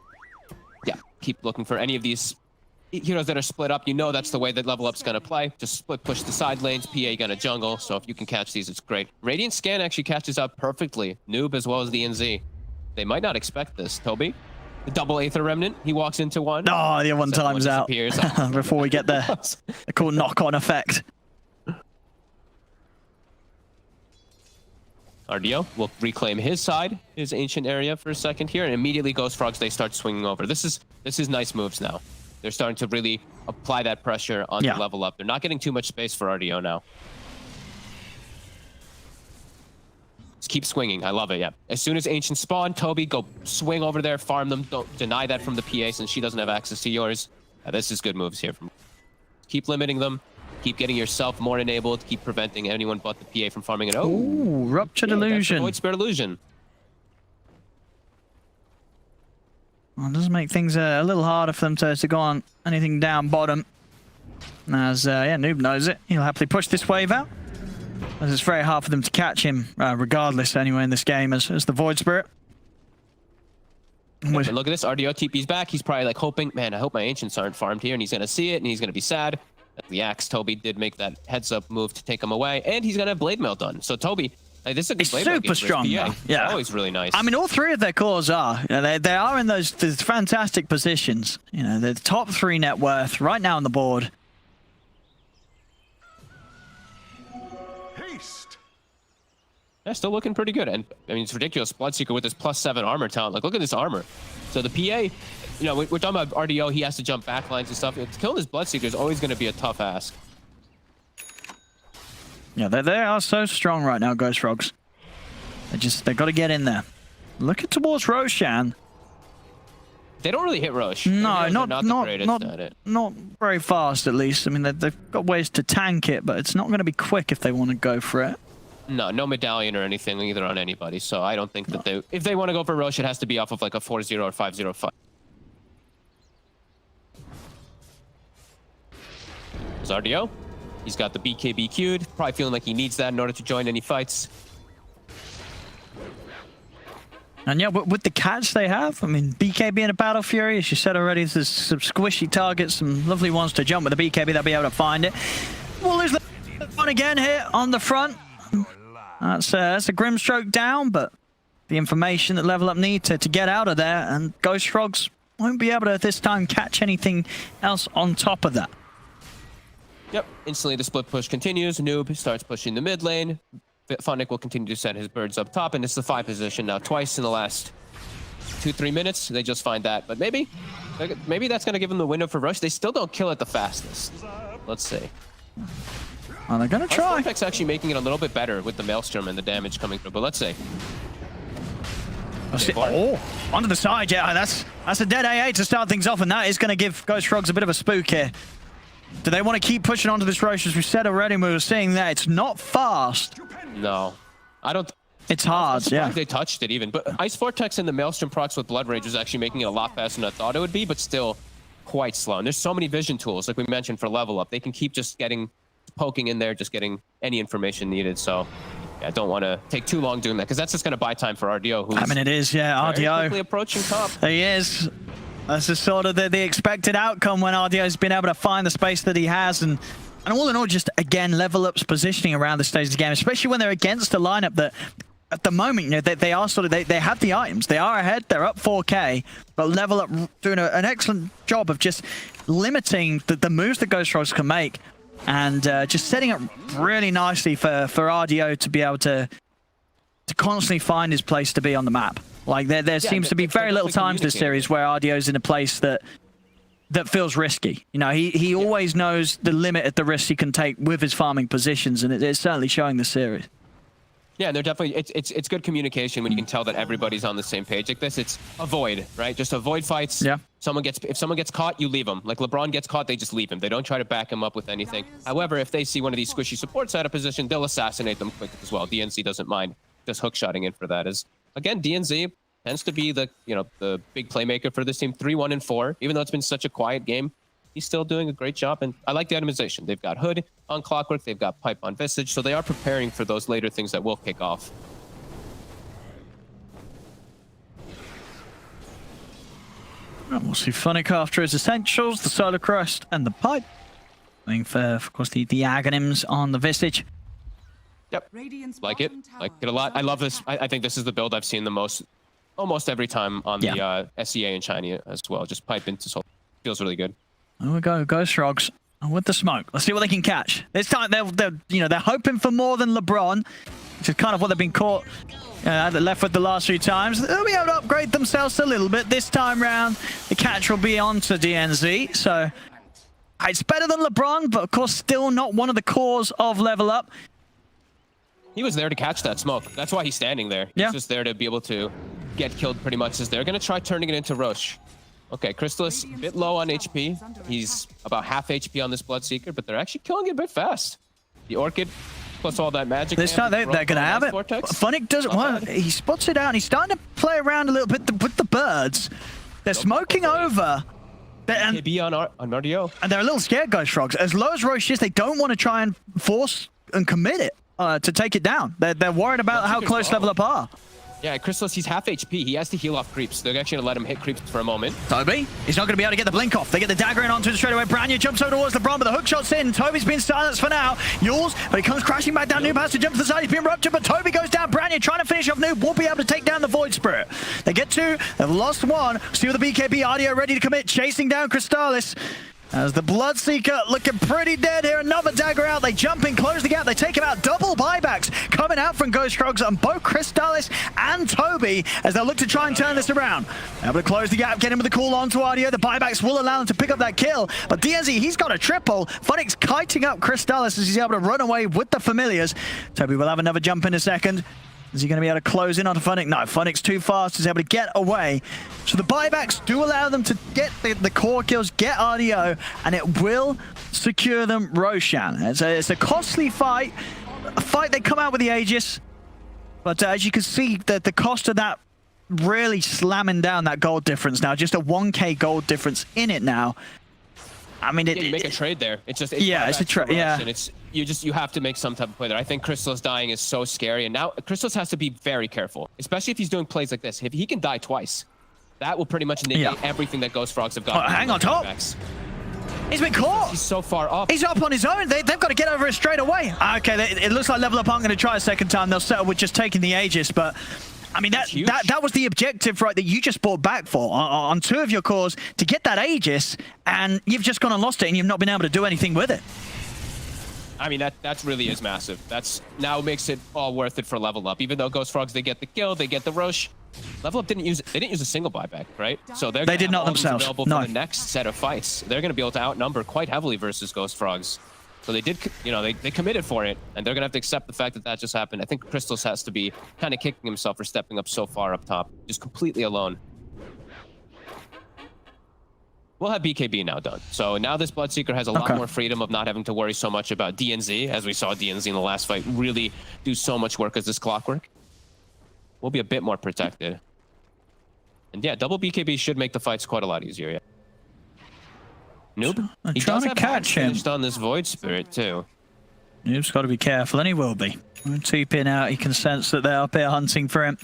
Yeah, keep looking for any of these heroes that are split up. You know that's the way that level up's gonna play. Just split push the side lanes, PA gonna jungle. So if you can catch these, it's great. Radiant Scan actually catches up perfectly. Noob as well as the NZ. They might not expect this. Toby, the double Aether Remnant. He walks into one. Oh, the other one times out before we get there. A cool knock-on effect. RDO will reclaim his side, his ancient area for a second here, and immediately goes Frogs. They start swinging over. This is nice moves now. They're starting to really apply that pressure on the level up. They're not getting too much space for RDO now. Just keep swinging. I love it, yeah. As soon as Ancient spawn, Toby, go swing over there, farm them. Don't deny that from the PA since she doesn't have access to yours. This is good moves here. Keep limiting them. Keep getting yourself more enabled. Keep preventing anyone but the PA from farming it. Oh, ooh, Ruptured Illusion. Void Spirit Illusion. Well, it does make things a little harder for them to go on anything down bottom. As, yeah, Noob knows it. He'll happily push this wave out. As it's very hard for them to catch him, regardless, anyway, in this game, as the Void Spirit. Yeah, look at this. RDO TP's back. He's probably like hoping, man, I hope my Ancients aren't farmed here, and he's going to see it, and he's going to be sad. The Axe, Toby did make that heads-up move to take him away, and he's going to have Blade Mail done. So Toby, like, this is a good Blade Mail super strong. Yeah, always really nice. I mean, all three of their cores are. You know, they are in those fantastic positions. You know, they're the top 3 net worth right now on the board. Haste. They're still looking pretty good, and I mean, it's ridiculous. Bloodseeker with his +7 armor talent. Like, look at this armor. So the PA. You know, we're talking about RDO, he has to jump backlines and stuff. Killing this Bloodseeker is always going to be a tough ask. Yeah, they are so strong right now, Ghost Frogs. They've got to get in there. Looking towards Roshan. They don't really hit Rosh. No, not very fast, at least. I mean, they've got ways to tank it, but it's not going to be quick if they want to go for it. No medallion or anything either on anybody. So I don't think that if they want to go for Rosh, it has to be off of like a 4-0 or 5-0 fight. RDO, he's got the BKB queued, probably feeling like he needs that in order to join any fights. And yeah, with the catch they have, I mean, BKB and a Battle Fury, as you said already, there's some squishy targets, some lovely ones to jump with the BKB, they'll be able to find it. We'll lose the fun again here on the front. That's a Grimstroke down, but the information that Level Up need to get out of there, and Ghost Frogs won't be able to this time catch anything else on top of that. Yep, instantly the split push continues. Noob starts pushing the mid lane. Funnick will continue to set his birds up top, and it's the 5 position now. Twice in the last 2-3 minutes, they just find that. But maybe that's going to give them the window for Rush. They still don't kill it the fastest. Let's see. Well, they're going to try. Vortex actually making it a little bit better with the Maelstrom and the damage coming through, but let's see. Oh, onto the side, yeah. That's a dead AA to start things off, and that is going to give Ghost Frogs a bit of a spook here. Do they want to keep pushing onto this Rosh? As we said already, we were seeing that it's not fast. No, I don't. It's hard, yeah. They touched it even, but Ice Vortex and the Maelstrom procs with Blood Rage was actually making it a lot faster than I thought it would be, but still quite slow. And there's so many vision tools, like we mentioned, for Level Up. They can keep just poking in there, just getting any information needed. So yeah, I don't want to take too long doing that, because that's just going to buy time for RDO. Who's I mean, it is, yeah. RDO quickly approaching top. He is. That's just sort of the expected outcome when RDO's been able to find the space that he has, and all in all, just again Level Up's positioning around the stage of the game, especially when they're against a lineup that at the moment, you know, they are sort of they have the items, they are ahead, they're up 4K, but Level Up doing an excellent job of just limiting the moves that Ghost Frogs can make, and just setting up really nicely for RDO to be able to constantly find his place to be on the map. Like there seems to be very little times this series where RDO's in a place that feels risky. You know, he always knows the limit at the risk he can take with his farming positions, and it's certainly showing this series. Yeah, they're definitely it's good communication when you can tell that everybody's on the same page like this. It's avoid, right? Just avoid fights. Yeah. If someone gets caught, you leave him. Like LeBron gets caught, they just leave him. They don't try to back him up with anything. However, if they see one of these squishy supports out of position, they'll assassinate them quick as well. DNZ doesn't mind just hookshotting in for that. Again, DNZ tends to be the big playmaker for this team. 3-1-4. Even though it's been such a quiet game, he's still doing a great job. And I like the itemization. They've got Hood on Clockwork, they've got Pipe on Visage, so they are preparing for those later things that will kick off. And we'll see Funnick after his essentials, the Solar Crest, and the Pipe. Going for, of course, the Aghanims on the Visage. Yep. Like it a lot. I love this. I think this is the build I've seen the most, almost every time on the SEA and China as well. Just pipe into Soul. Feels really good. There we go. Ghost Frogs with the smoke. Let's see what they can catch. This time they're hoping for more than LeBron, which is kind of what they've been caught left with the last few times. They'll be able to upgrade themselves a little bit. This time round, the catch will be on to DNZ. So it's better than LeBron, but of course still not one of the cores of Level Up. He was there to catch that smoke. That's why he's standing there. He's just there to be able to get killed pretty much as they're going to try turning it into Roche. Okay, Crystallis a bit low on HP. He's about half HP on this Bloodseeker, but they're actually killing it a bit fast. The Orchid plus all that magic. This time they're going to have it. Funnick doesn't want. He spots it out and he's starting to play around a little bit with the birds. They're smoking over. And KB on RDO. And they're a little scared, Ghost Frogs. As low as Roche is, they don't want to try and force and commit it to take it down. They're worried about how close Level Up are. Yeah, Crystallis, he's half HP. He has to heal off creeps. They're actually going to let him hit creeps for a moment. Toby, he's not going to be able to get the blink off. They get the dagger in onto him straight away. Branya jumps over towards LeBron, but the hook shot's in. Toby's been silenced for now. Yules, but he comes crashing back down. Noob has to jump to the side. He's been ruptured, but Toby goes down. Branya trying to finish off Noob. Won't be able to take down the Void Spirit. They get two. They've lost one. See with the BKB. RDO ready to commit. Chasing down Crystallis. As the Bloodseeker looking pretty dead here. Another dagger out. They jump in, close the gap. They take him out. Double buybacks coming out from Ghost Frogs on both Crystallis and Toby as they'll look to try and turn this around. Able to close the gap, get him with the cool onto RDO. The buybacks will allow them to pick up that kill. But DNZ, he's got a triple. Funnick's kiting up Crystallis as he's able to run away with the Familiars. Toby will have another jump in a second. Is he going to be able to close in onto Funnick? No, Funnick's too fast. He's able to get away. So the buybacks do allow them to get the core kills, get RDO, and it will secure them Roshan. It's a costly fight. A fight they come out with the Aegis. But as you can see, the cost of that really slamming down that gold difference now. Just a 1k gold difference in it now. I mean, you make a trade there. It's just it's a trade. Yeah, and it's you have to make some type of play there. I think Crystallis dying is so scary, and now Crystallis has to be very careful, especially if he's doing plays like this. If he can die twice, that will pretty much negate everything that Ghost Frogs have got. Hang on top. He's been caught. He's so far up. He's up on his own. They've got to get over it straight away. Okay, it looks like Level Up aren't going to try a second time. They'll settle with just taking the Aegis, but I mean, that was the objective, right, that you just brought back for on two of your cores to get that Aegis, and you've just gone and lost it, and you've not been able to do anything with it. I mean, that really is massive. That's now makes it all worth it for Level Up. Even though Ghost Frogs, they get the kill, they get the Roche. Level Up didn't use a single buyback, right? So they did not themselves. Available for the next set of fights. They're going to be able to outnumber quite heavily versus Ghost Frogs. So they did, they committed for it, and they're going to have to accept the fact that that just happened. I think Crystallis has to be kind of kicking himself for stepping up so far up top, just completely alone. We'll have BKB now done. So now this Bloodseeker has a lot more freedom of not having to worry so much about DNZ, as we saw DNZ in the last fight really do so much work as this clockwork. We'll be a bit more protected. And yeah, double BKB should make the fights quite a lot easier, yeah. Noob, he does have catch him on this Void Spirit too. Noob's got to be careful, and he will be. TPing out, he can sense that they're up here hunting for him.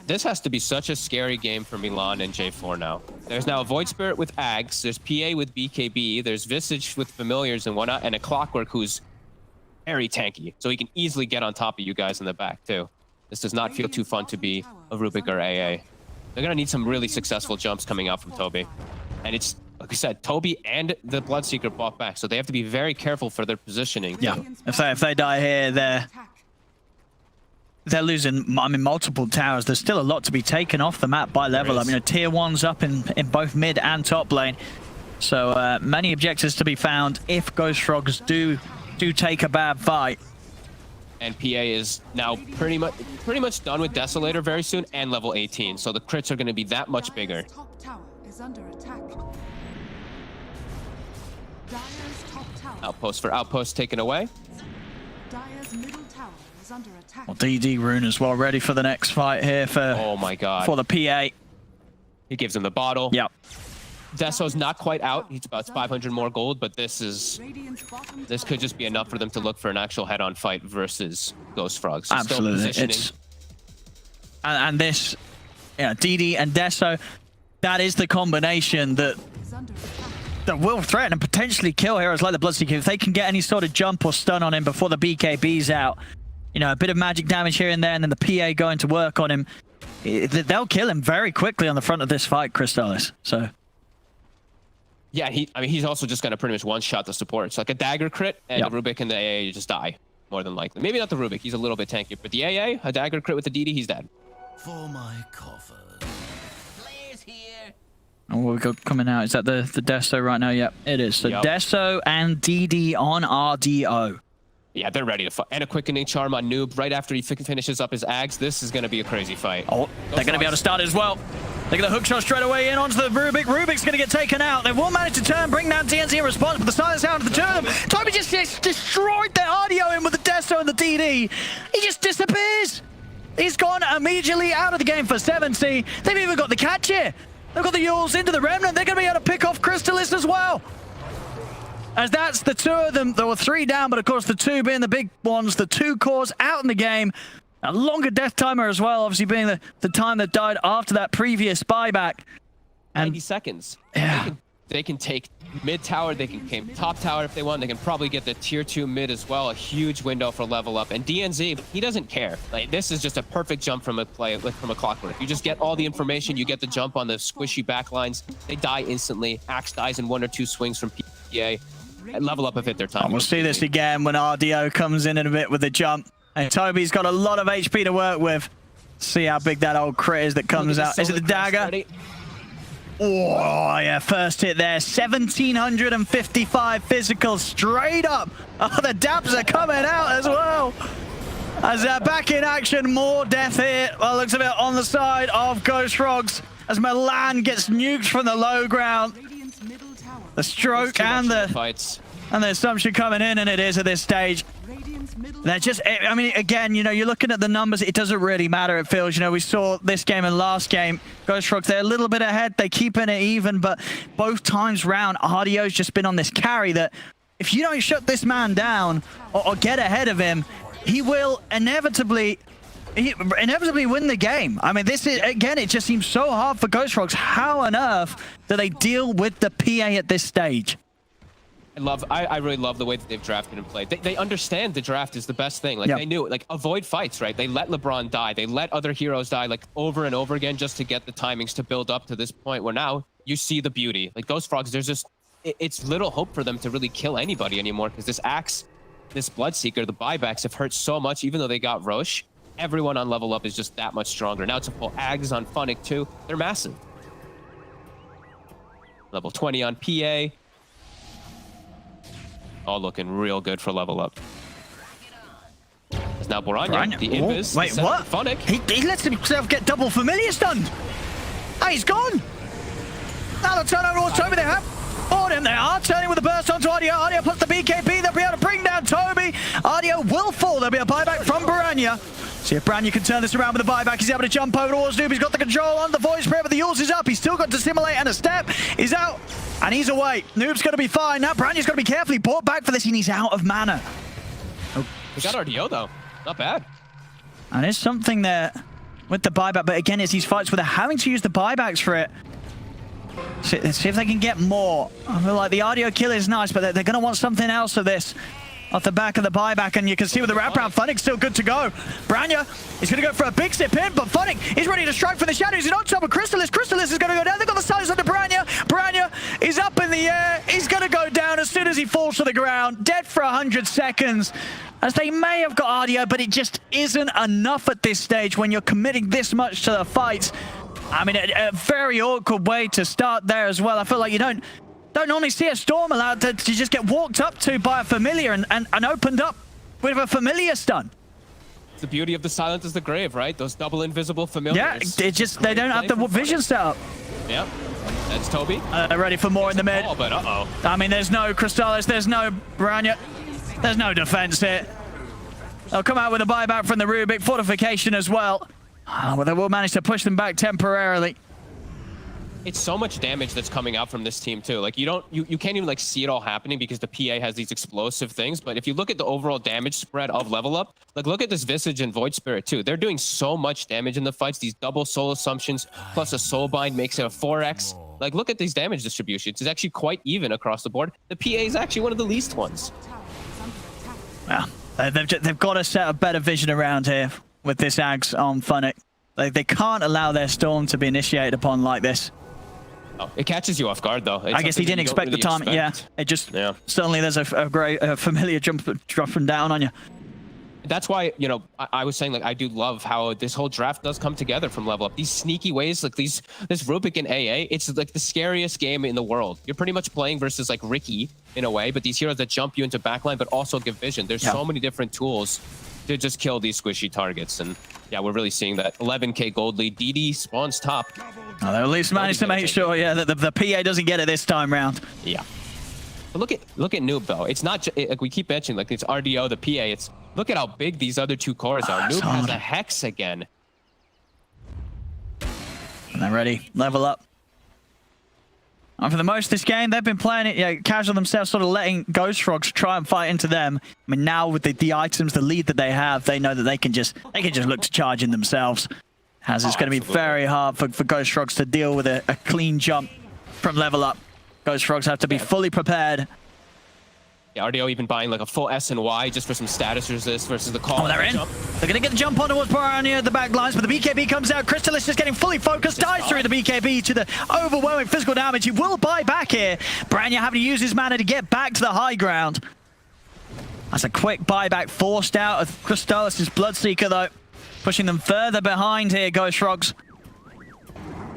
This has to be such a scary game for Milan and J4 now. There's now a Void Spirit with Ags, there's PA with BKB, there's Visage with Familiars and whatnot, and a Clockwork who's very tanky, so he can easily get on top of you guys in the back too. This does not feel too fun to be a Rubik or AA. They're gonna need some really successful jumps coming out from Toby. And it's, like I said, Toby and the Bloodseeker bought back, so they have to be very careful for their positioning. Yeah, if they die here, they're losing, I mean, multiple towers. There's still a lot to be taken off the map by Level. I mean, tier 1's up in both mid and top lane. So many objectives to be found if Ghost Frogs do take a bad fight. And PA is now pretty much done with Desolator very soon and level 18. So the crits are going to be that much bigger. Outpost for outpost taken away. Well, DD Rune as well, ready for the next fight here for, oh my God, for the PA. He gives him the bottle. Yep. Deso's not quite out. He's about 500 more gold, but this could just be enough for them to look for an actual head-on fight versus Ghost Frogs. So absolutely. And this, yeah, DD and Deso, that is the combination that Is under attack. that will threaten and potentially kill heroes like the Bloodseeker. If they can get any sort of jump or stun on him before the BKB's out, you know, a bit of magic damage here and there, and then the PA going to work on him, they'll kill him very quickly on the front of this fight, Crystallis. So. Yeah, he's also just going to pretty much one-shot the supports. Like a dagger crit, and the Rubik and the AA just die, more than likely. Maybe not the Rubik, he's a little bit tanky, but the AA, a dagger crit with the DD, he's dead. For my coffers. Players here. And what we got coming out, is that the Desto right now? Yep, it is. So Desto and DD on RDO. Yeah, they're ready to fight. And a quickening charm on Noob right after he finishes up his Ags. This is going to be a crazy fight. Oh, they're going to be able to start as well. Look at the hook shot straight away in onto the Rubik. Rubik's going to get taken out. They will manage to turn, bring down TNC in response, but the silence out of the two of them. Toby just destroyed their RDO in with the Desto and the DD. He just disappears. He's gone immediately out of the game for 70. They've even got the catch here. They've got the Yules into the Remnant. They're going to be able to pick off Crystallis as well. As that's the two of them. There were 3 down, but of course the 2 being the big ones. The 2 cores out in the game. A longer death timer as well, obviously being the time that died after that previous buyback. And 90 seconds. Yeah. They can take mid tower, they can claim top tower if they want. They can probably get the tier 2 mid as well. A huge window for level up. And DNZ, he doesn't care. Like, this is just a perfect jump from a clockwork. You just get all the information, you get the jump on the squishy backlines. They die instantly. Axe dies in 1 or 2 swings from PA. And level up if hit their time. And we'll see this again when RDO comes in a bit with the jump. And Toby's got a lot of HP to work with. See how big that old crit is that comes out. Is it the dagger? Oh, yeah, first hit there. 1,755 physical straight up. Oh, the dabs are coming out as well. As they're back in action, more death here. Well, looks a bit on the side of Ghost Frogs as Milan gets nuked from the low ground. Radiant's middle tower. The stroke and the fights. And the assumption coming in, and it is at this stage. Radiant's middle They're just, I mean, again, you know, you're looking at the numbers, it doesn't really matter, it feels. You know, we saw this game and last game, Ghost Frogs, they're a little bit ahead, they keeping it even, but both times round, RDO's just been on this carry that if you don't shut this man down or get ahead of him, he will inevitably win the game. I mean, this is, again, it just seems so hard for Ghost Frogs. How on earth do they deal with the PA at this stage? I really love the way that they've drafted and played. They understand the draft is the best thing. Like, they knew it. Like, avoid fights, right? They let LeBron die. They let other heroes die, like, over and over again just to get the timings to build up to this point where now you see the beauty. Like, Ghost Frogs, there's just... It's little hope for them to really kill anybody anymore because this Axe, this Bloodseeker, the buybacks have hurt so much, even though they got Roche. Everyone on level up is just that much stronger. Now it's a full Ags on Funnick too. They're massive. Level 20 on PA. All looking real good for level up. There's now Boranya, the Invis. Wait, what? Funnick. He lets himself get double familiar stunned. Oh, he's gone. Now they'll turn over towards Toby. They have on him. They are turning with the burst onto RDO. RDO puts the BKB. They'll be able to bring down Toby. RDO will fall. There'll be a buyback from Boranya. See if Branya can turn this around with the buyback. He's able to jump over towards Noob. He's got the control on the voice spray, but the Yules is up. He's still got to simulate and a step. He's out. And he's away. Noob's going to be fine. Now Branya's got to be careful. He bought back for this and he's out of mana. Oh. He got RDO though. Not bad. And there's something there with the buyback. But again, it's these fights where they're having to use the buybacks for it. See if they can get more. I feel like the RDO kill is nice, but they're going to want something else of this off the back of the buyback. And you can see with the wraparound, Funnick's still good to go. Branya is going to go for a big step in, but Funnick is ready to strike for the shadows. He's on top of Crystallis. Crystallis is going to go down. They've got the silence under Branya. Branya is up in the air. He's going to go down as soon as he falls to the ground. Dead for 100 seconds. As they may have got RDO, but it just isn't enough at this stage when you're committing this much to the fight. I mean, a very awkward way to start there as well. I feel like you don't normally see a Storm allowed to just get walked up to by a familiar and opened up with a familiar stun. The beauty of the Silent is the Grave, right? Those double invisible familiars. Yeah, they don't have the vision set up. Yep. That's Toby. Ready for more in the mid. But uh-oh. I mean, there's no Crystallis, there's no Branya, there's no defense here. They'll come out with a buyback from the Rubik, fortification as well. Well, they will manage to push them back temporarily. it's so much damage that's coming out from this team too. Like you can't even like see it all happening because the PA has these explosive things. But if you look at the overall damage spread of Level Up, like look at this Visage and Void Spirit too. They're doing so much damage in the fights. These double soul assumptions plus a soul bind makes it a 4x. Like look at these damage distributions. It's actually quite even across the board. The PA is actually one of the least ones. Well, they've got to set a better vision around here with this Ags on Funnick. Like they can't allow their storm to be initiated upon like this. Oh, it catches you off guard, though. It's I guess he didn't expect the time. Yeah, it just suddenly there's a great familiar jump dropping down on you. That's why, you know, I was saying, like, I do love how this whole draft does come together from Level Up. These sneaky ways, like this Rubik and AA, it's like the scariest game in the world. You're pretty much playing versus like Ricky in a way, but these heroes that jump you into backline, but also give vision. There's so many different tools to just kill these squishy targets. And yeah, we're really seeing that 11k gold lead. DD spawns top. Oh, they at least managed to make sure, that the PA doesn't get it this time round. Yeah. But look at Noob though. It's not like we keep mentioning, like it's RDO, the PA. It's look at how big these other two cores are. Noob has a Hex again. And they're ready. Level Up. And for the most of this game, they've been playing it casual themselves, sort of letting Ghost Frogs try and fight into them. I mean, now with the items, the lead that they have, they know that they can just look to charge in themselves. As it's going to be very hard for Ghost Frogs to deal with a clean jump from Level Up. Ghost Frogs have to be fully prepared. Yeah, RDO even buying like a full S and Y just for some status resist versus the call. Oh, they're in. They're going to get the jump on towards Piranha at the back lines, but the BKB comes out. Crystallis is getting fully focused, dies through the BKB to the overwhelming physical damage. He will buy back here. Branya having to use his mana to get back to the high ground. That's a quick buyback forced out of Crystallis' Bloodseeker, though. Pushing them further behind here, Ghost Frogs.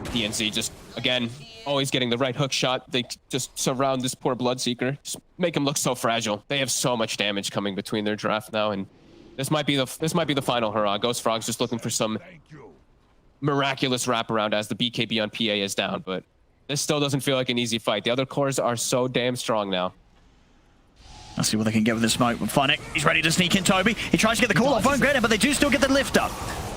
DNC just, again, always getting the right hook shot. They just surround this poor Bloodseeker. Just make him look so fragile. They have so much damage coming between their draft now, and this might be the final hurrah. Ghost Frogs just looking for some miraculous wraparound as the BKB on PA is down, but this still doesn't feel like an easy fight. The other cores are so damn strong now. Let's see what they can get with the smoke. Funnick, he's ready to sneak in. Toby, he tries to get the call off, won't get it, but they do still get the lift up.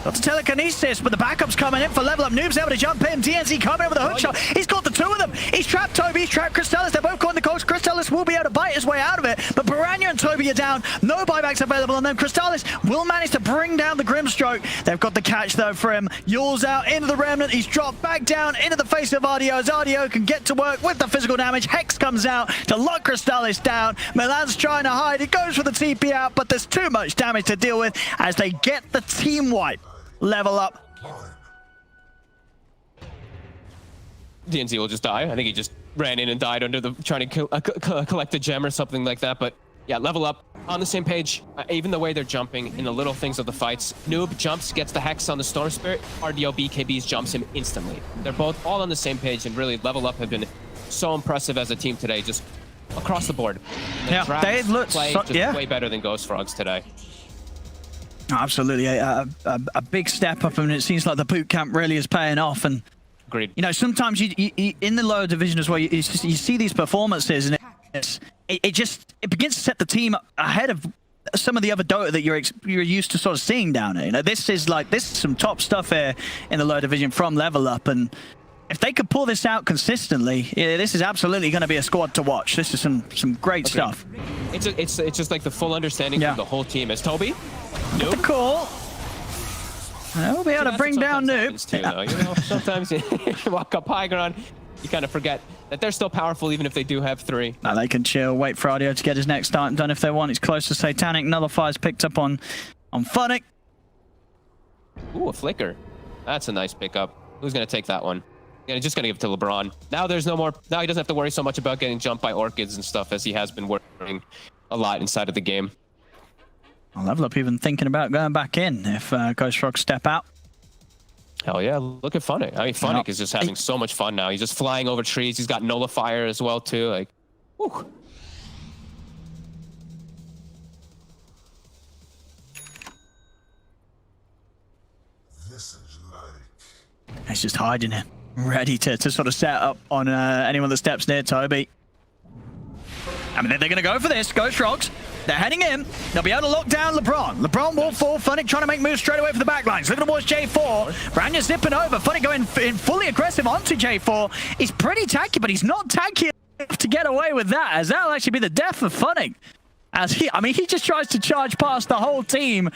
Got the telekinesis, but the backup's coming in for Level Up. Noob's able to jump in. TNC coming in with a hook shot. He's got the two of them. He's trapped Toby, he's trapped Crystallis. They're both caught in the coast. Crystallis will be able to bite his way out of it, but Piranha and Toby are down. No buybacks available on them. Crystallis will manage to bring down the Grimstroke. They've got the catch though for him. Yule's out into the Remnant. He's dropped back down into the face of RDO as RDO can get to work with the physical damage. Hex comes out to lock Crystallis down. Milan's trying to hide. He goes for the TP out, but there's too much damage to deal with as they get the team wipe. Level Up. DNZ will just die. I think he just ran in and died under the trying to collect a gem or something like that. But yeah, Level Up on the same page. Even the way they're jumping in the little things of the fights. Noob jumps, gets the Hex on the Storm Spirit. RDO BKBs jumps him instantly. They're both all on the same page, and really Level Up have been so impressive as a team today, just across the board. They look way better than Ghost Frogs today. Absolutely, a big step up, and it seems like the boot camp really is paying off. And agreed. You know, sometimes you in the lower division as well, you see these performances, and it begins to set the team ahead of some of the other Dota that you're used to sort of seeing down here. You know, this is some top stuff here in the lower division from Level Up, and if they could pull this out consistently, this is absolutely going to be a squad to watch. This is some great stuff. It's just like the full understanding from the whole team. As Toby, Noob. The call. We'll be able to bring down Noob. Too, you know, sometimes you walk up high ground, you kind of forget that they're still powerful even if they do have 3. Now they can chill, wait for RDO to get his next start done if they want. He's close to Satanic. Nullifier's picked up on Funnick. Ooh, a flicker. That's a nice pickup. Who's going to take that one? Yeah, just going to give it to LeBron. Now there's no more. Now he doesn't have to worry so much about getting jumped by Orchids and stuff as he has been worrying a lot inside of the game. I'll Level Up even thinking about going back in if Ghost Frogs step out. Hell yeah, look at Funnick. I mean, Funnick is just having so much fun now. He's just flying over trees. He's got Nullifier as well, too. Like, whew. He's just hiding it, ready to sort of set up on anyone that steps near Toby. I mean, they're going to go for this. Ghost Frogs. They're heading in. They'll be able to lock down LeBron. LeBron will fall. Funnick trying to make moves straight away for the backlines. Looking towards J4. Branya zipping over. Funnick going in fully aggressive onto J4. He's pretty tanky, but he's not tanky enough to get away with that, as that'll actually be the death of Funnick. As he just tries to charge past the whole team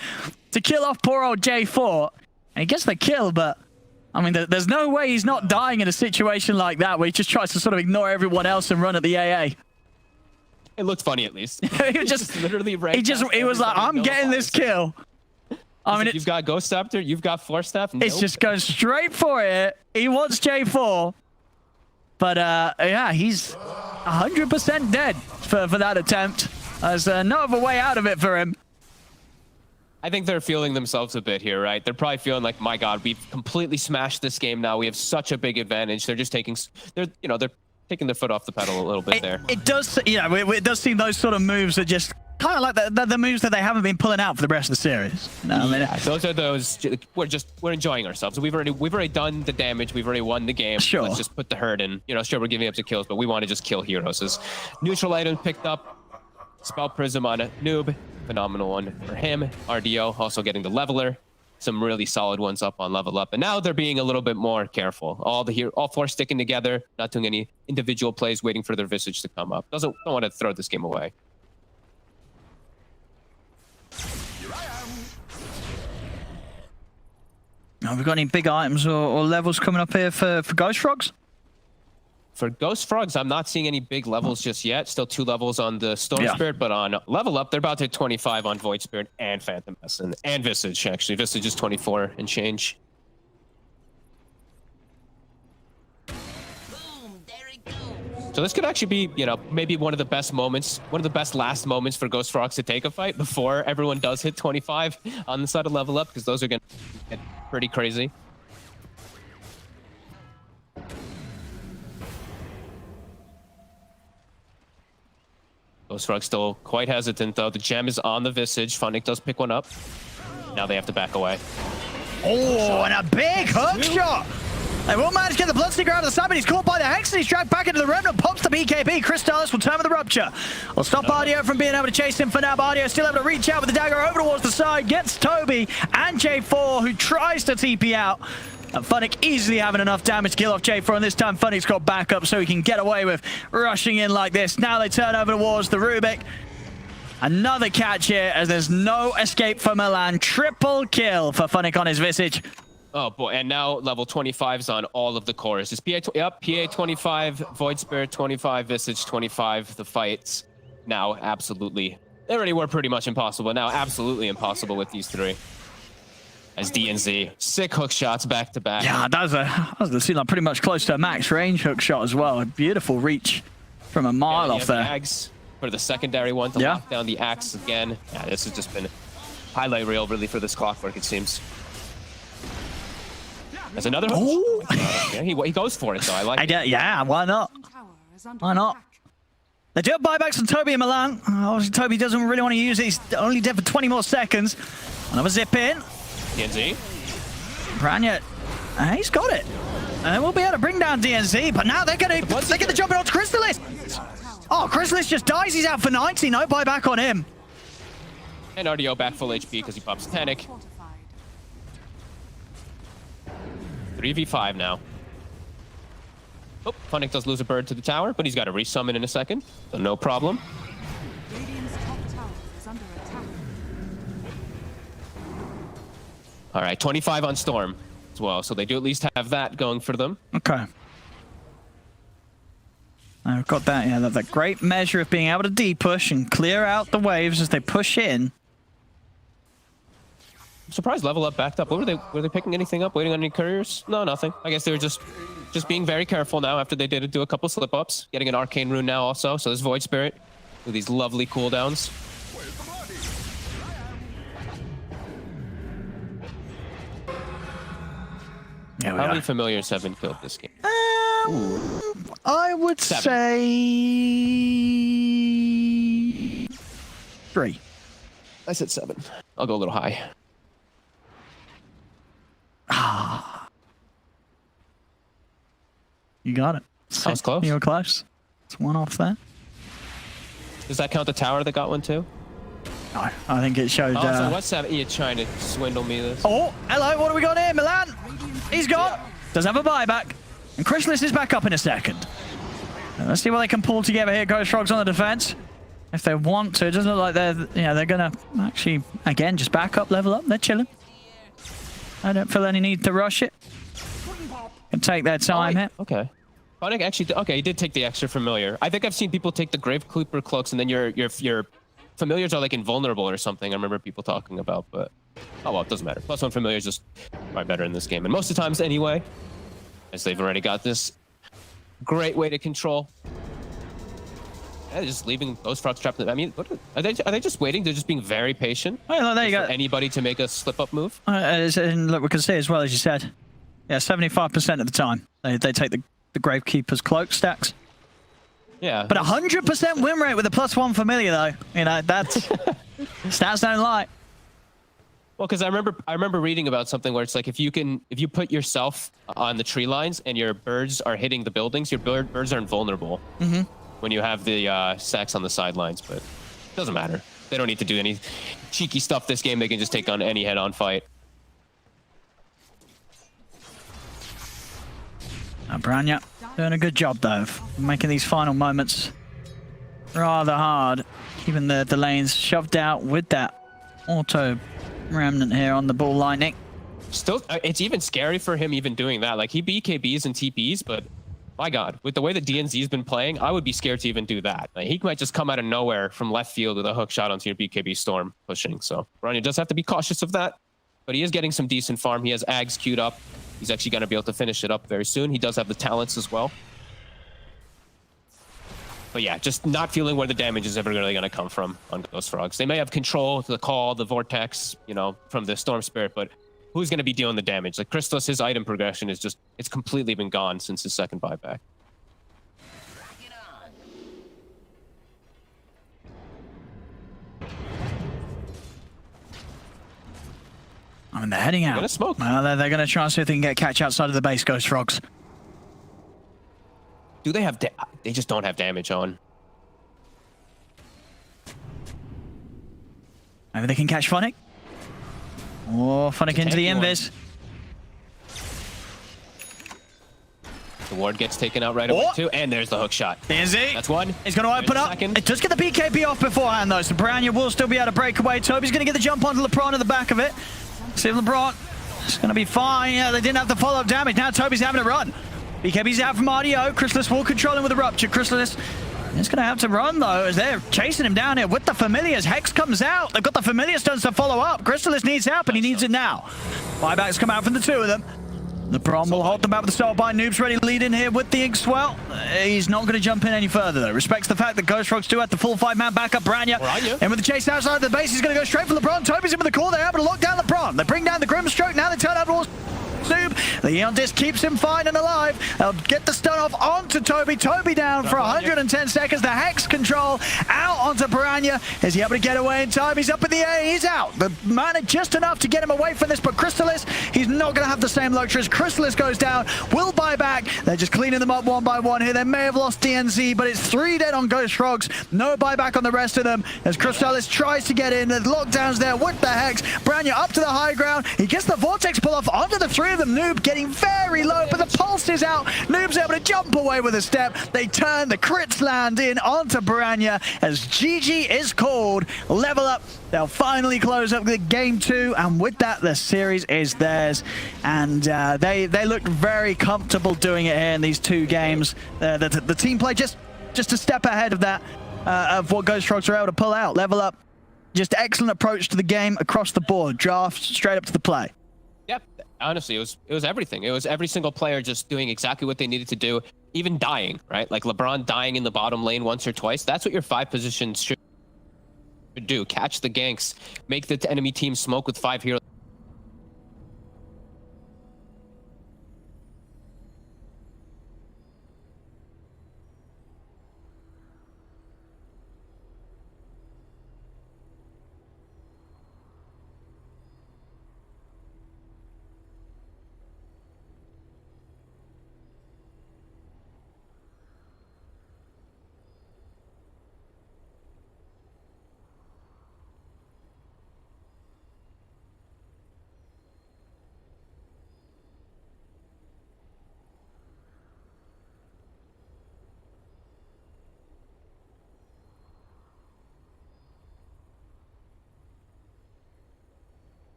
to kill off poor old J4. And he gets the kill, but I mean, there's no way he's not dying in a situation like that where he just tries to sort of ignore everyone else and run at the AA. It looked funny at least. He just literally he was like, I'm getting this kill. I mean, you've got Ghost Scepter, you've got Force Staff. It's just going straight for it. He wants J4. But yeah, he's 100% dead for that attempt. There's no other way out of it for him. I think they're feeling themselves a bit here, right? They're probably feeling like, my God, we've completely smashed this game now. We have such a big advantage. They're just taking, they're taking their foot off the pedal a little bit there. It does, it does seem those sort of moves are just kind of like the moves that they haven't been pulling out for the rest of the series. No, I mean, those are those. We're enjoying ourselves. We've already done the damage. We've already won the game. Sure. Let's just put the hurt in. Sure, we're giving up some kills, but we want to just kill heroes. As neutral item picked up. Spell Prism on a noob. Phenomenal one for him. RDO also getting the leveler. Some really solid ones up on level up. And now they're being a little bit more careful. All four sticking together, not doing any individual plays, waiting for their Visage to come up. Don't want to throw this game away. Have we got any big items or levels coming up here for Ghost Frogs? For Ghost Frogs, I'm not seeing any big levels just yet. Still 2 levels on the Storm Spirit, but on level up, they're about to hit 25 on Void Spirit and Phantom Essence and Visage, actually. Visage is 24 and change. So this could actually be, maybe one of the best moments, one of the best last moments for Ghost Frogs to take a fight before everyone does hit 25 on the side of level up, because those are going to get pretty crazy. Ghost Frogs still quite hesitant, though. The gem is on the Visage. Funnick does pick one up. Now they have to back away. Oh, and a big hook shot! They will manage to get the Bloodseeker out of the side, but he's caught by the Hex, and he's dragged back into the Remnant, pops the BKB. Crystallis will turn with the Rupture. Will stop Ardio from being able to chase him for now, but Ardio still able to reach out with the dagger over towards the side, gets Toby and J4, who tries to TP out. And Funnick easily having enough damage to kill off J4, and this time Funnick's got backup so he can get away with rushing in like this. Now they turn over towards the Rubik. Another catch here, as there's no escape for Milan. Triple kill for Funnick on his Visage. Oh boy, and now level 25s on all of the cores. It's PA 25, Void Spirit 25, Visage 25. The fights now absolutely, they already were pretty much impossible. Now absolutely impossible with these 3. As DNZ, sick hook shots back to back. Yeah, that was seemed like pretty much close to a max range hook shot as well. A beautiful reach from a mile off there. The for the secondary one to lock down the axe again. Yeah, this has just been highlight reel really for this Clockwork, it seems. There's another hook. Oh. Yeah, he goes for it though. I like it. Yeah, why not? Why not? They do have buybacks on Toby and Milan. Obviously, Toby doesn't really want to use it. He's only dead for 20 more seconds. Another zip in. DNZ. Branya, he's got it. And we'll be able to bring down DNZ, but now they're going to jump it onto Crystallis. Oh, Crystallis just dies. He's out for 90. No buyback on him. And RDO back full HP because he pops Panic. 3v5 now. Oh, Funnick does lose a bird to the tower, but he's got to resummon in a second, so no problem. All right, 25 on Storm as well, so they do at least have that going for them. Okay. I've got that, yeah, that great measure of being able to D-push and clear out the waves as they push in. I'm surprised level up backed up. What were they picking anything up, waiting on any couriers? No, nothing. I guess they were just being very careful now after they did do a couple slip-ups. Getting an Arcane Rune now also, so this Void Spirit with these lovely cooldowns. How many familiars have been killed this game? I would say 3. I said 7. I'll go a little high. You got it. I was close. You were close. It's 1 off there. Does that count the tower that got one too? No, I think it showed... Oh, so what's that? You're trying to swindle me this? Oh, hello, what do we got here? Milan, he's gone. Does have a buyback. And Chrysalis is back up in a second. Let's see what they can pull together here. Ghost Frogs on the defense. If they want to, it doesn't look like they're going to actually, again, just back up, level up. They're chilling. I don't feel any need to rush it. Can take their time here. Okay. Bionic actually, okay, he did take the extra familiar. I think I've seen people take the Grave Creeper cloaks and then your familiars are like invulnerable or something. I remember people talking about, but oh well, it doesn't matter. +1 familiars just are better in this game, and most of the times anyway, as they've already got this great way to control. Yeah, just leaving those frogs trapped. I mean, are they just waiting? They're just being very patient. Oh, look, there you go. For anybody to make a slip-up move. And look, we can see as well as you said. Yeah, 75% of the time they take the Gravekeeper's cloak stacks. Yeah. But 100% win rate with a +1 familiar though. You know, that's stats don't lie. Well, because I remember reading about something where it's like if you put yourself on the tree lines and your birds are hitting the buildings, your birds are invulnerable when you have the stacks on the sidelines. But it doesn't matter. They don't need to do any cheeky stuff this game. They can just take on any head-on fight. Branya doing a good job though, making these final moments rather hard, keeping the lanes shoved out with that auto remnant here on the ball lightning. Still, it's even scary for him even doing that. Like he BKBs and TPs, but my God, with the way that DNZ's been playing, I would be scared to even do that. Like, he might just come out of nowhere from left field with a hook shot onto your BKB Storm pushing. So Branya does have to be cautious of that, but he is getting some decent farm. He has Ags queued up. He's actually going to be able to finish it up very soon. He does have the talents as well. But yeah, just not feeling where the damage is ever really going to come from on Ghost Frogs. They may have control, the call, the vortex, you know, from the Storm Spirit, but who's going to be dealing the damage? Like Crystallis, his item progression is just, it's completely been gone since his second buyback. I mean, they're heading out. They're gonna smoke. Well, they're going to try and see if they can get catch outside of the base, Ghost Frogs. Do they have... They just don't have damage on. Maybe they can catch Phonic. Oh, Phonic into the invis. The ward gets taken out right away too, and there's the hook shot. DNZ. That's one. He's going to open up. Second. It does get the BKB off beforehand though, so Branya will still be able to break away. Toby's going to get the jump onto LeBron at the back of it. See if LeBron is going to be fine. Yeah, they didn't have the follow-up damage. Now Toby's having to run. BKB's out from RDO. Chrysalis will control him with a rupture. Chrysalis is going to have to run though as they're chasing him down here with the familiars. Hex comes out. They've got the familiar stones to follow up. Chrysalis needs help and he needs it now. Buybacks come out from the two of them. LeBron will hold them back with the start by Noob's ready to lead in here with the Inkswell. He's not going to jump in any further though. Respects the fact that Ghost Frogs do have the full 5-man backup. Branya. And with the chase outside the base, he's going to go straight for LeBron. Toby's in with the call. They're able to lock down LeBron. They bring down the Grimstroke. Now they turn out towards Noob. The Eon Disc keeps him fine and alive. They'll get the stun off onto Toby. Toby down for 110 seconds. The Hex control out onto Branya. Is he able to get away in time? He's up in the air. He's out. The mana just enough to get him away from this, but Chrysalis, he's not going to have the same luxuries. Chrysalis goes down. Will buy back. They're just cleaning them up one by one here. They may have lost DNZ, but it's 3 dead on Ghost Frogs. No buyback on the rest of them as Chrysalis tries to get in. The lockdown's there with the Hex. Branya up to the high ground. He gets the Vortex pull off onto the 3 of them. Noob getting very low, but the pulse is out. Noob's able to jump away with a step. They turn, the crits land in onto Branya as GG is called. Level up. They'll finally close up the game 2, and with that, the series is theirs. And they looked very comfortable doing it here in these 2 games. The team play just a step ahead of that, of what Ghost Frogs are able to pull out. Level up. Just excellent approach to the game across the board. Draft straight up to the play. Yep. Honestly, it was everything. It was every single player just doing exactly what they needed to do, even dying, right? Like LeBron dying in the bottom lane once or twice. That's what your 5 positions should do. Catch the ganks, make the enemy team smoke with 5 heroes.